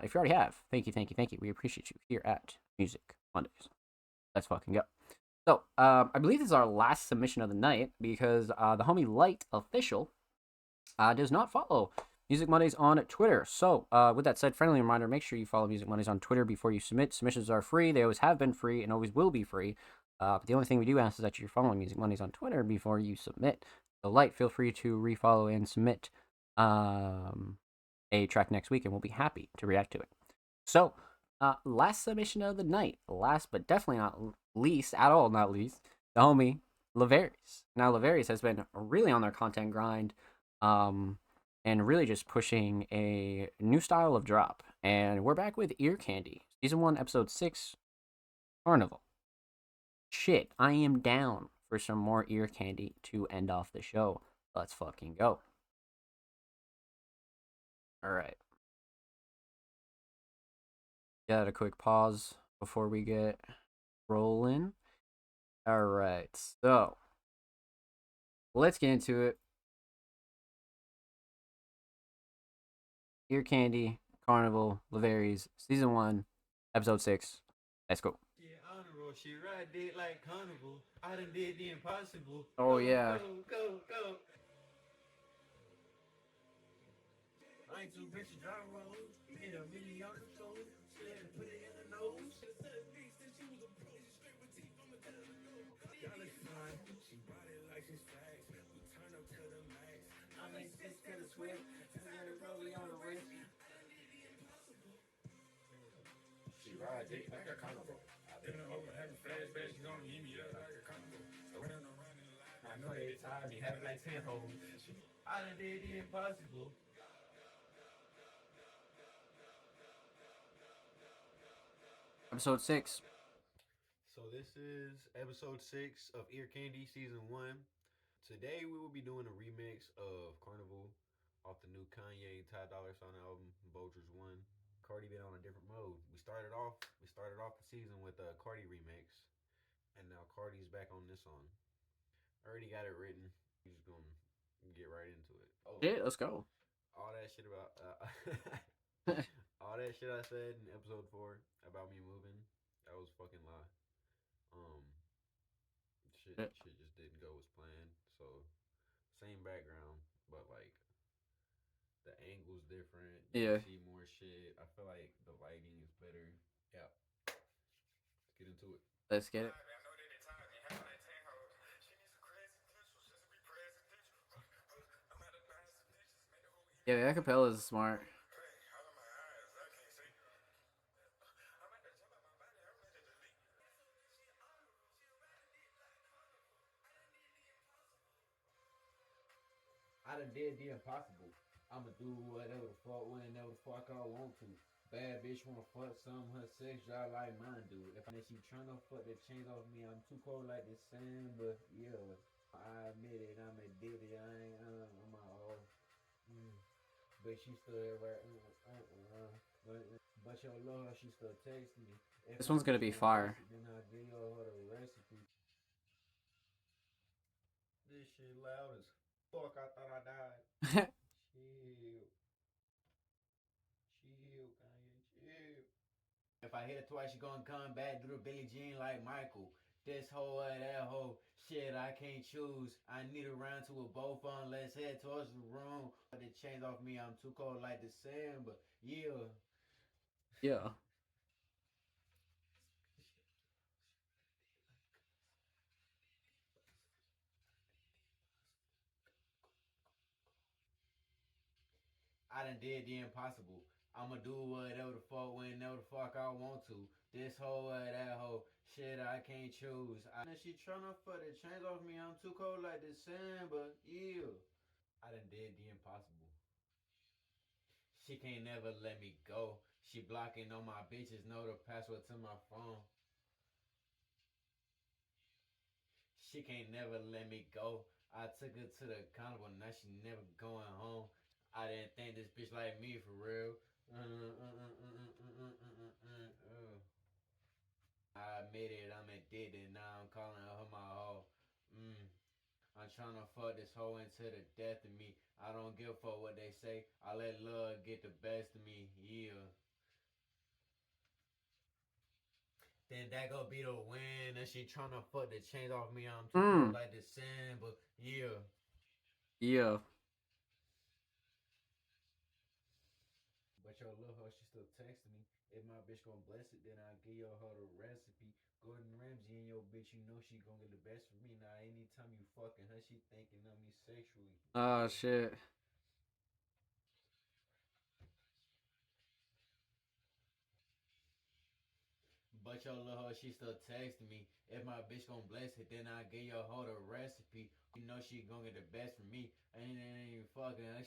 If you already have, thank you. We appreciate you here at Music Mondays. Let's fucking go. So I believe this is our last submission of the night because the homie Light Official does not follow Music Mondays on Twitter. So with that said, friendly reminder, make sure you follow Music Mondays on Twitter before you submit. Submissions are free. They always have been free and always will be free. But the only thing we do ask is that you're following Music Mondays on Twitter before you submit. So Light, feel free to refollow and submit a track next week, and we'll be happy to react to it. So, last submission of the night, last but definitely not least, the homie Lavarius. Now, Lavarius has been really on their content grind, and really just pushing a new style of drop. And we're back with Ear Candy, Season 1, Episode 6, Carnival. Shit, I am down for some more Ear Candy to end off the show. Let's fucking go. Alright. Got a quick pause before we get rolling. All right, so let's get into it. Ear Candy, Carnival, Levaries, Season 1, Episode 6. Let's go. Honorable, she ride it like carnival. I done did the impossible. Oh, yeah. Go. I ain't too rich to drive road. Hit a million on the floor. She had to put it in her nose. She bought it like she's fast. We turn up to the max. I make six to the swift. Turn it rolling on the wrist. She ride it like a carnival. Then over having flashbacks, she gonna give me up like a carnival. Around and around in line. I know every time you have like 10 hoes. I done did the impossible. Episode 6. So this is episode 6 of Ear Candy season 1. Today we will be doing a remix of Carnival off the new Kanye and Ty Dolla $ign album, Vultures 1. Cardi been on a different mode. We started off the season with a Cardi remix, and now Cardi's back on this song. I already got it written. We're just gonna get right into it. Oh, Yeah, let's go. all that shit about all that shit I said in episode 4 about me moving, that was fucking lie. Shit just didn't go as planned. So same background, but like the angle's different. You Yeah. see more shit. I feel like the lighting is better. Yeah. Let's get into it. Let's get it. Yeah, the acapella is smart. I done did the impossible. I'ma do whatever the fuck, whenever the fuck I want to. Bad bitch wanna fuck some, her sex drive like mine do. If she tryna fuck the chains off me, I'm too cold like the sand, but yeah. I admit it, I'm addicted, I ain't on my own. But she still right, but your love, she still text me. If This one's gonna be fire. Then I give her the recipe. This shit loud as fuck, I thought I died. Chill, Kanye, chill. If I hit it twice, you gonna come back, do the Billie Jean like Michael. This hoe or that hoe, shit, I can't choose. I need a round to a both on. Let's head towards the room. But the chains off me, I'm too cold like December. Yeah. Yeah. I done did the impossible. I'ma do whatever the fuck, whenever the fuck I want to. This hoe or that hoe, shit, I can't choose. She tryna fuck the chains off me, I'm too cold like December. Yeah. I done did the impossible. She can't never let me go. She blocking on my bitches, know the password to my phone. She can't never let me go. I took her to the carnival, now she never going home. I didn't think this bitch like me for real. I admit it, I'm addicted, now I'm calling her my hoe. I'm tryna fuck this hoe into the death of me. I don't give a fuck what they say. I let love get the best of me. Yeah. Then that gon' be the win. And she tryna fuck the chains off me. I'm too cold like December. Yeah. Yeah. But your little hoe, she still texting me. If my bitch gon' bless it, then I'll give her the recipe. Gordon Ramsay and your bitch, you know she gon' get the best from me. Now anytime you fucking her, she thinking of me sexually. Oh shit. But your little hoe, she still texting me. If my bitch gon' bless it, then I'll give your hoe the recipe. You know she gon' get the best from me. Ain't even fucking her.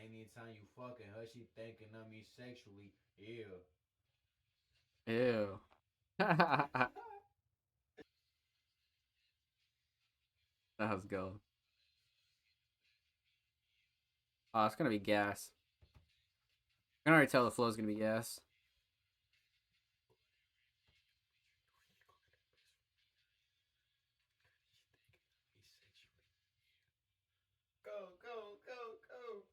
Anytime you fucking her, she thinking of me sexually. Ew. Ew. Let's go. Oh, it's gonna be gas. I can already tell the flow's gonna be gas. Go, go, go, go.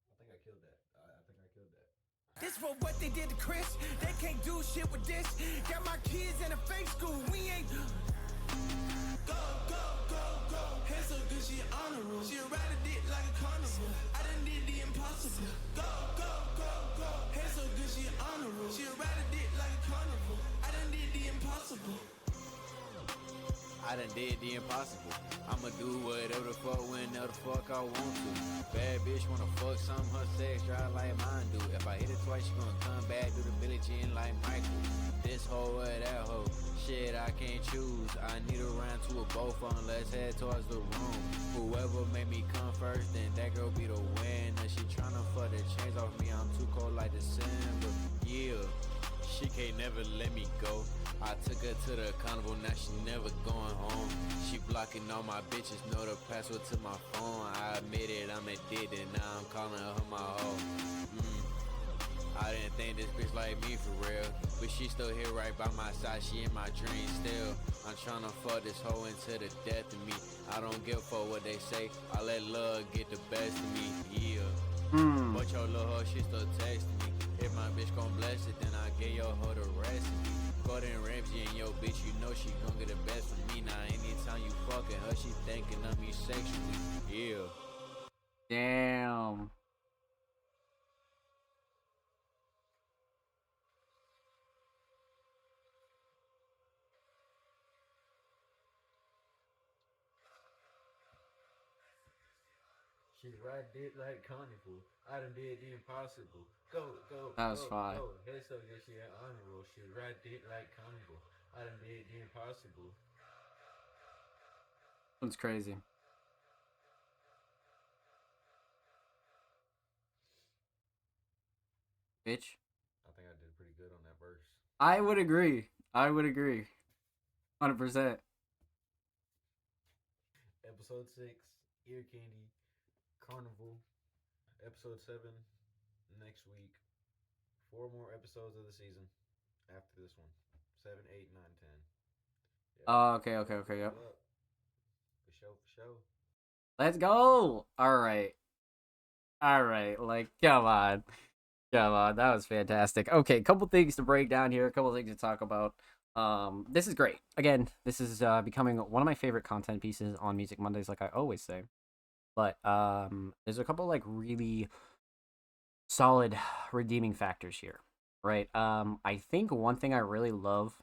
I think I killed that. I think I killed that. This for what they did to Chris. They can't do shit with this. Got my kids in a fake school. We ain't. Go, go, go, go. Hair so good, she honor roll. She ride a dick like a carnival. I done did the impossible. Go, go, go, go. Hair so good, she honor roll. She ride a dick like a carnival. I done did the impossible. I done did the impossible. I'ma do whatever the fuck, whenever the fuck I want to. Bad bitch wanna fuck some, her sex drive like mine do. If I hit it twice, she gonna come back, do the Billie Jean like Michael. This hoe or that hoe, shit I can't choose. I need a round two of both of them, let's head towards the room. Whoever made me come first, then that girl be the winner. She tryna fuck the chains off me, I'm too cold like December. Yeah. She can't never let me go. I took her to the carnival, now she never going home. She blocking all my bitches, know the password to my phone. I admit it, I'm addicted, now I'm calling her my hoe. I didn't think this bitch like me for real, but she still here right by my side, she in my dreams still. I'm tryna fuck this hoe into the death of me. I don't give a fuck what they say, I let love get the best of me, yeah. But your little hoe, she still texting me. If my bitch gon' bless it, then I get your hoe the recipe. Gordon Ramsay and yo bitch, you know she gon' get the best from me. Now anytime you fucking her, she thinking of me sexually. Yeah. Damn. She ride dick like carnival. I done did the impossible. Go, go, That was go, fine. go. Head so good, she had honor roll. She ride dick like carnival. I done did the impossible. That's crazy. Bitch. I think I did pretty good on that verse. I would agree. 100%. Episode 6, Ear Candy, Carnival. Episode 7, next week. 4 more episodes of the season after this one. 7, 8, 9, 10. Yep. Oh, okay, yep. For sure. Let's go! Alright, like, come on. That was fantastic. Okay, couple things to break down here, a couple things to talk about. This is great. Again, this is becoming one of my favorite content pieces on Music Mondays, like I always say. But there's a couple like really solid redeeming factors here, right? I think one thing I really love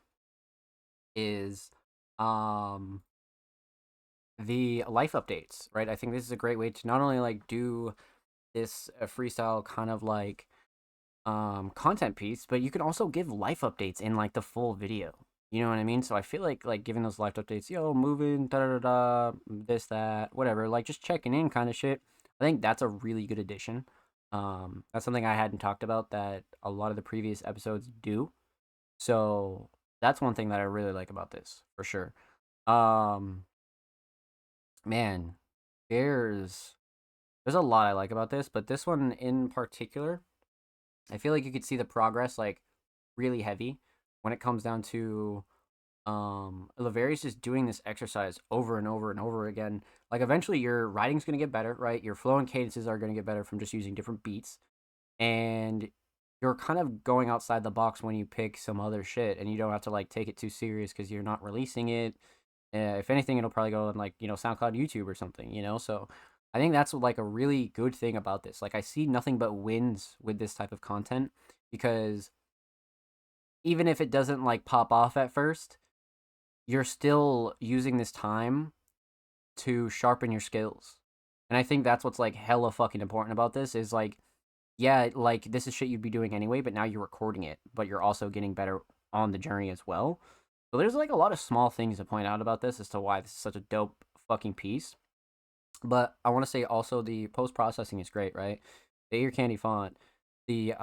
is the life updates, right? I think this is a great way to not only like do this freestyle kind of like content piece, but you can also give life updates in like the full video. You know what I mean? So I feel like giving those life updates, yo, moving, this, that, whatever, like just checking in kind of shit. I think that's a really good addition. That's something I hadn't talked about that a lot of the previous episodes do. So that's one thing that I really like about this for sure. Man, there's a lot I like about this, but this one in particular, I feel like you could see the progress like really heavy when it comes down to Laverius just doing this exercise over and over and over again. Like eventually your writing's going to get better, right? Your flow and cadences are going to get better from just using different beats. And you're kind of going outside the box when you pick some other shit, and you don't have to like take it too serious because you're not releasing it. If anything, it'll probably go on like, SoundCloud, YouTube or something, So I think that's like a really good thing about this. Like I see nothing but wins with this type of content, because even if it doesn't like pop off at first, you're still using this time to sharpen your skills. And I think that's what's like hella fucking important about this is like, yeah, like this is shit you'd be doing anyway, but now you're recording it, but you're also getting better on the journey as well. So there's like a lot of small things to point out about this as to why this is such a dope fucking piece. But I want to say also the post-processing is great, right? The Ear Candy font, the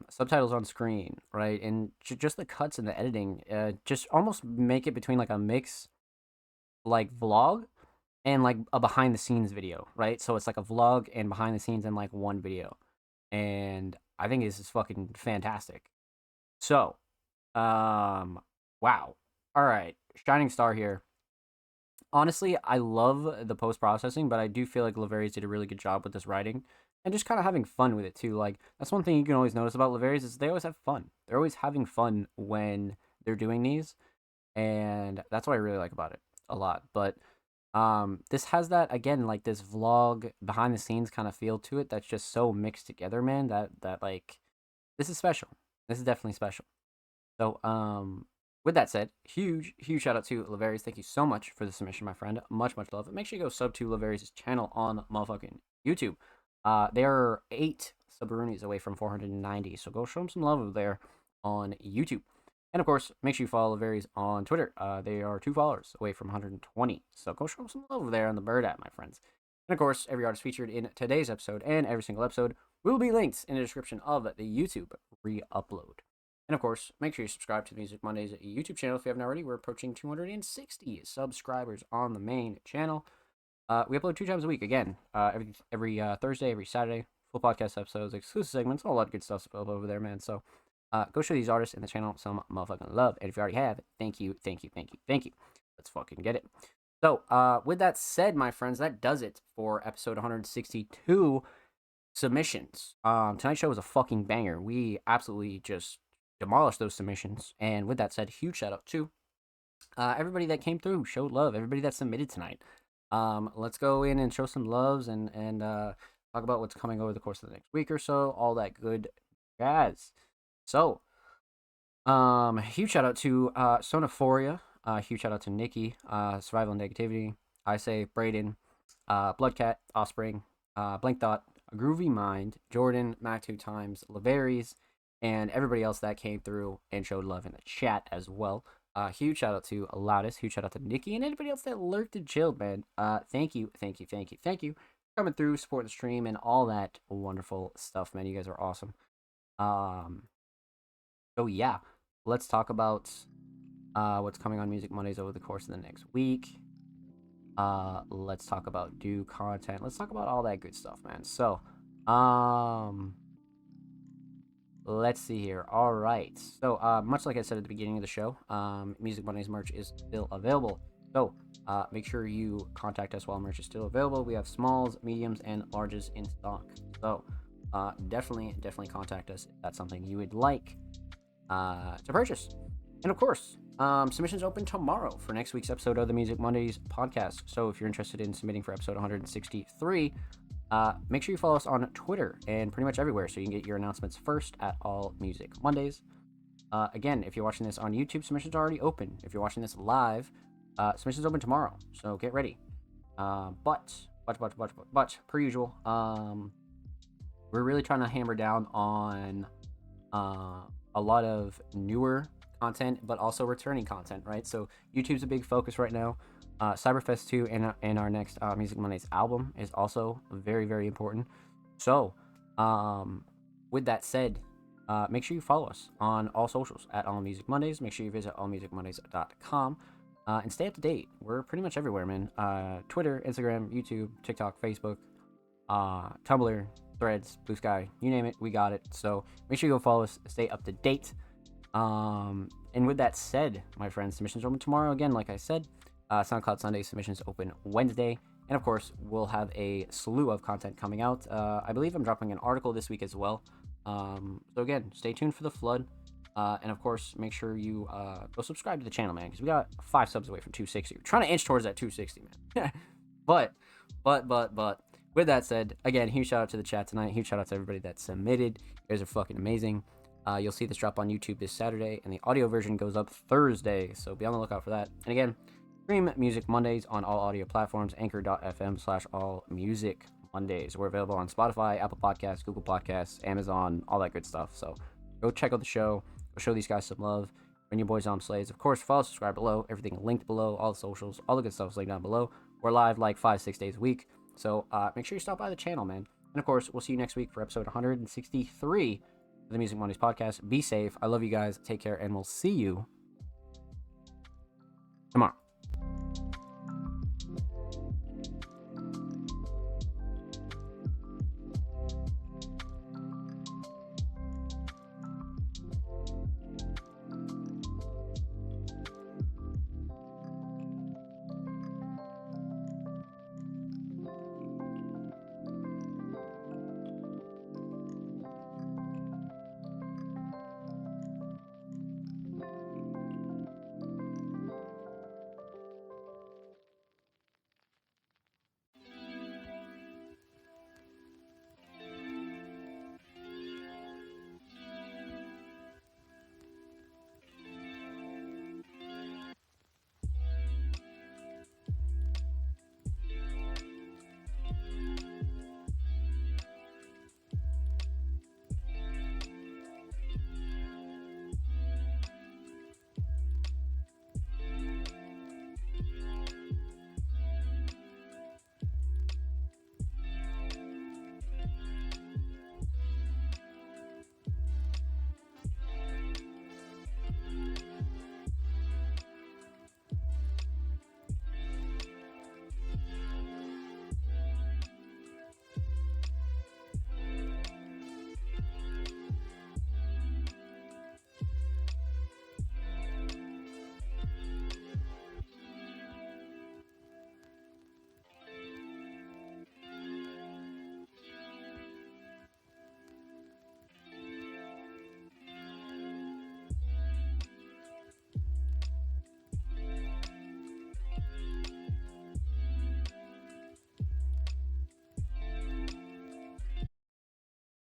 subtitles on screen, right? And just the cuts and the editing, just almost make it between like a mix, like vlog and like a behind the scenes video, right? So it's like a vlog and behind the scenes in like one video. And I think this is fucking fantastic. So, wow. All right, Shining Star here. Honestly, I love the post processing, but I do feel like Laverius did a really good job with this writing and just kind of having fun with it too. Like that's one thing you can always notice about Laverius is they always have fun. They're always having fun when they're doing these, and that's what I really like about it a lot. But this has that again, like this vlog behind the scenes kind of feel to it that's just so mixed together, man. That like this is special. This is definitely special. So with that said, huge shout out to Laverius. Thank you so much for the submission, my friend. Much love. Make sure you go sub to Laverius' channel on motherfucking YouTube. They are 8 Subarunis away from 490, so go show them some love over there on YouTube. And of course, make sure you follow Laverius on Twitter. They are 2 followers away from 120, so go show them some love over there on the Bird app, my friends. And of course, every artist featured in today's episode and every single episode will be linked in the description of the YouTube re-upload. And of course, make sure you subscribe to the Music Mondays YouTube channel if you haven't already. We're approaching 260 subscribers on the main channel. We upload 2 times a week, again, every Thursday, every Saturday, full podcast episodes, exclusive segments, a lot of good stuff over there, man. So go show these artists in the channel some motherfucking love. And if you already have, thank you. Let's fucking get it. So with that said, my friends, that does it for episode 162 submissions. Tonight's show was a fucking banger. We absolutely just demolished those submissions. And with that said, huge shout out to everybody that came through, showed love, everybody that submitted tonight. Let's go in and show some loves and talk about what's coming over the course of the next week or so, all that good jazz. So huge shout out to Sonophoria, huge shout out to Nikki, Survival and Negativity, I Say, Brayden, Bloodcat, Offspring, Blank Thought, Groovy Mind, Jordan, Mac 2 times, Laverius, and everybody else that came through and showed love in the chat as well. Huge shout out to Loudest, huge shout out to Nikki, and anybody else that lurked and chilled, man. Thank you for coming through, supporting the stream, and all that wonderful stuff, man. You guys are awesome. So yeah, let's talk about what's coming on Music Mondays over the course of the next week. Let's talk about due content. Let's talk about all that good stuff, man. So, let's see here. All right. So, much like I said at the beginning of the show, Music Mondays merch is still available. So, make sure you contact us while merch is still available. We have smalls, mediums, and larges in stock. So, definitely contact us if that's something you would like to purchase. And of course, submissions open tomorrow for next week's episode of the Music Mondays podcast. So, if you're interested in submitting for episode 163, make sure you follow us on Twitter and pretty much everywhere so you can get your announcements first at All Music Mondays. Again, if you're watching this on YouTube, submissions are already open. If you're watching this live, submissions open tomorrow, so get ready. But per usual, we're really trying to hammer down on a lot of newer content, but also returning content, right? So YouTube's a big focus right now. Cyberfest 2 and our next Music Mondays album is also very important. So with that said, make sure you follow us on all socials at All Music Mondays. Make sure you visit allmusicmondays.com and stay up to date. We're pretty much everywhere, man. Twitter, Instagram, YouTube, TikTok, Facebook, Tumblr, Threads, Blue Sky, you name it, we got it. So make sure you go follow us, stay up to date. And with that said, my friends, submissions open tomorrow again, like I said. SoundCloud Sunday submissions open Wednesday, and of course we'll have a slew of content coming out. I believe I'm dropping an article this week as well, so again, stay tuned for the flood, and of course make sure you go subscribe to the channel, man, because we got 5 subs away from 260. We're trying to inch towards that 260, man. but with that said, again, huge shout out to the chat tonight, huge shout out to everybody that submitted. You guys are fucking amazing. You'll see this drop on YouTube this Saturday, and the audio version goes up Thursday, so be on the lookout for that. And again, stream Music Mondays on all audio platforms, anchor.fm/allmusicmondays. We're available on Spotify, Apple Podcasts, Google Podcasts, Amazon, all that good stuff. So go check out the show. Go show these guys some love. Bring your boys on Slays. Of course, follow, subscribe below. Everything linked below. All the socials, all the good stuff is linked down below. We're live like 5-6 days a week. So make sure you stop by the channel, man. And of course, we'll see you next week for episode 163 of the Music Mondays podcast. Be safe. I love you guys. Take care, and we'll see you tomorrow.